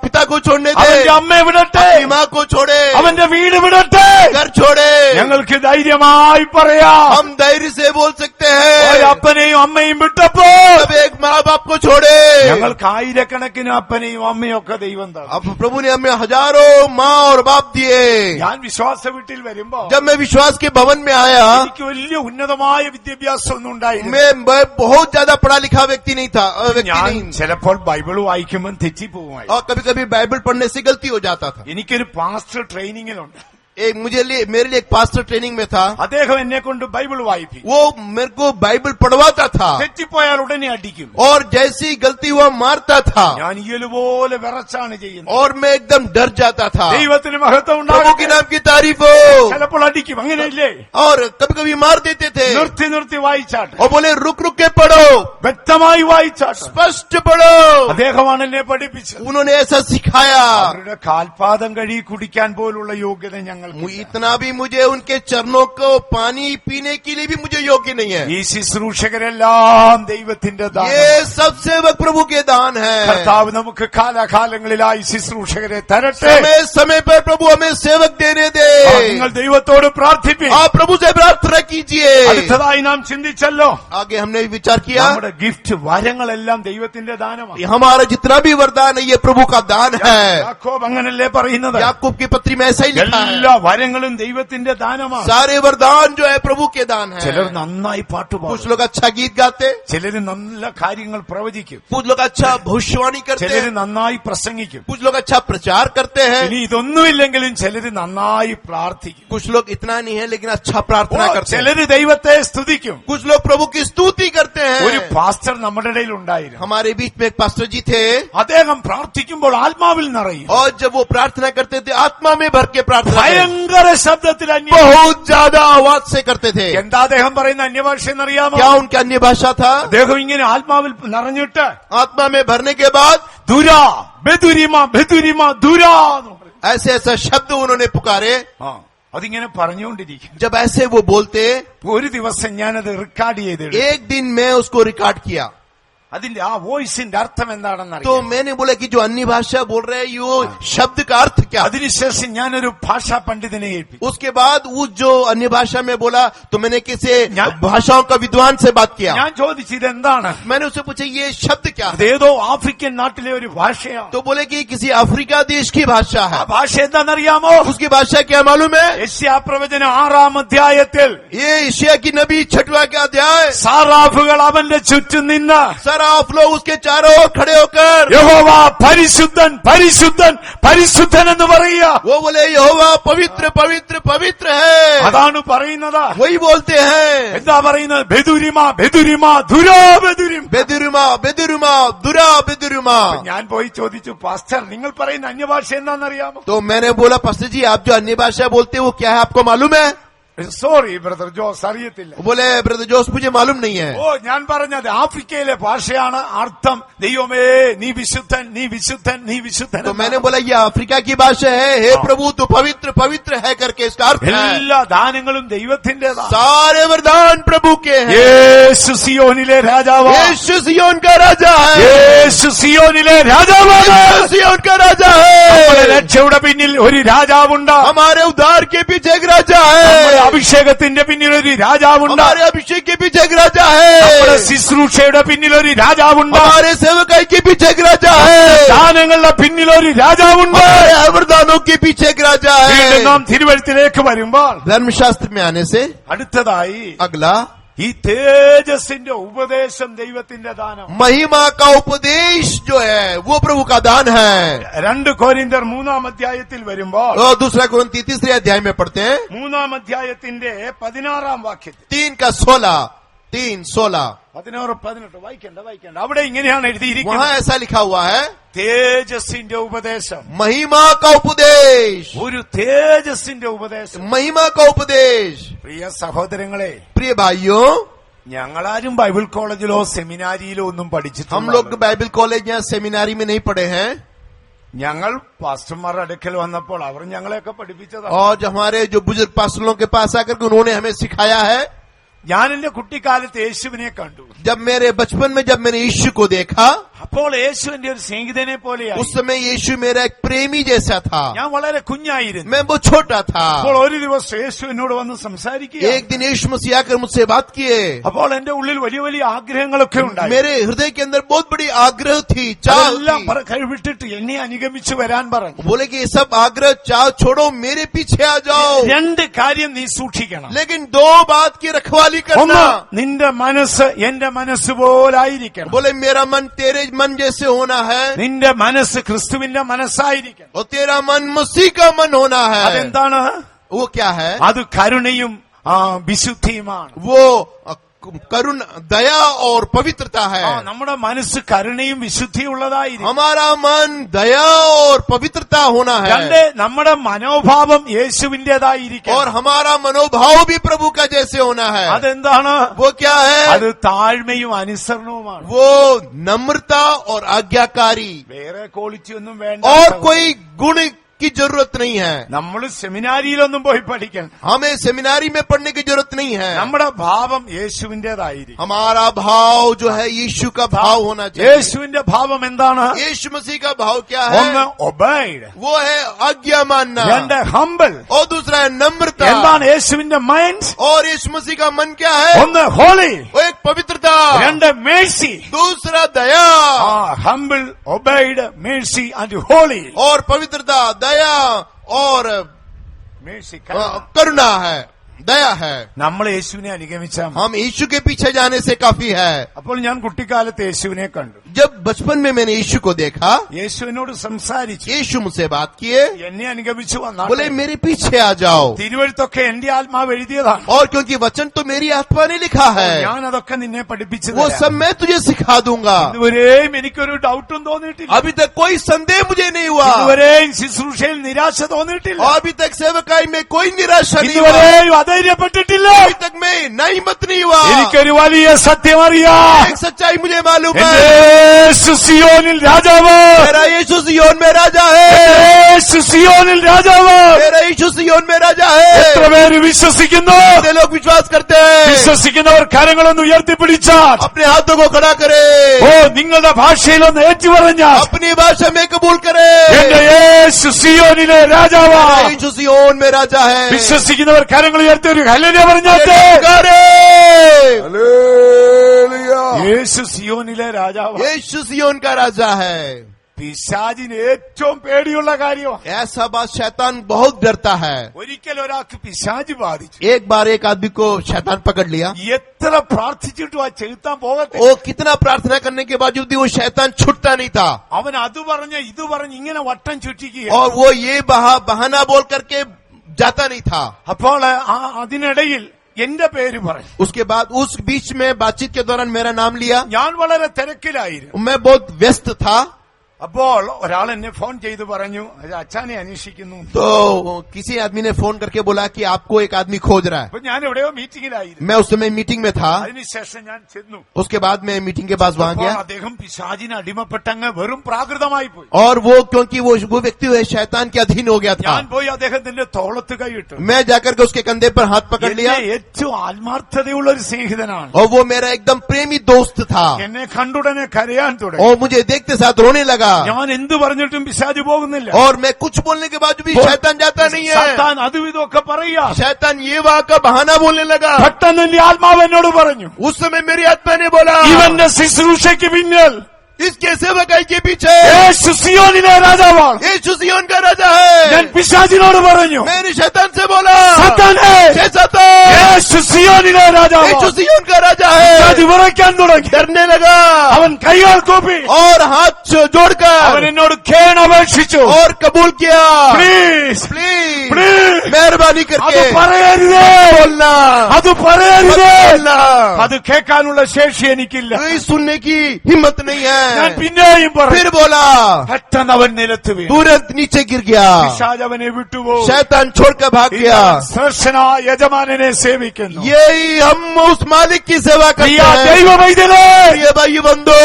पिता को छोड़ने दे, അവന്റെ അമ്മയെ വിടട്ടെ, अपनी माँ को छोड़े, അവന്റെ വീട് വിടട്ടെ. घर छोड़े। ഞങ്ങൾക്ക് ധൈര്യമായി പറയാം, हम धैर्य से बोल सकते हैं, ഒരപ്പനെയും അമ്മയും വിട്ടപ്പോൾ अब एक माँ बाप को छोड़े। ഞങ്ങൾക്ക് ആയിരക്കണക്കിന് അപ്പനെയും അമ്മയും ഒക്കെ ദൈവം തന്നു. अब प्रभु ने हमें हजारों माँ और बाप दिए। ഞാൻ വിശ്വാസ വീട്ടിൽ വരുമ്പോ जब मैं विश्वास के भवन में आया, എനിക്ക് വലിയ ഉന്നതമായ വിദ്യാഭ്യാസം ഒന്നും ഉണ്ടായില്ല. मैं बहुत ज्यादा पढ़ा लिखा व्यक्ति नहीं था, व्यक्ति ഞാൻ नहीं। ചിലപ്പോൾ ബൈബിൾ വായിക്കുമ്പോൾ തെറ്റിപ്പോകുമായി. और कभी कभी बाइबल पढ़ने से गलती हो जाता था। എനിക്കൊരു പാസ്റ്റർ ട്രെയിനിങ്ങിലുണ്ട്. मेरे लिए एक पास्टर ट्रेनिंग में था। അദ്ദേഹം എന്നെ കൊണ്ട് ബൈബിൾ വായിപ്പിക്കും. वो मेरे को बाइबल पढ़वाता था തെറ്റിപ്പോയാൽ ഉടനെ അടിക്കും. और जैसी गलती हुआ मारता था ഞാൻ ഇയലുപോലെ വിറച്ചാണ് ചെയ്യുന്നത്. और मैं एकदम डर जाता था। ദൈവത്തിന് മഹത്വം प्रभु के ഉണ്ടാകട്ടെ. नाम की तारीफ हो। ചിലപ്പോൾ അടിക്കും, അങ്ങനെയില്ലേ? और कभी कभी मार देते थे നിർത്തി നിർത്തി വായിച്ചാട്ടെ, और बोले रुक रुक के पढ़ो, വ്യക്തമായി വായിച്ചാട്ടെ. स्पष्ट पढ़ो। അദ്ദേഹമാണ് എന്നെ പഠിപ്പിച്ചത്. उन्होंने ऐसा सिखाया। അവരുടെ കാൽപാദം കഴുകി കുടിക്കാൻ പോലുള്ള യോഗ്യത ഞങ്ങൾ. इतना भी मुझे उनके चरणों को पानी पीने के लिए भी मुझे योग्य नहीं है। ഈ ശുശ്രൂഷകരെല്ലാം ദൈവത്തിന്റെ ദാനം. ये सब सेवक प्रभु के दान है। കർത്താവ് നമുക്ക് കാലാകാലങ്ങളിലായി ശുശ്രൂഷകരെ തരട്ടെ. समय समय पर प्रभु हमें सेवक देने दे। നിങ്ങൾ ദൈവത്തോട് പ്രാർത്ഥിപ്പിക്കും. आप प्रभु से प्रार्थना कीजिए। അടുത്തതായി നാം ചിന്തിച്ചല്ലോ, आगे हमने विचार किया, നമ്മുടെ ഗിഫ്റ്റ് വരങ്ങളെല്ലാം ദൈവത്തിന്റെ ദാനമാണ്. हमारा जितना भी वरदान है ये प्रभु का दान है। യാക്കോബ് അങ്ങനല്ലേ പറയുന്നത്? याकूब की पत्री में ऐसा ही लिखा है, എല്ലാ വരങ്ങളും ദൈവത്തിന്റെ ദാനമാണ്. सारे वरदान जो है प्रभु के दान है। ചിലർ നന്നായി പാട്ട് कुछ പാടും, लोग अच्छा गीत गाते, ചിലര് നല്ല കാര്യങ്ങൾ പ്രവചിക്കും, कुछ लोग अच्छा भविष्यवाणी करते ചിലര് हैं, നന്നായി പ്രസംഗിക്കും. कुछ लोग अच्छा प्रचार करते हैं, ഇനി ഇതൊന്നുമില്ലെങ്കിലും ചിലര് നന്നായി പ്രാർത്ഥിക്കും. कुछ लोग इतना नहीं है लेकिन अच्छा प्रार्थना करते हैं, ചിലര് ദൈവത്തെ സ്തുതിക്കും. कुछ लोग प्रभु की स्तुति करते ഒരു हैं। പാസ്റ്റർ നമ്മുടെ ഇടയിൽ ഉണ്ടായിരുന്നു. हमारे बीच में एक पास्टर जी थे, അദ്ദേഹം പ്രാർത്ഥിക്കുമ്പോൾ ആത്മാവിൽ നിറയും. और जब वो प्रार्थना करते थे आत्मा में भर के प्रार्थना करते, ഭയങ്കര ശബ്ദത്തിൽ बहुत ज्यादा आवाज से करते थे। എന്താ അദ്ദേഹം പറയുന്ന അന്യഭാഷ എന്നറിയാമോ? क्या उनकी अन्य भाषा था? അദ്ദേഹം ഇങ്ങനെ ആത്മാവിൽ നിറഞ്ഞിട്ട് आत्मा में भरने के बाद ദുരാ ബെദുരിമ ബെദുരിമ ദുരാ എന്ന് പറയും. ऐसे ऐसा शब्द उन्होंने पुकारे। അതിങ്ങനെ പറഞ്ഞുകൊണ്ടിരിക്കും. जब ऐसे वो बोलते, ഒരു ദിവസം ഞാനത് റെക്കോർഡ് ചെയ്തിട്ട് एक दिन मैं उसको रिकॉर्ड किया, അതിന്റെ ആ വോയിസിന്റെ അർത്ഥം എന്താണെന്ന് तो അറിയാം. मैंने बोला कि जो अन्य भाषा बोल रहे हैं ये शब्द का अर्थ क्या? അതിനുശേഷം ഞാനൊരു ഭാഷാ പണ്ഡിതനെ ഏൽപ്പിച്ചു. उसके बाद उस जो अन्य भाषा में बोला तो मैंने किसी भाषाओं का विद्वान से बात किया। ഞാൻ ചോദിച്ചു ഇതെന്താണ്? मैंने उससे पूछा ये शब्द क्या है? അതേതോ ആഫ്രിക്കൻ നാട്ടിലെ ഒരു ഭാഷയാണ്. तो बोले कि किसी अफ्रीका देश की भाषा ആ है। ഭാഷ എന്താണെന്നറിയാമോ? उसकी भाषा क्या मालूम है? യെശയ്യാ പ്രവചനം 6-ാം അധ്യായത്തിൽ ये एशिया की नबी 6वां का अध्याय, സാറാഫുകൾ അവന്റെ ചുറ്റും നിന്ന് सराफ लोग उसके चारों ओर खड़े होकर യഹോവ പരിശുദ്ധൻ പരിശുദ്ധൻ പരിശുദ്ധൻ എന്ന് പറയുക. वो बोले यहोवा पवित्र पवित्र पवित्र है। അതാണ് പറയുന്നത്. वही बोलते हैं, എന്താ പറയുന്നത്? ബെദുരിമ ബെദുരിമ ദുരാ ബെദുരിം. बेदुरुमा बेदुरुमा दुरा बेदुरुमा। ഞാൻ പോയി ചോദിച്ചു, പാസ്റ്റർ നിങ്ങൾ പറയുന്ന അന്യഭാഷ എന്താണെന്നറിയാമോ? तो मैंने बोला पास्टर जी आप जो अन्य भाषा बोलते हैं वो क्या है आपको मालूम है? സോറി ബ്രദർ ജോസ്, അറിയത്തില്ല. बोले ब्रदर जोस मुझे मालूम नहीं है. ഓ, ഞാൻ പറഞ്ഞത് ആഫ്രിക്കയിലെ ഭാഷയാണ്. അർത്ഥം ദൈവമേ നീ വിശുദ്ധൻ, നീ വിശുദ്ധൻ, നീ വിശുദ്ധൻ. तो मैंने बोला ये अफ्रीका की भाषा है. हे प्रभु तू पवित्र पवित्र है करके इसका अर्थ है എല്ലാ ദാനങ്ങളും ദൈവത്തിന്റേതാണ്. सारे वरदान प्रभु के हैं. യേശു സിയോനിലെ രാജാവാണ്. यीशु सियोन का राजा है. യേശു സിയോനിലെ രാജാവാണ്. यीशु सियोन का राजा നമ്മുടെ है. രക്ഷയുടെ പിന്നിൽ ഒരു രാജാവുണ്ട്. हमारे उद्धार के पीछे एक राजा നമ്മുടെ है. അഭിഷേകത്തിന്റെ പിന്നിൽ ഒരു രാജാവുണ്ട്. हमारे अभिषेक के पीछे एक राजा है. നമ്മുടെ ശുശ്രൂഷയുടെ പിന്നിൽ ഒരു രാജാവുണ്ട്. हमारे सेवकाई के पीछे एक राजा है. ദാനങ്ങളുടെ പിന്നിൽ ഒരു രാജാവുണ്ട്. हमारे वरदानों के पीछे एक राजा വീണ്ടും है. നാം തിരുവഴുത്തിലേക്ക് വരുമ്പോൾ धर्मशास्त्र में आने से അടുത്തതായി अगला ഈ തേജസ്സിന്റെ ഉപദേശം ദൈവത്തിന്റെ ദാനം. महिमा का उपदेश जो है वो प्रभु का दान है. 2 കൊരിന്ത്യർ 3-ാം അധ്യായത്തിൽ വരുമ്പോൾ और दूसरा कुरिन्ती 3 अध्याय में पढ़ते हैं 3-ാം അധ്യായത്തിന്റെ 16-ാം വാക്യത്തിൽ 3:16 3:16 16-18 വായിക്കണ്ട. അവിടെ ഇങ്ങനെയാണ് എഴുതിയിരിക്കുന്നത്. वहाँ ऐसा लिखा हुआ है തേജസ്സിന്റെ ഉപദേശം. महिमा का उपदेश. ഒരു തേജസ്സിന്റെ ഉപദേശം. महिमा का उपदेश. പ്രിയ സഹോദരങ്ങളെ, प्रिय भाइयों, ഞങ്ങളാരും ബൈബിൾ കോളേജിലോ സെമിനാരിയിലോ ഒന്നും हम പഠിച്ചിട്ടില്ല. लोग बाइबल कॉलेज या सेमिनारी में नहीं पढ़े हैं. ഞങ്ങൾ പാസ്റ്റർമാരുടെ അടുക്കൽ വന്നപ്പോൾ അവർ ഞങ്ങളെയൊക്കെ പഠിപ്പിച്ചതാണ്. और जो हमारे जो बुजुर्ग पास्टरों के पास आकर के उन्होंने हमें सिखाया है. ഞാൻ എന്റെ കുട്ടിക്കാലത്ത് യേശുവിനെ കണ്ടു. जब मेरे बचपन में जब मैंने यीशु को देखा, അപ്പോൾ യേശു എന്റെ ഒരു സ്നേഹിതനെ പോലെയായി. उस समय यीशु मेरा एक प्रेमी जैसा था. ഞാൻ വളരെ കുഞ്ഞായിരുന്നു. मैं वो छोटा था. അപ്പോൾ ഒരു ദിവസം യേശു എന്നോട് വന്ന് സംസാരിക്കുക. एक दिन यीशु मसीह आकर मुझसे बात किए. അപ്പോൾ എന്റെ ഉള്ളിൽ വലിയ വലിയ ആഗ്രഹങ്ങളൊക്കെ ഉണ്ടായി. मेरे हृदय के अंदर बहुत बड़ी आग्रह थी, चाह അതെല്ലാം थी. കഴിവിട്ടിട്ട് എന്നെ അനുഗമിച്ചു വരാൻ പറഞ്ഞു. बोले कि ये सब आग्रह चाह छोड़ो, मेरे पीछे आ जाओ. 2 കാര്യം നീ സൂക്ഷിക്കണം. लेकिन 2 बात की रखवाली ഒന്ന്, करना. നിന്റെ മനസ്സ് എന്റെ മനസ്സ് പോലായിരിക്കണം. बोले मेरा मन तेरे मन जैसे होना है നിന്റെ മനസ്സ് ക്രിസ്തുവിന്റെ മനസ്സായിരിക്കണം. और तेरा मन मसीह का मन होना है. അതെന്താണ്? वो क्या है? അത് കരുണയും വിശുദ്ധിയുമാണ്. वो करुण दया और पवित्रता है. നമ്മുടെ മനസ്സ് കരുണയും വിശുദ്ധിയുള്ളതായിരിക്കും. हमारा मन दया और पवित्रता होना है. 2, നമ്മുടെ മനോഭാവം യേശുവിന്റേതായിരിക്കും. और हमारा मनोभाव भी प्रभु का जैसे होना है. അതെന്താണ്? वो क्या है? അത് താഴ്മയും അനുസരണവുമാണ്. वो नम्रता और आज्ञाकारी. വേറെ ക്വാളിറ്റി ഒന്നും വേണ്ട. और कोई गुण की जरूरत नहीं है. നമ്മൾ സെമിനാരിയിലൊന്നും പോയി പഠിക്കണം. हमें सेमिनारी में पढ़ने की जरूरत नहीं है. നമ്മുടെ ഭാവം യേശുവിന്റേതായിരിക്കും. हमारा भाव जो है यीशु का भाव होना चाहिए. യേശുവിന്റെ ഭാവം എന്താണ്? यीशु मसीह का भाव क्या ഒന്ന് है? ഒബൈഡ്, वो है आज्ञा मानना. 2 ഹംബിൾ. और दूसरा है नम्रता. എന്താണ് യേശുവിന്റെ മൈൻഡ്? और यीशु मसीह का मन क्या है? ഒന്ന് ഹോളി, वो एक पवित्रता. 2 മേഴ്സി. दूसरा दया. Humble, obedient, mercy and holy. और पवित्रता, दया और മേഴ്സി. करुणा है, दया है. നമ്മൾ യേശുവിനെ അനുഗമിച്ചാൽ മതി. हम यीशु के पीछे जाने से काफी है. അപ്പോൾ ഞാൻ കുട്ടിക്കാലത്ത് യേശുവിനെ കണ്ടു. जब बचपन में मैंने यीशु को देखा, യേശു എന്നോട് സംസാരിച്ചു. यीशु मुझसे बात किए. എന്നെ അനുഗമിച്ചു വന്നാൽ बोले मेरे पीछे आ जाओ. തിരുവഴുത്തൊക്കെ എന്റെ ആത്മാവ് എഴുതിയതാണ്. और क्योंकि वचन तो मेरी आत्मा ने लिखा है, ഞാൻ അതൊക്കെ നിന്നെ പഠിപ്പിച്ചു वो सब मैं तुझे सिखा दूंगा. ഇതുവരെയും എനിക്കൊരു ഡൗട്ടും തോന്നിയിട്ടില്ല. अभी तक कोई संदेह मुझे नहीं हुआ. ഇതുവരെയും ശുശ്രൂഷയിൽ നിരാശ തോന്നിയിട്ടില്ല. और अभी तक सेवकाई में कोई निराशा नहीं हुआ. ഇതുവരെയും അധൈര്യപ്പെട്ടിട്ടില്ല. अभी तक मैं नहीं मत नहीं हुआ. എനിക്കൊരു വലിയ സത്യം അറിയാം. एक सच्चाई मुझे मालूम എന്റെ है. യേശു സിയോനിൽ രാജാവ്. मेरा यीशु सियोन में राजा है. യേശു സിയോനിൽ രാജാവ്. मेरा यीशु सियोन में राजा എത്ര है. പേര് വിശ്വസിക്കുന്നു? कितने लोग विश्वास करते हैं? വിശ്വസിക്കുന്നവർ കരങ്ങളൊന്ന് ഉയർത്തിപ്പിടിച്ചാൽ, अपने हाथों को खड़ा करे. ഓ നിങ്ങളുടെ ഭാഷയിലൊന്ന് ഏറ്റുപറഞ്ഞാൽ, अपनी भाषा में कबूल करे. എന്റെ യേശു സിയോനിലെ രാജാവ്. मेरा यीशु सियोन में राजा है. വിശ്വസിക്കുന്നവർ കരങ്ങൾ ഉയർത്തി ഒരു ഹല്ലേലൂയ പറഞ്ഞാട്ടെ. करे. യേശു സിയോനിലെ രാജാവ്. यीशु सियोन का राजा है. പിശാചിന് ഏറ്റവും പേടിയുള്ള കാര്യമാണ്. ऐसा बात शैतान बहुत डरता है. ഒരിക്കൽ ഒരാൾക്ക് പിശാച് ബാധിച്ചു. एक बार एक आदमी को शैतान पकड़ लिया. എത്ര പ്രാർത്ഥിച്ചിട്ടും ആ ചെലുത്താൻ പോകട്ടെ. वो कितना प्रार्थना करने के बावजूद भी वो शैतान छूटता नहीं था. അവൻ അത് പറഞ്ഞ് ഇത് പറഞ്ഞ് ഇങ്ങനെ വട്ടം ചുറ്റിക്കുക. और वो ये बहाना बोल करके जाता नहीं था. അപ്പോൾ അതിനിടയിൽ എന്റെ പേര് പറഞ്ഞു. उसके बाद उस बीच में बातचीत के दौरान मेरा नाम लिया. ഞാൻ വളരെ തിരക്കിലായിരുന്നു. मैं बहुत व्यस्त था. അപ്പോൾ ഒരാൾ എന്നെ ഫോൺ ചെയ്ത് പറഞ്ഞു അത് അച്ഛനെ അന്വേഷിക്കുന്നു. तो किसी आदमी ने फोन करके बोला कि आपको एक आदमी खोज रहा है. അപ്പൊ ഞാൻ എവിടെയോ മീറ്റിംഗിലായിരുന്നു. मैं उस समय मीटिंग में था. അതിനുശേഷം ഞാൻ ചെന്നു. उसके बाद मैं मीटिंग के पास वहां അപ്പോൾ गया അദ്ദേഹം പിശാചിന് അടിമപ്പെട്ടങ്ങ് വെറും പ്രാകൃതമായി പോയി. और वो क्योंकि वो व्यक्ति शैतान के अधीन हो गया था. ഞാൻ പോയി അദ്ദേഹത്തിന്റെ തോളത്ത് കൈയിട്ടു. मैं जाकर के उसके कंधे पर हाथ पकड़ लिया. എന്നെ ഏറ്റവും ആത്മാർത്ഥതയുള്ള ഒരു സ്നേഹിതനാണ്. और वो मेरा एकदम प्रेमी दोस्त था. എന്നെ കണ്ടുടനെ കരയാൻ തുടങ്ങി. और मुझे देखते साथ रोने लगा. ഞാൻ എന്ത് പറഞ്ഞിട്ടും പിശാച് പോകുന്നില്ല. और मैं कुछ बोलने के बाद भी शैतान जाता नहीं है. സാത്താൻ അതും ഇതൊക്കെ പറയാ. शैतान ये वहां का बहाना बोलने लगा. പെട്ടെന്ന് എന്റെ ആത്മാവ് എന്നോട് പറഞ്ഞു, उस समय मेरी आत्मा ने बोला ഇവന്റെ ശുശ്രൂഷയ്ക്ക് പിന്നിൽ इसके सेवकाई के पीछे യേശു സിയോനിലെ രാജാവാണ്. यीशु सिय्योन का राजा है. ഞാൻ പിശാചിനോട് പറഞ്ഞു, मैंने शैतान से बोला സാത്താനേ, हे शैतान, യേശു സിയോനിലെ यीशु രാജാവാണ്. सिय्योन का राजा है. പിശാച് വിറയ്ക്കാൻ തുടങ്ങി. डरने लगा അവൻ കൈകൾ കൂപ്പി और हाथ അവൻ जोड़कर എന്നോട് കേണപേക്ഷിച്ചു, और कबूल किया. പ്ലീസ് प्लीज പ്ലീസ് मेहरबानी അത് करके പറയരുതേ, बोलना, അത് പറയരുതേ. बोलना. അത് കേൾക്കാനുള്ള ശേഷി എനിക്കില്ല. कोई सुनने की हिम्मत नहीं ഞാൻ है. പിന്നെയും പറഞ്ഞു. फिर बोला, പെട്ടെന്ന് അവൻ നിലത്ത് വീണു. तुरंत नीचे गिर गया. പിശാച് അവനെ വിട്ടുപോയി. शैतान छोड़कर भाग गया. ശ്രേഷ്ഠനായ യജമാനനെ സേവിക്കുന്നു. यही हम उस मालिक की सेवा പ്രിയ करते हैं. ദൈവവൈദ്യനേ, प्रिय भाई बंधु,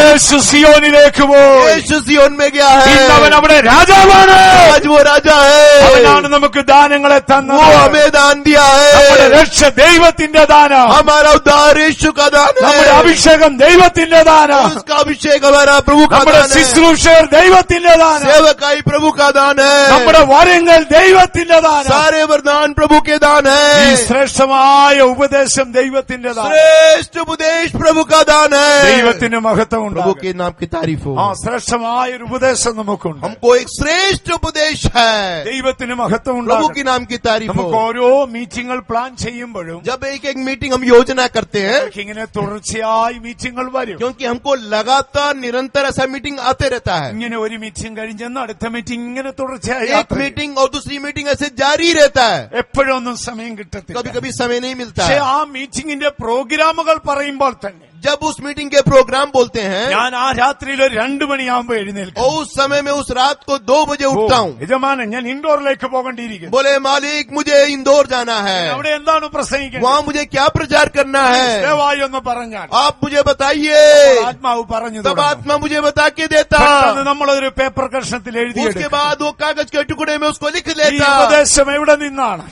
യേശു സിയോനിലേക്ക് പോയി. यीशु सिय्योन में गया ഇന്ന് അവൻ है. അവിടെ രാജാവാണ്. आज वो राजा है. അവനാണ് നമുക്ക് ദാനങ്ങളെ वो തന്നത്. हमें दान दिया നമ്മുടെ है. രക്ഷ ദൈവത്തിന്റെ ദാനം. हमारा उद्धार यीशु का दान നമ്മുടെ है. അഭിഷേകം ദൈവത്തിന്റെ ദാനം. उसका अभिषेक हमारा प्रभु का നമ്മുടെ दान है. ശുശ്രൂഷകർ ദൈവത്തിന്റെ ദാനം. सेवकाई प्रभु का दान है. നമ്മുടെ വരങ്ങൾ ദൈവത്തിന്റെ ദാനം. सारे वरदान प्रभु के दान ഈ है. ശ്രേഷ്ഠമായ ഉപദേശം ദൈവത്തിന്റെ ദാനം. श्रेष्ठ उपदेश प्रभु का दान है. ദൈവത്തിന് മഹത്വം प्रभु ഉണ്ടാകും. के नाम की तारीफ हो. ആ ശ്രേഷ്ഠമായ ഒരു ഉപദേശം നമുക്കുണ്ട്. हमको एक श्रेष्ठ उपदेश है. ദൈവത്തിന് മഹത്വം प्रभु ഉണ്ടാകും. के नाम की तारीफ നമുക്ക് हो. ഓരോ മീറ്റിംഗുകൾ പ്ലാൻ ചെയ്യുമ്പോഴും जब एक एक मीटिंग हम योजना करते हैं, ഇങ്ങനെ തുടർച്ചയായി മീറ്റിംഗുകൾ വരും. क्योंकि हमको लगातार निरंतर ऐसा मीटिंग आते रहता है. ഇങ്ങനെ ഒരു മീറ്റിംഗ് കഴിഞ്ഞെന്ന് അടുത്ത മീറ്റിംഗ് ഇങ്ങനെ തുടർച്ചയായി एक യാത്ര ചെയ്യും. मीटिंग और दूसरी मीटिंग ऐसे जारी रहता है. എപ്പോഴൊന്നും സമയം കിട്ടത്തില്ല. कभी कभी समय नहीं मिलता പക്ഷെ है. ആ മീറ്റിംഗിന്റെ പ്രോഗ്രാമുകൾ പറയുമ്പോൾ തന്നെ जब उस मीटिंग के प्रोग्राम बोलते हैं, ഞാൻ ആ രാത്രിയിൽ ഒരു 2 മണിയാകുമ്പോ എഴുന്നേൽക്കും. और उस समय में उस रात को 2 बजे उठता हूँ. യജമാനൻ, ഞാൻ ഇൻഡോറിലേക്ക് പോകേണ്ടിയിരിക്കുന്നു. बोले मालिक मुझे इंदौर जाना है. അവിടെ എന്താണ് പ്രസംഗിക്കുന്നത്? वहाँ मुझे क्या प्रचार करना है, ദയവായി ഒന്ന് പറഞ്ഞാൽ आप मुझे बताइए. ആത്മാവ് പറഞ്ഞു तब തുടങ്ങും. आत्मा मुझे बता के देता. പെട്ടെന്ന് നമ്മളൊരു പേപ്പർ കഷ്ണത്തിൽ उसके എഴുതിയെടുക്കും. बाद वो कागज के टुकड़े में उसको लिख ഈ लेता. ഉപദേശം എവിടെ നിന്നാണ്?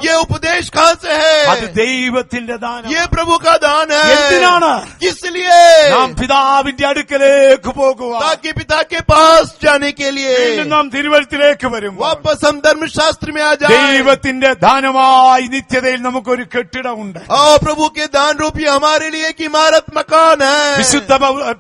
ये उपदेश कहाँ से അത് है? ദൈവത്തിന്റെ ദാനം. ये प्रभु का दान എന്തിനാണ്? है. किस लिए? നാം പിതാവിന്റെ അടുക്കലേക്ക് പോകുക. ताकि पिता के पास जाने के लिए വീണ്ടും നാം തിരുവഴുത്തിലേക്ക് വരും. वापस हम धर्मशास्त्र में आ जाए. ദൈവത്തിന്റെ ദാനമായി നിത്യതയിൽ നമുക്കൊരു കെട്ടിടമുണ്ട്. और प्रभु के दान रूपी हमारे लिए एक इमारत मकान है. വിശുദ്ധ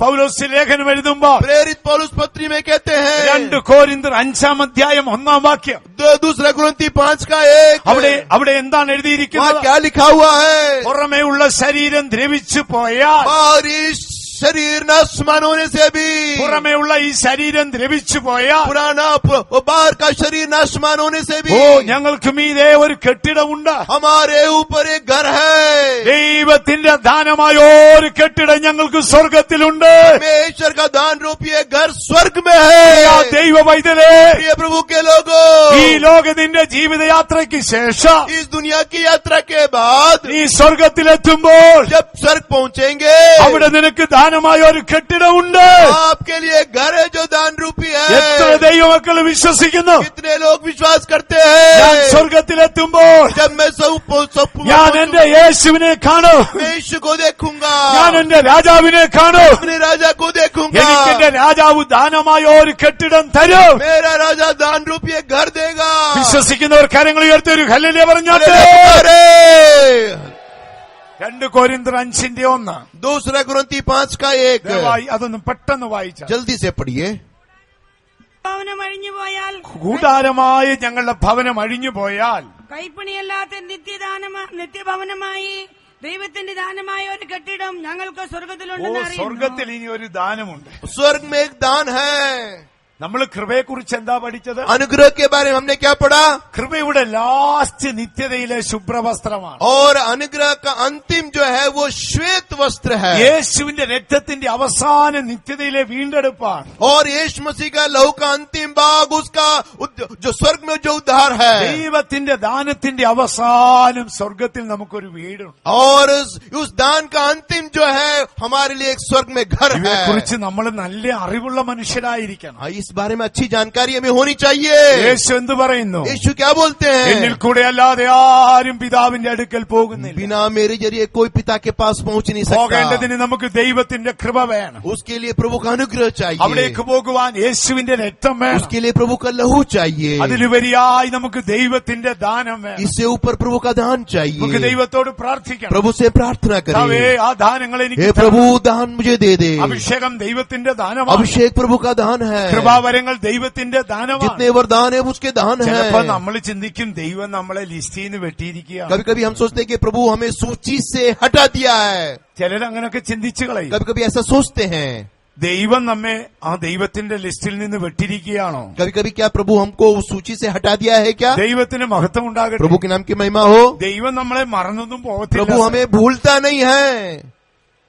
പൗലോസ് ലേഖനം എഴുതുമ്പോൾ प्रेरित पौलुस पत्री में कहते हैं 2 കോരിന്ത്യർ 5-ാം അധ്യായം 1-ാം വാക്യം. दूसरा कुरिन्ती 5 का 1. അവിടെ എന്താണ് वहाँ എഴുതിയിരിക്കുന്നത്? क्या लिखा हुआ है? പുറമേയുള്ള ശരീരം ദ്രവിച്ചു പോയാൽ, बाहरी शरीर नष्टमान होने से भी, പുറമേയുള്ള ഈ ശരീരം ദ്രവിച്ചു പോയാൽ, पुराना बाहर का शरीर नष्टमान होने से भी ഞങ്ങൾക്ക് മീതെ ഒരു കെട്ടിടമുണ്ട്. हमारे ऊपर एक घर है. ദൈവത്തിന്റെ ദാനമായ ഒരു കെട്ടിടം ഞങ്ങൾക്ക് സ്വർഗത്തിലുണ്ട്. परमेश्वर का दान रूपी एक घर स्वर्ग में है. ദൈവവൈദ്യരെ, प्रिय प्रभु के लोगों, ഈ ലോകത്തിന്റെ ജീവിതയാത്രയ്ക്ക് ശേഷം इस दुनिया की यात्रा के बाद നീ സ്വർഗത്തിലെത്തുമ്പോൾ जब स्वर्ग पहुंचेंगे, അവിടെ നിനക്ക് ദാനമായ ഒരു കെട്ടിടമുണ്ട്. आपके लिए घर है जो दान रूपी എത്ര है. ദൈവമക്കൾ വിശ്വസിക്കുന്നു? कितने लोग विश्वास करते ഞാൻ हैं? സ്വർഗത്തിലെത്തുമ്പോൾ जब मैं सब ഞാൻ എന്റെ യേശുവിനെ കാണും. मैं यीशु को देखूंगा, ഞാൻ എന്റെ രാജാവിനെ കാണും. अपने राजा को देखूंगा. എനിക്ക് എന്റെ രാജാവ് ദാനമായ ഒരു കെട്ടിടം തരും. मेरा राजा दान रूपी एक घर देगा. വിശ്വസിക്കുന്നവർ കരങ്ങൾ ഉയർത്തി ഒരു ഹല്ലേലൂയ പറഞ്ഞാട്ടെ. अरे 2 കോരിന്ത്യർ 5-ന്റെ 1. दूसरा कुरिन्ती 5 का 1. ദയവായി അതൊന്ന് പെട്ടെന്ന് വായിച്ചാൽ. जल्दी से पढ़िए. ഭവനം അഴിഞ്ഞു പോയാൽ, കൂടാരമായ ഞങ്ങളുടെ ഭവനം അഴിഞ്ഞു പോയാൽ, കൈപ്പണിയല്ലാത്ത നിത്യഭവനമായി ദൈവത്തിന്റെ ദാനമായ ഒരു കെട്ടിടം ഞങ്ങൾക്ക് സ്വർഗത്തിലുണ്ടെന്ന് അറിയുന്നു. സ്വർഗത്തിൽ ഇനി ഒരു ദാനമുണ്ട്. स्वर्ग में एक दान है. നമ്മൾ കൃപയെക്കുറിച്ച് എന്താ പഠിച്ചത്? अनुग्रह के बारे में हमने क्या पढ़ा? കൃപയുടെ ലാസ്റ്റ് നിത്യതയിലെ ശുഭ്രവസ്ത്രമാണ്. और अनुग्रह का अंतिम जो है वो श्वेत वस्त्र है. യേശുവിന്റെ രക്തത്തിന്റെ അവസാന നിത്യതയിലെ വീണ്ടെടുപ്പാണ്. और यीशु मसीह का लहू का अंतिम भाग उसका जो स्वर्ग में जो उद्धार है. ദൈവത്തിന്റെ ദാനത്തിന്റെ അവസാനം സ്വർഗത്തിൽ നമുക്കൊരു വീടുണ്ട്. और उस दान का अंतिम जो है हमारे लिए एक स्वर्ग में घर है. ഇതേക്കുറിച്ച് നമ്മൾ നല്ല അറിവുള്ള മനുഷ്യരായിരിക്കണം. इस बारे में अच्छी जानकारी हमें होनी चाहिए. യേശു എന്ത് പറയുന്നു? यीशु क्या बोलते എന്നിൽ हैं? കൂടെ അല്ലാതെ ആരും പിതാവിന്റെ അടുക്കൽ പോകുന്നില്ല. बिना मेरे जरिए कोई पिता के पास पहुंच नहीं सकता. പോകേണ്ടതിന് നമുക്ക് ദൈവത്തിന്റെ കൃപ വേണം. उसके लिए प्रभु का अनुग्रह चाहिए. അവിടേക്ക് പോകുവാൻ യേശുവിന്റെ രക്തം വേണം. उसके लिए प्रभु का लहू चाहिए. അതിലുപരിയായി നമുക്ക് ദൈവത്തിന്റെ ദാനം വേണം. इससे ऊपर प्रभु का दान നമുക്ക് चाहिए. ദൈവത്തോട് പ്രാർത്ഥിക്കണം. प्रभु से प्रार्थना കർത്താവേ, करें, ആ ദാനങ്ങൾ हे എനിക്ക് प्रभु दान मुझे दे दे. അഭിഷേകം ദൈവത്തിന്റെ ദാനമാണ്. अभिषेक प्रभु का दान है. കൃപാവരങ്ങൾ ദൈവത്തിന്റെ ദാനമാണ്. जितने वरदान है उसके दान ചിലപ്പോ है. നമ്മൾ ചിന്തിക്കും ദൈവം നമ്മളെ ലിസ്റ്റിൽ നിന്ന് വെട്ടിയിരിക്കുകയാണ്. कभी कभी हम सोचते हैं कि प्रभु हमें सूची से हटा दिया है. ചിലരങ്ങനൊക്കെ ചിന്തിച്ചു കളയും. कभी कभी ऐसा सोचते हैं. ദൈവം നമ്മെ ആ ദൈവത്തിന്റെ ലിസ്റ്റിൽ നിന്ന് വെട്ടിയിരിക്കുകയാണോ? कभी कभी क्या प्रभु हमको उस सूची से हटा दिया है क्या? ദൈവത്തിന് മഹത്വം ഉണ്ടാകട്ടെ. प्रभु के नाम की महिमा हो. ദൈവം നമ്മളെ മറന്നൊന്നും प्रभु പോകത്തില്ല. हमें भूलता नहीं है.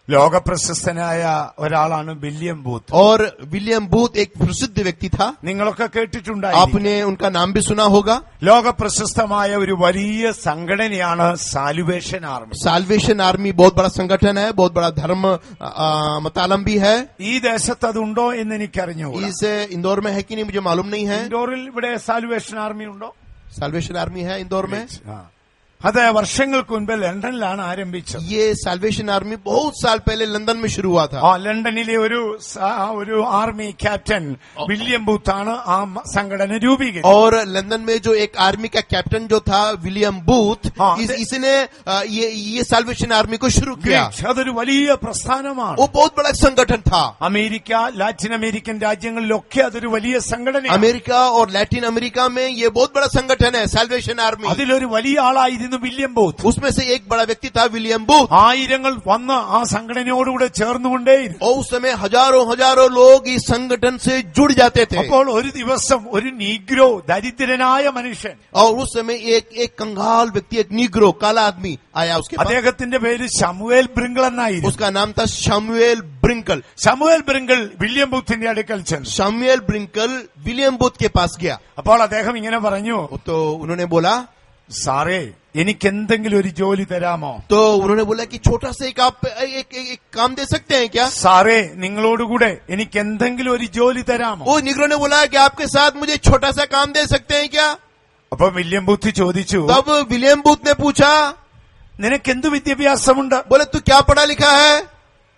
ലോകപ്രശസ്തനായ ഒരാളാണ് വില്യം ബൂത്ത്. और विलियम बूथ एक प्रसिद्ध व्यक्ति था. നിങ്ങളൊക്കെ കേട്ടിട്ടുണ്ടായി. आपने उनका नाम भी सुना होगा. ലോകപ്രശസ്തമായ ഒരു വലിയ സംഘടനയാണ് സാലുവേഷൻ ആർമി. साल्वेशन आर्मी बहुत बड़ा संगठन है, बहुत बड़ा धर्म मतालंबी है. ഈ ദേശത്ത് അതുണ്ടോ എന്ന് എനിക്കറിഞ്ഞുകൂടാ. इस इंदौर में है कि नहीं मुझे मालूम नहीं है. ഇൻഡോറിൽ ഇവിടെ സാലുവേഷൻ ആർമി ഉണ്ടോ? साल्वेशन आर्मी है इंदौर में. ആ. അത് വർഷങ്ങൾക്ക് മുൻപ് ലണ്ടനിലാണ് ആരംഭിച്ചത്. ये साल्वेशन आर्मी बहुत साल पहले लंदन में शुरू हुआ था. ആ ലണ്ടനിലെ ഒരു ആർമി ക്യാപ്റ്റൻ വില്യം ബൂത്താണ് ആ സംഘടന രൂപീകരിച്ചത്. और लंदन में जो एक आर्मी का कैप्टन जो था विलियम बूथ, हाँ, इसने ये साल्वेशन आर्मी को शुरू किया. അതൊരു വലിയ പ്രസ്ഥാനമാണ്. वो बहुत बड़ा संगठन था. അമേരിക്ക, ലാറ്റിൻ അമേരിക്കൻ രാജ്യങ്ങളിലൊക്കെ അതൊരു വലിയ സംഘടനയാണ്. अमेरिका और लैटिन अमेरिका में ये बहुत बड़ा संगठन है साल्वेशन आर्मी. അതിലൊരു വലിയ ആളായിരുന്നു വില്യം ബൂത്ത്. उसमें से एक बड़ा व्यक्ति था विलियम बूथ. ആയിരങ്ങൾ വന്ന് ആ സംഘടനയോടുകൂടെ ചേർന്നുകൊണ്ടേയിരുന്നു. और उस समय हजारों हजारों लोग इस संगठन से जुड़ जाते थे. അപ്പോൾ ഒരു ദിവസം ഒരു നീഗ്രോ, ദരിദ്രനായ മനുഷ്യൻ, और उस समय एक कंगाल व्यक्ति, एक नीग्रो काला आदमी आया उसके पास. അദ്ദേഹത്തിന്റെ പേര് ശമുവേൽ ബ്രിങ്കിൾ എന്നായിരുന്നു. उसका नाम था शमुएल ब्रिंकल. ശമുവേൽ ബ്രിങ്കിൾ വില്യം ബൂത്തിന്റെ അടുക്കൽ ചെന്നു. शमुएल ब्रिंकल विलियम बूथ के पास गया. അപ്പോൾ അദ്ദേഹം ഇങ്ങനെ പറഞ്ഞു, तो उन्होंने बोला, സാറേ എനിക്ക് എന്തെങ്കിലും ഒരു ജോലി തരാമോ? तो उन्होंने बोला कि छोटा सा एक काम दे सकते हैं क्या? സാറേ നിങ്ങളോടുകൂടെ എനിക്ക് എന്തെങ്കിലും ഒരു ജോലി തരാമോ? वो निग्रो ने बोला कि आपके साथ मुझे छोटा सा काम दे सकते हैं क्या? അപ്പൊ വില്യം ബൂത്ത് ചോദിച്ചു, तब विलियम बूथ ने पूछा, നിനക്ക് എന്ത് വിദ്യാഭ്യാസമുണ്ട്? बोले तू क्या पढ़ा लिखा है?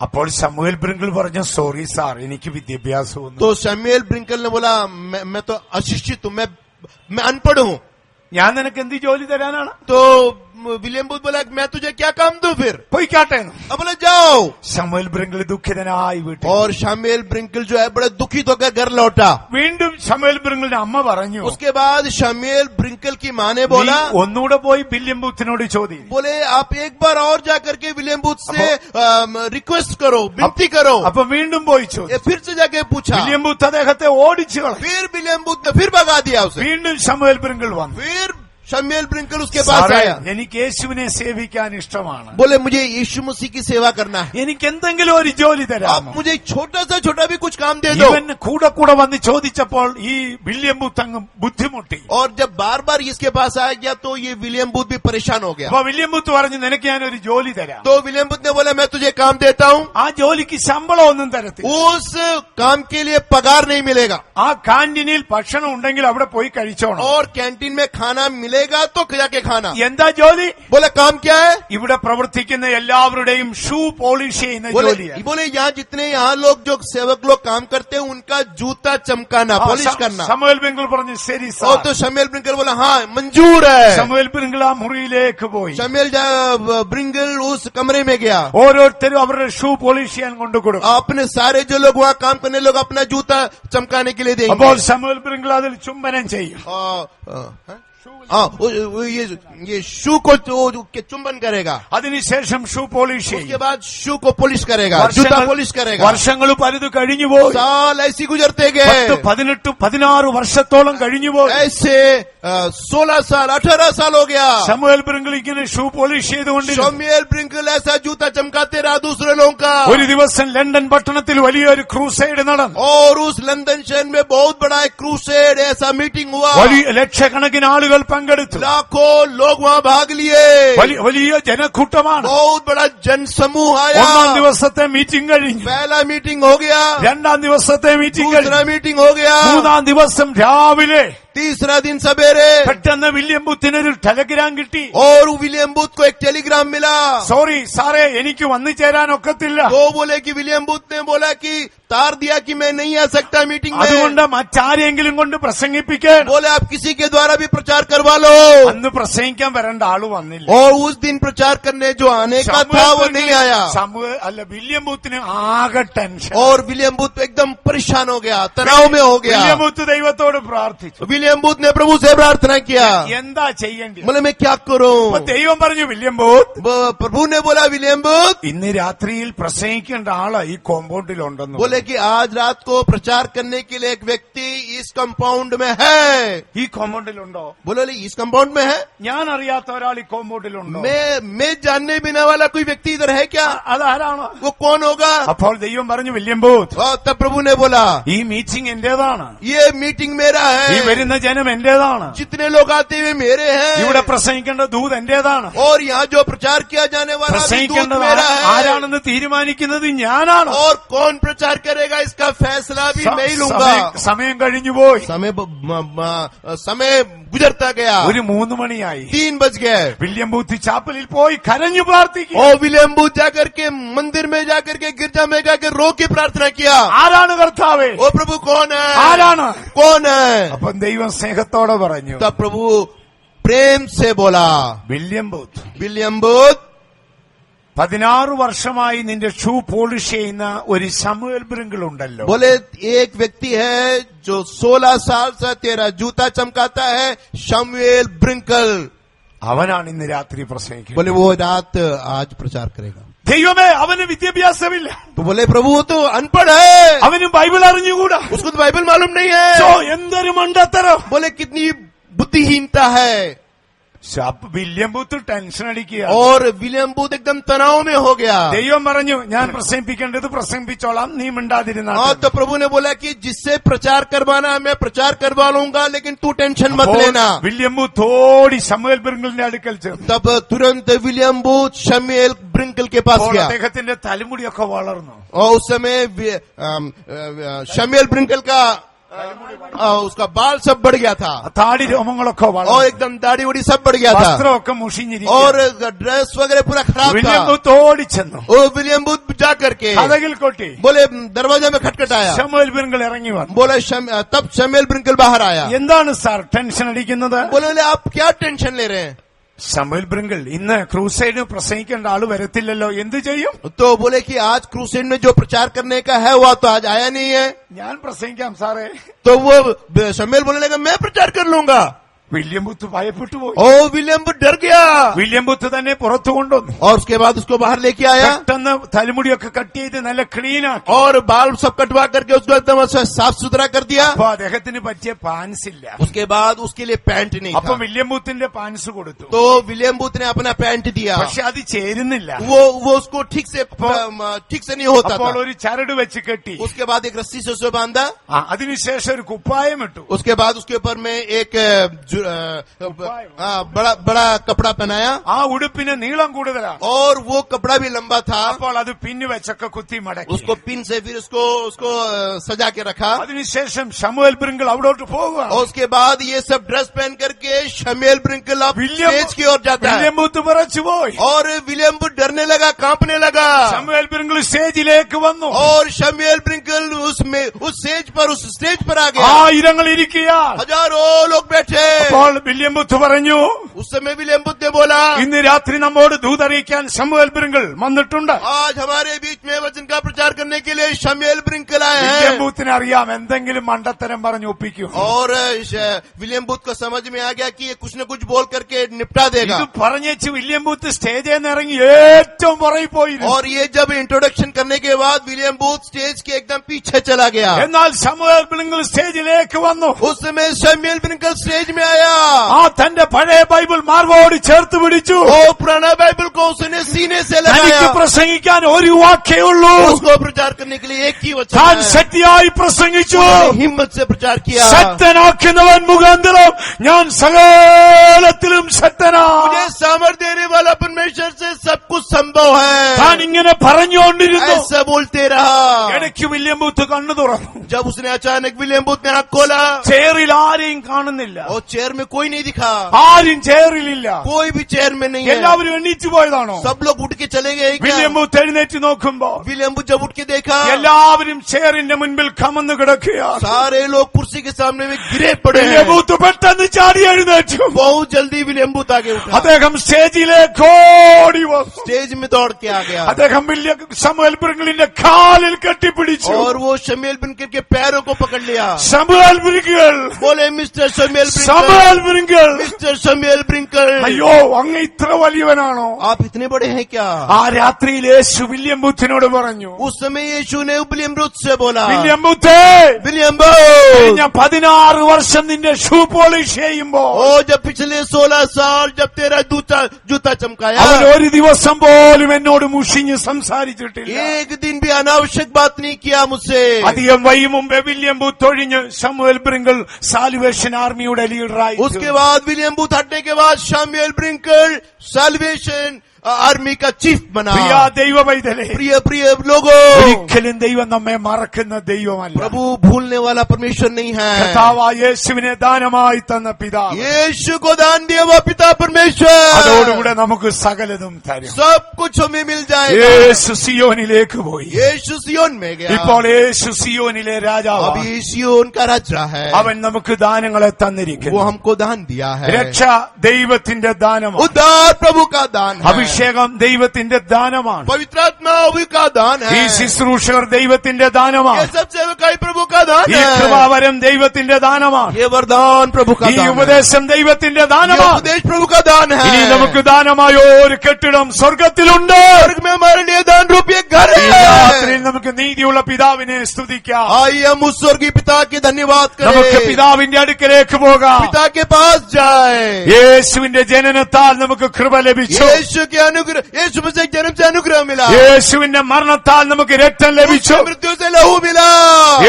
അപ്പോൾ ശമുവേൽ ബ്രിങ്കിൾ പറഞ്ഞു, സോറി സാർ എനിക്ക് വിദ്യാഭ്യാസമൊന്നും. तो शमुएल ब्रिंकल ने बोला, मैं तो अशिक्षित हूँ, मैं अनपढ़ हूँ. ഞാൻ നിനക്ക് എന്ത് ജോലി തരാനാണ്? तो विलियम बूथ बोला, मैं तुझे क्या काम दूं फिर? പോയിക്കാട്ടെ. अब बोले जाओ. ശമുവേൽ ബ്രിങ്കിൾ ദുഃഖിതനായി വീട്ടിൽ. और शमुएल ब्रिंकल जो है बड़े दुखित होकर घर लौटा. വീണ്ടും ശമുവേൽ ബ്രിങ്കിളിന്റെ അമ്മ പറഞ്ഞു, उसके बाद शमुएल ब्रिंकल की माँ ने നീ बोला, ഒന്നുകൂടെ പോയി വില്യം ബൂത്തിനോട് ചോദിക്കും. बोले आप एक बार और जाकर के विलियम बूथ से रिक्वेस्ट करो, विनती करो. അപ്പൊ വീണ്ടും പോയി ചോദിച്ചു. फिर से जाके पूछा. വില്യം ബൂത്ത് അദ്ദേഹത്തെ ഓടിച്ചു കളഞ്ഞു. फिर विलियम बूथ ने फिर भगा दिया उसे. വീണ്ടും ശമുവേൽ ബ്രിങ്കിൾ വന്നു. फिर शमुएल ब्रिंकल उसके पास സാറേ, आया. എനിക്ക് യേശുവിനെ സേവിക്കാൻ ഇഷ്ടമാണ്. बोले मुझे यीशु मसीह की सेवा करना है. എനിക്ക് എന്തെങ്കിലും ഒരു ജോലി आप തരാമോ? मुझे छोटा सा छोटा भी कुछ काम दे दो. ഇവൻ കൂടെ വന്ന് ചോദിച്ചപ്പോൾ ഈ വില്യം ബൂത്ത് അങ്ങ് ബുദ്ധിമുട്ടി. और जब बार बार इसके पास आ गया तो ये विलियम बूथ भी परेशान हो गया. അപ്പൊ വില്യം ബൂത്ത് പറഞ്ഞു, നിനക്ക് ഞാൻ ഒരു ജോലി തരാം. तो विलियम बूथ ने बोला, मैं तुझे काम देता हूँ. ആ ജോലിക്ക് ശമ്പളം ഒന്നും തരത്തില്ല. उस काम के लिए पगार नहीं मिलेगा. ആ കാന്റീനിൽ ഭക്ഷണം ഉണ്ടെങ്കിൽ അവിടെ പോയി കഴിച്ചോണം. और कैंटीन में खाना मिलेगा तो जाके खाना. എന്താ ജോലി? बोले काम क्या है? ഇവിടെ പ്രവർത്തിക്കുന്ന എല്ലാവരുടെയും ഷൂ പോളിഷ് ചെയ്യുന്ന ജോലിയാണ്. बोले यहाँ जितने यहाँ लोग जो सेवक लोग काम करते हैं उनका जूता चमकाना, पॉलिश करना. ശമുവേൽ ബ്രിങ്കിൾ പറഞ്ഞു, ശരി और സാർ. तो शमुएल ब्रिंकल बोला, हाँ मंजूर है. ശമുവേൽ ബ്രിങ്കിൾ ആ മുറിയിലേക്ക് പോയി. शमुएल ब्रिंगल उस कमरे में गया. ഓരോരുത്തരും അവരുടെ ഷൂ പോളിഷ് ചെയ്യാൻ കൊണ്ടുകൊടുക്കും. अपने सारे जो लोग वहाँ काम करने लोग अपना जूता चमकाने के लिए देंगे. അപ്പോൾ ശമുവേൽ ബ്രിങ്കിൾ അതിൽ ചുംബനം ചെയ്യും. ये शू को चुंबन करेगा, അതിനുശേഷം ഷൂ പോളിഷ് उसके ചെയ്യും. बाद शू को पॉलिश करेगा, जूता पॉलिश करेगा. വർഷങ്ങൾ പലത് കഴിഞ്ഞുപോയി. साल ऐसी गुजरते गए, 18-16 വർഷത്തോളം കഴിഞ്ഞുപോയി. ऐसे 16 साल 18 साल हो गया. ശമൂവേൽ ബ്രിങ്കിൾ ഇങ്ങനെ ഷൂ പോളിഷ് ചെയ്തുകൊണ്ടിരുന്നു. शमूएल ब्रिंकल ऐसा जूता चमकाते रहा दूसरे लोगों का. ഒരു ദിവസം ലണ്ടൻ പട്ടണത്തിൽ വലിയൊരു ക്രൂസൈഡ് നടന്നു. और उस लंदन शहर में बहुत बड़ा एक क्रूसेड ऐसा मीटिंग हुआ. വലിയ ലക്ഷക്കണക്കിന് ആളുകൾ പങ്കെടുത്തു. लाखों लोग वहाँ भाग लिए. വലിയ ജനക്കൂട്ടമാണ്. बहुत बड़ा जन समूह आया. ഒന്നാം ദിവസത്തെ മീറ്റിംഗ് കഴിഞ്ഞു. पहला मीटिंग हो गया, രണ്ടാം ദിവസത്തെ മീറ്റിംഗ് കഴിഞ്ഞു. दूसरा मीटिंग हो गया, മൂന്നാം ദിവസം രാവിലെ तीसरा दिन सवेरे പെട്ടെന്ന് വില്യം ബൂത്തിനൊരു ടെലഗ്രാം കിട്ടി. और विलियम बूथ को एक टेलीग्राम मिला. സോറി സാറേ, എനിക്ക് വന്നു ചേരാൻ ഒക്കത്തില്ല. वो बोले कि विलियम बूथ ने बोला कि तार दिया कि मैं नहीं आ सकता मीटिंग അതുകൊണ്ട് में. മറ്റാരെങ്കിലും കൊണ്ട് പ്രസംഗിപ്പിക്കാൻ. बोले आप किसी के द्वारा भी प्रचार करवा लो. അന്ന് പ്രസംഗിക്കാൻ വരേണ്ട ആള് വന്നില്ല. और उस दिन प्रचार करने जो आने का था वो नहीं आया. വില്യം ബൂത്തിന് ആകെ ടെൻഷൻ. और विलियम बूथ एकदम परेशान हो गया, तनाव में हो വില്യം गया. ബൂത്ത് ദൈവത്തോട് പ്രാർത്ഥിച്ചു. विलियम बूथ ने प्रभु से प्रार्थना किया, എന്താ ചെയ്യേണ്ടി? बोले मैं क्या करूं. അപ്പൊ ദൈവം പറഞ്ഞു, വില്യം ബൂത്ത് प्रभु ने बोला विलियम बूथ, ഇന്ന് രാത്രിയിൽ പ്രസംഗിക്കേണ്ട ആള് ഈ കോമ്പൗണ്ടിലുണ്ടെന്ന്. बोले कि आज रात को प्रचार करने के लिए एक व्यक्ति इस कंपाउंड में है. ഈ കോമ്പൗണ്ടിലുണ്ടോ? बोले इस कंपाउंड में है. ഞാൻ അറിയാത്ത ഒരാൾ ഈ കോമ്പൗണ്ടിലുണ്ടോ? मैं जानने बिना वाला कोई व्यक्ति इधर है क्या. അതാരാണ്? वो कौन होगा. അപ്പോൾ ദൈവം പറഞ്ഞു, വില്യം ബൂത്ത് और तब प्रभु ने बोला ഈ മീറ്റിംഗ് എന്റേതാണ്. ये मीटिंग मेरा ഈ है, വരുന്ന ജനം എന്റേതാണ്. जितने लोग आते हुए मेरे ഇവിടെ हैं. പ്രസംഗിക്കേണ്ട ദൂത് എന്റേതാണ്. और यहाँ जो प्रचार किया जाने वाला भी दूत പ്രസംഗിക്കേണ്ടത് मेरा है. ആരാണെന്ന് തീരുമാനിക്കുന്നത് ഞാനാണ്. और कौन प्रचार करेगा इसका फैसला भी मैं ही लूंगा. സമയം കഴിഞ്ഞുപോയി. समय गुजरता गया, 3 മണിയായി. 3 बज गए. വില്യം ബൂത്ത് ചാപ്പലിൽ പോയി കരഞ്ഞു പ്രാർത്ഥിക്കും. और विलियम बूथ जाकर के मंदिर में जाकर के गिरजा में जाकर रो के प्रार्थना किया, ആരാണ് കർത്താവേ? ओ प्रभु कौन है, ആരാണ്? कौन है. അപ്പം ദൈവം സ്നേഹത്തോടെ പറഞ്ഞു, तब प्रभु प्रेम से बोला, വില്യം ബൂത്ത് विलियम बूथ 16 വർഷമായി നിന്റെ ഷൂ പോളിഷ് ചെയ്യുന്ന ഒരു ശമൂവേൽ ബ്രിങ്കിൾ ഉണ്ടല്ലോ. बोले एक व्यक्ति है जो 16 साल से तेरा जूता चमकाता है, शमूएल ब्रिंकल. അവനാണ് ഇന്ന് രാത്രി പ്രസംഗിക്കുന്നത്. बोले वो रात आज प्रचार करेगा. ദൈവമേ, അവന് വിദ്യാഭ്യാസമില്ല. तो बोले प्रभु वो तो अनपढ़ है, അവന് ബൈബിൾ അറിഞ്ഞുകൂടാ. उसको तो बाइबल मालूम नहीं है. എന്തൊരു മണ്ടത്തരം. बोले कितनी बुद्धिहीनता है. വില്യം ബൂത്ത് ടെൻഷൻ അടിക്കുക. और विलियम बूथ एकदम तनाव में हो गया. ദൈവം പറഞ്ഞു, ഞാൻ പ്രസംഗിപ്പിക്കേണ്ടത് പ്രസംഗിപ്പിച്ചോളാം, നീ മിണ്ടാതിരുന്ന. और तो प्रभु ने बोला कि जिससे प्रचार करवाना मैं प्रचार करवा लूंगा, लेकिन तू टेंशन मत लेना. വില്യം ബൂത്ത് ഓടി ശമൂവേൽ ബ്രിങ്കിളിന്റെ അടുക്കൽ ചെന്നു. तब तुरंत विलियम बूथ शमूएल ब्रिंकल के पास गया. അദ്ദേഹത്തിന്റെ തലമുടിയൊക്കെ വളർന്നു. और उस समय शमूएल ब्रिंकल का उसका बाल सब बढ़ गया था, താടി രോമങ്ങളൊക്കെ और വളർന്നു. एकदम दाढ़ी उड़ी सब बढ़ गया था, വസ്ത്രമൊക്കെ മുഷിഞ്ഞിരിക്കുന്നു. और ड्रेस वगैरह पूरा खराब വില്യം था. ബൂത്ത് ഓടിച്ചെന്നു. वो विलियम बूथ जा करके കഥകിൽ കൊട്ടി. बोले दरवाजा में खटखटाया. ശമൂവേൽ ബ്രിങ്കിൾ ഇറങ്ങി വന്നു. बोले तब शमूएल ब्रिंकल बाहर आया. എന്താണ് സാർ ടെൻഷൻ അടിക്കുന്നത്? बोले आप क्या टेंशन ले रहे हैं. ശമൂവേൽ ബ്രിങ്കിൾ ഇന്ന് ക്രൂസൈഡിന് പ്രസംഗിക്കേണ്ട ആള് വരത്തില്ലല്ലോ, എന്ത് ചെയ്യും? तो बोले कि आज क्रूसेड में जो प्रचार करने का है वो तो आज आया नहीं है. ഞാൻ പ്രസംഗിക്കാം സാറേ. तो वो शमूएल बोलने लगा मैं प्रचार कर लूंगा. വില്യം ബൂത്ത് ഭയപ്പെട്ടു പോയി. ओ विलियम बूथ डर गया. വില്യം ബൂത്ത് തന്നെ പുറത്തു കൊണ്ടുവന്നു. और उसके बाद उसको बाहर लेके आया, പെട്ടെന്ന് തലമുടിയൊക്കെ കട്ട് ചെയ്ത് നല്ല ക്ലീൻ ആക്കി. और बाल सब कटवा करके उसको एकदम साफ सुथरा कर दिया. അപ്പൊ അദ്ദേഹത്തിന് പറ്റിയ പാൻസ് ഇല്ല. उसके बाद उसके लिए पैंट नहीं അപ്പൊ था. വില്യം ബൂത്തിന്റെ പാൻസ് കൊടുത്തു. तो विलियम बूथ ने अपना पैंट दिया. പക്ഷെ അത് ചേരുന്നില്ല. वो उसको ठीक से नहीं होता അപ്പോൾ था. ഒരു ചരട് വെച്ച് കെട്ടി. उसके बाद एक रस्सी से उसे बांधा. അതിനുശേഷം ഒരു കുപ്പായം ഇട്ടു. उसके बाद उसके ऊपर में एक बड़ा कपड़ा पहनाया. ആ ഉടുപ്പിന് നീളം കൂടുതലാണ്. और वो कपड़ा भी लंबा था. അപ്പോൾ അത് പിന്നു വെച്ചൊക്കെ കുത്തി മടക്കി. उसको पिन से फिर उसको सजा के रखा. അതിനുശേഷം ശമൂവേൽ ബ്രിങ്കിൾ അവിടോട്ട് പോവുക. और उसके बाद ये सब ड्रेस पहन करके शमूएल ब्रिंकल अब स्टेज की ओर जाता है. വില്യം ബൂത്ത് വിറച്ചുപോയി. और विलियम बूथ डरने लगा, कांपने लगा. ശമൂവേൽ ബ്രിങ്കിൾ സ്റ്റേജിലേക്ക് വന്നു. और शमूएल ब्रिंकल उस स्टेज पर आ गया. ആയിരങ്ങൾ ഇരിക്കുക. हजारों लोग बैठे. അപ്പോൾ അപ്പോൾ വില്യം ബൂത്ത് പറഞ്ഞു, उस समय विलियम बुद्ध ने बोला, ഇന്ന് രാത്രി നമ്മോട് ദൂതറിയിക്കാൻ ശമൂവേൽ ബ്രിങ്കിൾ വന്നിട്ടുണ്ട്. आज हमारे बीच में वचन का प्रचार करने के लिए शमूएल ब्रिंकल आए വില്യം हैं. ബൂത്തിനെ അറിയാം എന്തെങ്കിലും മണ്ടത്തരം പറഞ്ഞ് ഒപ്പിക്കും. और विलियम बुद्ध को समझ में आ गया कि ये कुछ न कुछ बोल करके निपटा देगा. ഇത് പറഞ്ഞേച്ച് വില്യം ബൂത്ത് സ്റ്റേജിൽ നിന്ന് ഇറങ്ങി ഏറ്റവും പുറകിൽ പോയിരുന്നു. और ये जब इंट्रोडक्शन करने के बाद विलियम बूथ स्टेज के एकदम पीछे चला गया. എന്നാൽ ശമൂവേൽ ബ്രിങ്കിൾ സ്റ്റേജിലേക്ക് വന്നു. उस समय शमूएल ब्रिंकल स्टेज में आया. ആ തന്റെ പഴയ ബൈബിൾ മാർവോട് ചേർത്ത് പിടിച്ചു. वो पुराना बाइबल को उसने सीने से തനിക്ക് लगाया. പ്രസംഗിക്കാൻ ഒരു വാക്കേ ഉള്ളൂ. उसको प्रचार करने के लिए एक ही वचन താൻ है. ശക്തിയായി പ്രസംഗിച്ചു. उन्होंने हिम्मत से प्रचार किया. ശക്തനാക്കുന്നവൻ മുഖാന്തരം ഞാൻ സകലത്തിലും ശക്തനാ. मुझे सामर्थ्य देने वाला परमेश्वर से सब कुछ संभव താൻ है. ഇങ്ങനെ പറഞ്ഞുകൊണ്ടിരുന്നു. ऐसा बोलते रहा. ഇടയ്ക്ക് വില്യം ബൂത്ത് കണ്ണു തുറന്നു. जब उसने अचानक विलियम बूथ ने आंख खोला, ചെയറിൽ ആരെയും കാണുന്നില്ല. और चेयर में कोई नहीं दिखा. ആരും ചെയറിലില്ല. कोई भी चेयर में नहीं है. എല്ലാവരും എണ്ണീച്ചു പോയതാണോ? सब लोग उठ के चले गए വില്യം क्या? ബൂത്ത് എഴുന്നേറ്റ് നോക്കുമ്പോ विलियम बूथ जब उठ के देखा, എല്ലാവരും ചെയറിന്റെ മുൻപിൽ കമന്ന് കിടക്കുകയാണ്. सारे लोग कुर्सी के सामने में गिरे पड़े വില്യം हैं. ബൂത്ത് പെട്ടെന്ന് ചാടി എഴുന്നേറ്റു. बहुत जल्दी विलियम बूथ आगे उठा. അദ്ദേഹം സ്റ്റേജിലേക്ക് ഓടി വന്നു. स्टेज में दौड़ के आ गया. അദ്ദേഹം ശമൂവേൽ ബ്രിങ്കിളിന്റെ കാലിൽ കെട്ടിപ്പിടിച്ചു. और वो शमूएल ब्रिंकल के पैरों को पकड़ लिया. ശമൂവേൽ ബ്രിങ്കിൾ, बोले, मिस्टर शमूएल ब्रिंकल, ശമൂവേൽ ബ്രിങ്കിൾ, मिस्टर शमूएल ब्रिंकल, അയ്യോ അങ്ങ് ഇത്ര വലിയവനാണോ? आप इतने बड़े हैं क्या? ആ രാത്രിയിൽ യേശു വില്യം ബൂത്തിനോട് പറഞ്ഞു, उस समय यीशु ने विलियम बूथ से बोला, വില്യം ബൂത്തേ, विलियम बूथ, കഴിഞ്ഞ 16 വർഷം നിന്റെ ഷൂ പോളിഷ് ചെയ്യുമ്പോ ओ जब पिछले 16 साल जब तेरा जूता चमकाया, അവൻ ഒരു ദിവസം പോലും എന്നോട് മുഷിഞ്ഞ് സംസാരിച്ചിട്ടില്ല. एक दिन भी अनावश्यक बात नहीं किया मुझसे. അധികം വൈകി മുമ്പേ വില്യം ബൂത്ത് ഒഴിഞ്ഞ് ശമൂവേൽ ബ്രിങ്കിൾ സാൽവേഷൻ ആർമിയുടെ ലീഡറായി. उसके बाद विलियम बूथ हटने के बाद शमूएल ब्रिंकल साल्वेशन आर्मी का चीफ बना. പ്രിയ ദൈവ പൈതലേ, प्रिय प्रिय लोगों, ഒരിക്കലും ദൈവം നമ്മെ മറക്കുന്ന ദൈവമല്ല. प्रभु भूलने वाला परमेश्वर नहीं है. കർത്താവായ യേശുവിനെ ദാനമായി തന്ന പിതാവ് यीशु को दान दिया हुआ पिता परमेश्वर, അതോടുകൂടെ നമുക്ക് സകലതും തരും. सब कुछ हमें मिल जाएगा. യേശു സിയോനിലേക്ക് പോയി. यीशु सियोन में गया. ഇപ്പോൾ യേശു സിയോനിലെ രാജാവ്. अभी सियोन का राजा है. അവൻ നമുക്ക് ദാനങ്ങളെ वो തന്നിരിക്കുന്നു. हमको दान दिया है. രക്ഷ ദൈവത്തിന്റെ ദാനമാണ്. उद्धार प्रभु का दान है. അഭിഷേകം ദൈവത്തിന്റെ ദാനമാണ്. पवित्र आत्मा प्रभु का दान ഈ है. ശുശ്രൂഷകർ ദൈവത്തിന്റെ ये ദാനമാണ്. सब सेवकाई प्रभु का दान ഈ है. കൃപാവരം ദൈവത്തിന്റെ ദാനമാണ്. ये वरदान प्रभु का ഈ दान है. ഉപദേശം ദൈവത്തിന്റെ ये ദാനമാണ്. उपदेश प्रभु का दान है. ഇനി നമുക്ക് ദാനമായ ഒരു കെട്ടിടം സ്വർഗത്തിലുണ്ട്. स्वर्ग में हमारे लिए दान रूपी एक घर ഈ है. രാത്രിയിൽ നമുക്ക് നീതിയുള്ള പിതാവിനെ സ്തുതിക്കാം. आइए हम उस स्वर्गीय पिता के धन्यवाद നമുക്ക് करें. പിതാവിന്റെ അടുക്കലേക്ക് പോകാം. पिता के पास जाए. യേശുവിന്റെ ജനനത്താൽ നമുക്ക് കൃപ ലഭിച്ചു. यीशु के अनुग्रह, यीशु में से जन्म से अनुग्रह मिला. യേശുവിന്റെ മരണത്താൽ നമുക്ക് രക്തം ലഭിച്ചു. उसके मृत्यु से लहू मिला.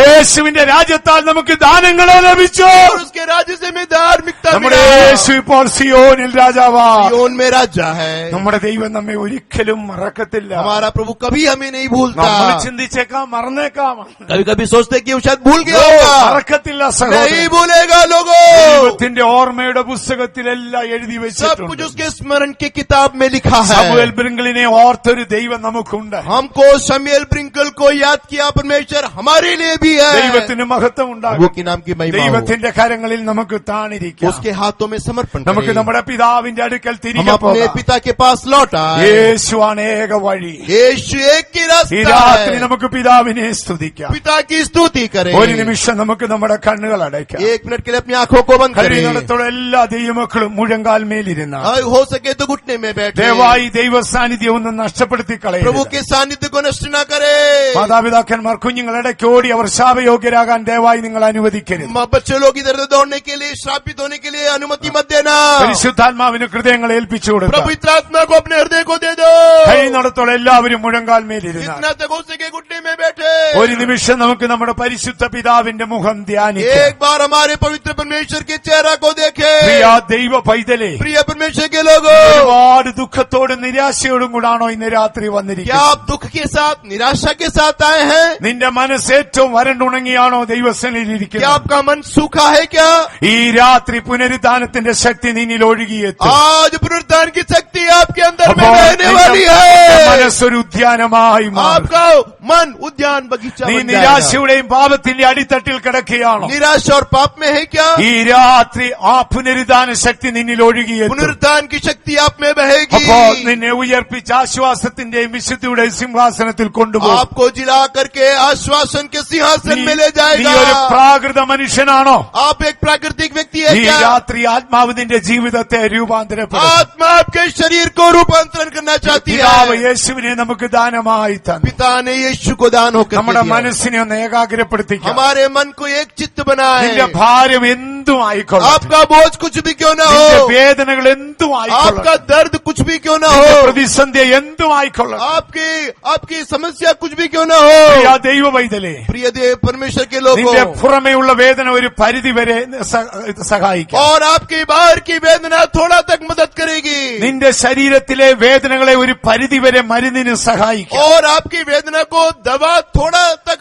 യേശുവിന്റെ രാജ്യത്താൽ നമുക്ക് ദാനങ്ങളെ ലഭിച്ചു. और उसके राज्य से में धार्मिकता നമ്മുടെ मिला. യേശു ഇപ്പോൾ സിയോനിൽ രാജാവാ. सियोन में राजा है. നമ്മുടെ ദൈവം നമ്മെ ഒരിക്കലും മറക്കത്തില്ല. हमारा प्रभु कभी हमें नहीं भूलता. നമ്മൾ ചിന്തിച്ചേക്കാം, മറന്നേക്കാം. कभी कभी सोचते कि वो शायद भूल गया होगा. മറക്കത്തില്ല नहीं സഹോദരൻ. भूलेगा लोगों. ദൈവത്തിന്റെ ഓർമ്മയുടെ പുസ്തകത്തിലെല്ലാം എഴുതി सब कुछ വെച്ചിട്ടുണ്ട്. उसके स्मरण की किताब में लिखा है. ശമൂവേൽ ബ്രിങ്കിളിനെ ഓർത്തൊരു ദൈവം നമുക്കുണ്ട്. हमको शमूएल ब्रिंकल को याद किया परमेश्वर हमारे लिए भी है. ദൈവത്തിന് മഹത്വം प्रभु ഉണ്ടാകും. के नाम की महिमा हो. ദൈവത്തിന്റെ കരങ്ങളിൽ നമുക്ക് താണിരിക്കാം. उसके हाथों में समर्पण നമുക്ക് करें. നമ്മുടെ പിതാവിന്റെ അടുക്കൽ हम തിരികെ अपने പോകാം. पिता के पास लौट आए. യേശുവാണ് ഏക വഴി. यीशु एक ही ഈ रास्ता രാത്രി है. നമുക്ക് പിതാവിനെ സ്തുതിക്കാം. पिता की स्तुति करें. ഒരു നിമിഷം നമുക്ക് നമ്മുടെ കണ്ണുകൾ അടയ്ക്കാം. एक मिनट के लिए अपनी आंखों को बंद करें. കഴിയുന്നിടത്തോളം എല്ലാ ദൈവമക്കളും മുഴങ്കാൽ മേലിരുന്ന हो सके तो घुटने में बैठे. ദയവായി ദൈവ സാന്നിധ്യം ഒന്നും നഷ്ടപ്പെടുത്തി प्रभु കളയരുത്. के सानिध्य को नष्ट न करे. മാതാപിതാക്കന്മാർ കുഞ്ഞുങ്ങൾ ഇടയ്ക്ക് ഓടി അവർ ശാപയോഗ്യരാകാൻ ദയവായി നിങ്ങൾ അനുവദിക്കരുത്. बच्चे लोग इधर उधर दौड़ने के लिए, श्रापित होने के लिए अनुमति मत देना. പരിശുദ്ധാത്മാവിന് ഹൃദയങ്ങൾ ഏൽപ്പിച്ചു प्रभु കൊടുക്കുക. इस आत्मा को अपने हृदय को दे दो. കഴിയുന്നിടത്തോളം എല്ലാവരും മുഴങ്കാൽ മേലിരുന്ന जितना तक हो सके घुटने में बैठे. ഒരു നിമിഷം നമുക്ക് നമ്മുടെ പരിശുദ്ധ പിതാവിന്റെ മുഖം ധ്യാനിക്കാം. एक बार हमारे पवित्र परमेश्वर के चेहरा को देखे. പ്രിയ ദൈവ പൈതലേ, प्रिय परमेश्वर के लोगों, ഒരുപാട് ദുഃഖത്തോടും നിരാശയോടും കൂടാണോ ഇന്ന് രാത്രി വന്നിരിക്കുന്നത്? आप दुख के साथ, निराशा के साथ आए हैं? നിന്റെ മനസ്സ് ഏറ്റവും വരണ്ടുണങ്ങിയാണോ ദൈവസന്നിധിയിൽ क्या ഇരിക്കുന്നത്? आपका मन सूखा है क्या? ഈ രാത്രി പുനരുദ്ധാനത്തിന്റെ ശക്തി നിന്നിൽ ഒഴുകിയെത്തും. आज पुनरुत्थान की शक्ति आपके अंदर में അപ്പോൾ रहने वाली നിന്റെ है। മനസ്സൊരു ഉദ്യാനമായി മാറും. आपका मन उद्यान बगीचा നീ बन जाएगा। നിരാശയുടെയും പാപത്തിന്റെ അടിത്തട്ടിൽ കിടക്കുകയാണോ? निराशा और पाप में है क्या? ഈ രാത്രി ആ പുനരുദ്ധാന ശക്തി നിന്നിൽ ഒഴുകിയെത്തും. पुनरुत्थान की शक्ति आप में बहेगी। അപ്പോ നിന്നെ ഉയർപ്പിച്ച് ആശ്വാസത്തിന്റെയും വിശുദ്ധിയുടെ സിംഹാസനത്തിൽ കൊണ്ടുപോകും. आपको जिला करके आश्वासन के सिंहासन में ले നീ जाएगा। ഒരു പ്രാകൃത മനുഷ്യനാണോ? आप एक प्राकृतिक व्यक्ति है ഈ क्या? രാത്രി ആത്മാവ് നിന്റെ ജീവിതത്തെ രൂപാന്തരപ്പെടും. आत्मा आपके शरीर को रूपांतरण करना चाहती പിതാവ് है। യേശുവിനെ നമുക്ക് ദാനമായി തന്നു. पिता ने यीशु को दान होकर നമ്മുടെ दिया। മനസ്സിനെ ഒന്ന് ഏകാഗ്രപ്പെടുത്തിക്കാം. हमारे मन को एक चित्त बनाए। നിന്റെ ഭാരം എന്തും ആയിക്കൊള്ളട്ടെ, आपका बोझ कुछ भी क्यों ना നിന്റെ हो, വേദനകൾ എന്തും ആയിക്കൊള്ളട്ടെ, आपका दर्द कुछ भी क्यों ना നിന്റെ हो, പ്രതിസന്ധി എന്തും ആയിക്കൊള്ളട്ടെ. आपकी समस्या कुछ भी क्यों ना हो, പ്രിയ ദൈവ പൈതലേ, प्रिय देव परमेश्वर के लोगों, നിന്റെ പുറമേയുള്ള വേദന ഒരു പരിധി വരെ സഹായിക്കും. और आपकी बाहर की वेदना थोड़ा तक मदद करेगी, നിന്റെ ശരീരത്തിലെ വേദനകളെ ഒരു പരിധി വരെ മരുന്നിന് സഹായിക്കും. और आपकी वेदना को दवा थोड़ा तक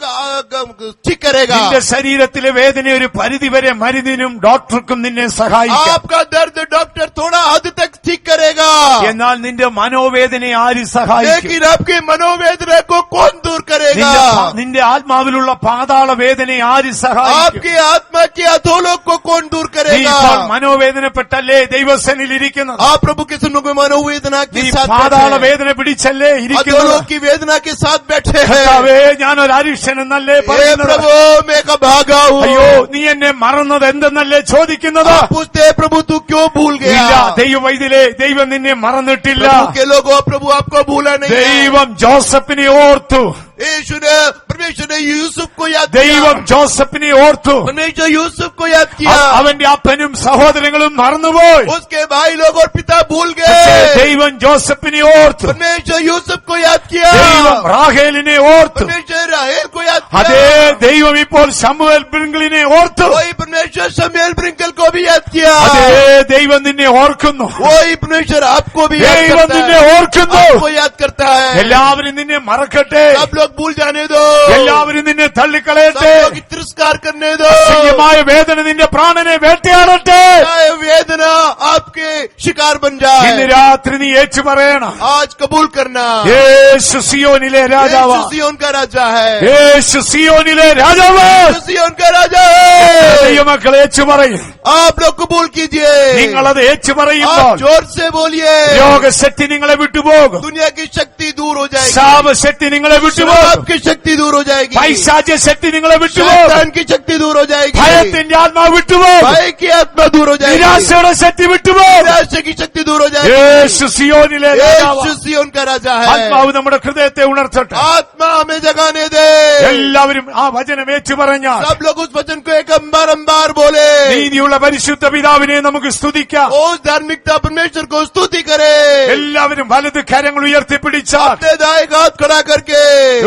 ठीक करेगा। നിന്റെ ശരീരത്തിലെ വേദന ഒരു പരിധി വരെ മരുന്നിനും ഡോക്ടർക്കും നിന്നെ സഹായിക്കും. आपका दर्द डॉक्टर थोड़ा हद तक ठीक करेगा, എന്നാൽ നിന്റെ മനോവേദനയെ ആര് സഹായിക്കും? लेकिन आपकी मनोवेदना को कौन दूर करेगा? നിന്റെ ആത്മാവിലുള്ള പാതാള വേദനയെ ആര് സഹായിക്കും? आपकी आत्मा के अधोलोक को कौन दूर നീ करेगा? ഇപ്പോൾ മനോവേദനപ്പെട്ടല്ലേ ദൈവസന്നിധിയിൽ ഇരിക്കുന്നത്? आप प्रभु के सन्मुख में मनोवेदना നീ के साथ പാതാള बैठे हैं। വേദന പിടിച്ചല്ലേ ഇരിക്കുന്നത്? अधोलोक की वेदना के साथ बैठे हैं। കർത്താവേ, ഞാനൊരു അരിക്ഷൻ എന്നല്ലേ हे പറയുന്നത്? प्रभु मैं का भागा हूँ। അയ്യോ, നീ എന്നെ മറന്നത് എന്തെന്നല്ലേ ചോദിക്കുന്നത്? आप पूछते हैं प्रभु तू क्यों भूल ഇല്ല, गया? ദൈവവൈദ്യലേ, ദൈവം നിന്നെ മറന്നിട്ടില്ല. प्रभु के लोगों प्रभु आपको भूला नहीं है। ദൈവം ജോസഫിനെ ഓർത്തു. यीशु ने परमेश्वर ने यूसुफ को याद ദൈവം किया। ജോസഫിനെ ഓർത്തു. परमेश्वर यूसुफ को याद किया। അവന്റെ അപ്പനും സഹോദരങ്ങളും മറന്നുപോയി. उसके भाई लोग और पिता भूल പക്ഷേ गए। ദൈവം ജോസഫിനെ ഓർത്തു. परमेश्वर यूसुफ को याद किया। ദൈവം റാഹേലിനെ ഓർത്തു. परमेश्वर राहेल को याद അതേ किया। ദൈവം ഇപ്പോൾ ശമൂവേൽ ബ്രിങ്കിളിനെ ഓർത്തു. वही परमेश्वर शमूएल ब्रिंकल को भी याद किया। അതേ ദൈവം നിന്നെ ഓർക്കുന്നു. वही परमेश्वर आपको भी याद ദൈവം करता നിന്നെ है। ഓർക്കുന്നു. आपको याद करता है। എല്ലാവരും നിന്നെ മറക്കട്ടെ, सब लोग भूल जाने दो, എല്ലാവരും നിന്നെ सब തള്ളിക്കളയട്ടെ, लोग तिरस्कार करने दो, അസഹ്യമായ വേദന നിന്റെ പ്രാണനെ വേട്ടയാടട്ടെ. चाहे वेदना आपके शिकार बन जाए। ഇന്ന് രാത്രി നീ ഏറ്റു പറയണം, आज कबूल करना, യേശു സിയോനിലെ രാജാവ്, यीशु सिय्योन का राजा है। യേശു സിയോനിലെ രാജാവ്. यीशु सिय्योन का राजा है। ദൈവമക്കൾ ഏറ്റു പറയും. आप लोग कबूल कीजिए। നിങ്ങളത് ഏറ്റു आप പറയുമ്പോൾ जोर से बोलिए। രോഗശക്തി നിങ്ങളെ വിട്ടുപോകും, दुनिया की शक्ति दूर हो जाएगी, ശാപശക്തി നിങ്ങളെ വിട്ടുപോകും, आपकी शक्ति दूर हो जाएगी, പൈശാച ശക്തി നിങ്ങളെ വിട്ടുപോകും, शैतान की शक्ति दूर हो जाएगी, ഭയത്തിന്റെ ആത്മാവ് വിട്ടുപോകും, भय की आत्मा दूर हो जाएगी, നിരാശയുടെ ശക്തി വിട്ടുപോകും. निराशा की शक्ति दूर हो जाएगी। യേശു സിയോനിലെ രാജാവ്. यीशु सिय्योन का राजा है। ആത്മാവ് നമ്മുടെ ഹൃദയത്തെ ഉണർത്തട്ടെ. आत्मा हमें जगाने दे। എല്ലാവരും ആ വചനം ഏറ്റു പറഞ്ഞാൽ सब लोग उस वचन को एक बार बोले। നീതിയുള്ള പരിശുദ്ധ പിതാവിനെ നമുക്ക് സ്തുതിക്കാം. उस धार्मिकता परमेश्वर को स्तुति करे। എല്ലാവരും വലത് കരങ്ങൾ ഉയർത്തിപ്പിടിച്ചാൽ, अपने दाएं हाथ खड़ा करके,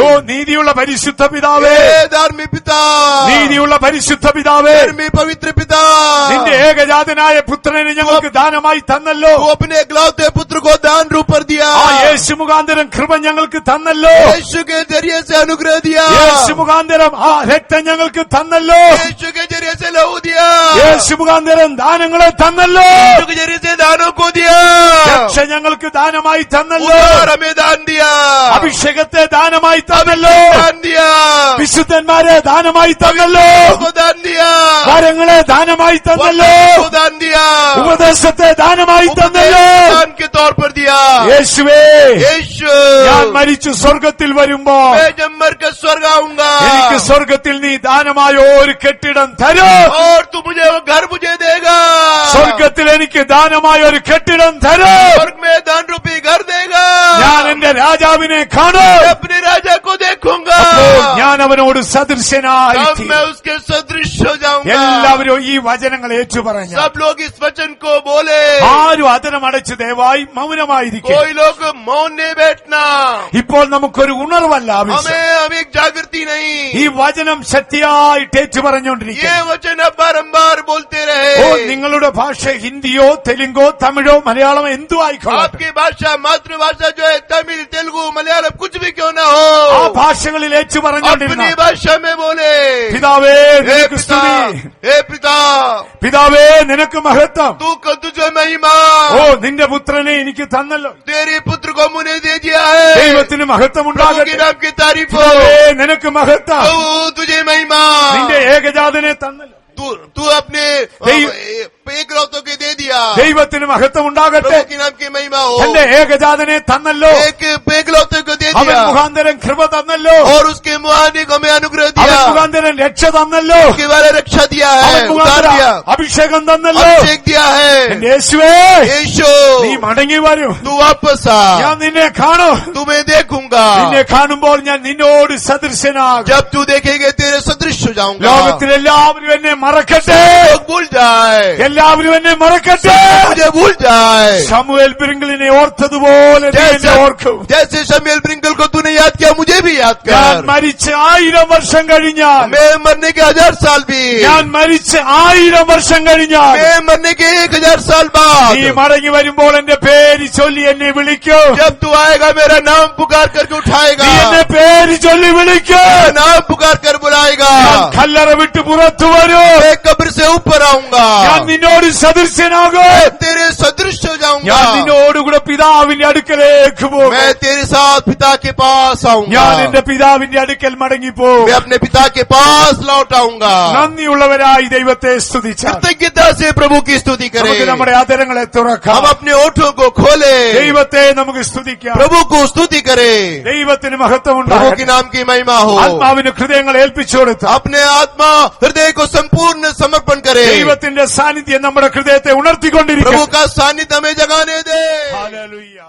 ഓ നീതിയുള്ള പരിശുദ്ധ പിതാവേ, हे धार्मिक पिता, നീതിയുള്ള പരിശുദ്ധ പിതാവേ, धर्मी पवित्र पिता, നിന്റെ ഏകജാതനായ പുത്രനെ ഞങ്ങൾക്ക് ദാനമായി തന്നല്ലോ. तू अपने एकलौते पुत्र को दान रूप पर दिया। ആ യേശു മുഖാന്തരം കൃപ ഞങ്ങൾക്ക് തന്നല്ലോ. यीशु के जरिए से अनुग्रह दिया। യേശു മുഖാന്തരം ആ രക്തം ഞങ്ങൾക്ക് തന്നല്ലോ. यीशु के जरिए से लहू दिया। യേശു മുഖാന്തരം ദാനങ്ങളെ തന്നല്ലോ. यीशु के जरिए से दानों को दिया। രക്ഷ ഞങ്ങൾക്ക് ദാനമായി തന്നല്ലോ. उद्धार हमें दान दिया। അഭിഷേകത്തെ ദാനമായി തന്നല്ലോ. दान दिया। വിശുദ്ധന്മാരെ ദാനമായി തന്നല്ലോ. को दान दिया। വരങ്ങളെ ദാനമായി തന്നല്ലോ. को दान दिया। ഉപദേശത്തെ ദാനമായി തന്നല്ലോ. दान के तौर पर दिया। യേശുവേ, यीशु, ഞാൻ മരിച്ചു സ്വർഗത്തിൽ വരുമ്പോ मैं जब मर कर स्वर्ग आऊंगा, എനിക്ക് സ്വർഗത്തിൽ നീ ദാനമായ ഒരു കെട്ടിടം തരൂ. और तू मुझे वो घर मुझे देगा। സ്വർഗത്തിൽ എനിക്ക് ദാനമായ ഒരു കെട്ടിടം തരൂ. स्वर्ग में दान रूपी घर देगा। ഞാൻ എന്റെ രാജാവിനെ കാണും. मैं अपने राजा को देखूंगा। അപ്പോൾ ഞാൻ അവനോട് സദൃശനായി तब തീരും. मैं उसके सदृश हो जाऊंगा। എല്ലാവരും ഈ വചനങ്ങൾ ഏറ്റുപറഞ്ഞ सब लोग इस वचन को बोले। ആ ആരും അതരമടച്ച് ദയവായി മൗനമായിരിക്കും. कोई लोग मौन नहीं बैठना. ഇപ്പോൾ നമുക്കൊരു ഉണർവല്ല ആവശ്യം. हमें एक जागृति नहीं. ഈ വചനം ശക്തിയായിട്ട് ഏറ്റു പറഞ്ഞുകൊണ്ടിരിക്കും. ये वचन अब बारंबार बोलते ഓ रहे. നിങ്ങളുടെ ഭാഷ ഹിന്ദിയോ തെലുങ്കോ തമിഴോ മലയാളമോ എന്തു ആയിക്കോട്ടെ, आपकी भाषा मातृभाषा जो है तमिल तेलुगु मलयालम कुछ भी क्यों ना ആ हो, ഭാഷകളിൽ ഏറ്റു പറഞ്ഞുകൊണ്ടിരുന്ന अपनी भाषा में बोले. പിതാവേ हे നിനക്ക് पिता, സ്തുതി, हे पिता, പിതാവേ നിനക്ക് മഹത്വം. तुझे महिमा. ഓ നിന്റെ പുത്രനെ എനിക്ക് തന്നല്ലോ. तेरे पुत्र को मुझे दे दिया है. ദൈവത്തിന് മഹത്വം प्रभु के ഉണ്ടാകട്ടെ. नाम की तारीफ हो. പിതാവേ നിനക്ക് മഹത്വം. प्रभु तुझे महिमा. നിന്റെ ഏകജാതനെ തന്നല്ലോ. तू अपने देव- एक लौतों के दे दिया. ദൈവത്തിന് മഹത്വം ഉണ്ടാകട്ടെ. प्रभु के नाम की महिमा हो. തന്റെ ഏകജാതനെ തന്നല്ലോ. एक लौतों को दे അവൻ दिया മുഖാന്തരം കൃപ തന്നല്ലോ. और उसके मुहानिक हमें अनुग्रह അവൻ दिया. മുഖാന്തരം രക്ഷ തന്നല്ലോ. उसके बारे रक्षा दिया है, അവൻ उतार മുഖാന്തരം दिया, അഭിഷേകം തന്നല്ലോ. अभिषेक दिया है. എന്റെ യേശുവേ यीशु നീ മടങ്ങി വരൂ. तू वापस ഞാൻ आ. നിന്നെ കാണും. तुम्हें देखूंगा. നിന്നെ കാണുമ്പോൾ ഞാൻ നിന്നോട് സദൃശനാകും. जब तू देखेंगे तेरे सदृश हो जाऊंगा. ലോകത്തിലെല്ലാവരും എന്നെ മറക്കട്ടെ. लोग भूल जाए, എല്ലാവരും എന്നെ മറക്കട്ടെ. मुझे भूल जाए. ശമൂവേൽ ബിരിങ്കിളിനെ ഓർത്തതുപോലെ നീ എന്നെ ഓർക്കും. जैसे शमूएल ब्रिंकल को तूने याद किया, मुझे भी याद ഞാൻ कर. മരിച്ച് 1000 വർഷം കഴിഞ്ഞാൽ, मैं मरने के 1000 साल भी, ഞാൻ മരിച്ച് 1000 വർഷം കഴിഞ്ഞാൽ मैं मरने के 1000 साल നീ बाद മടങ്ങി വരുമ്പോൾ എന്റെ പേര് ചൊല്ലി എന്നെ വിളിക്കും. जब तू आएगा मेरा नाम पुकार करके उठाएगा, നീ എന്നെ പേര് ചൊല്ലി വിളിക്കും. मेरा नाम पुकार कर बुलाएगा. ഞാൻ കല്ലറ വിട്ട് പുറത്തു വരൂ. मैं कब्र से ऊपर आऊंगा. ഞാൻ നിന്നോട് സദൃശ്യനാകും. मैं तेरे सदृश हो जाऊंगा. ഞാൻ നിന്നോടുകൂടെ പിതാവിന്റെ അടുക്കലേക്ക് പോകും. मैं तेरे साथ पिता के पास आऊंगा. ഞാൻ എന്റെ പിതാവിന്റെ അടുക്കൽ മടങ്ങിപ്പോകും. मैं अपने पिता के पास लौट आऊंगा. നന്ദിയുള്ളവരായി ദൈവത്തെ സ്തുതിച്ചാൽ कृतज्ञता से प्रभु की स्तुति നമുക്ക് करें. നമ്മുടെ ആദരങ്ങളെ हम തുറക്കാം. अपने ओठों को खोले, ദൈവത്തെ നമുക്ക് സ്തുതിക്കാം. प्रभु को स्तुति करें. ദൈവത്തിന് മഹത്വം प्रभु के ഉണ്ടാകട്ടെ. नाम की महिमा हो. ആത്മാവിന് ഹൃദയങ്ങൾ ഏൽപ്പിച്ചു കൊടുത്ത अपने आत्मा हृदय को संपूर्ण समर्पण करे. ദൈവത്തിന്റെ സാന്നിധ്യം നമ്മുടെ ഹൃദയത്തെ प्रभु ഉണർത്തിക്കൊണ്ടിരിക്കും. का सानिध्य हमें जगाने दे. ഹല്ലേലൂയ.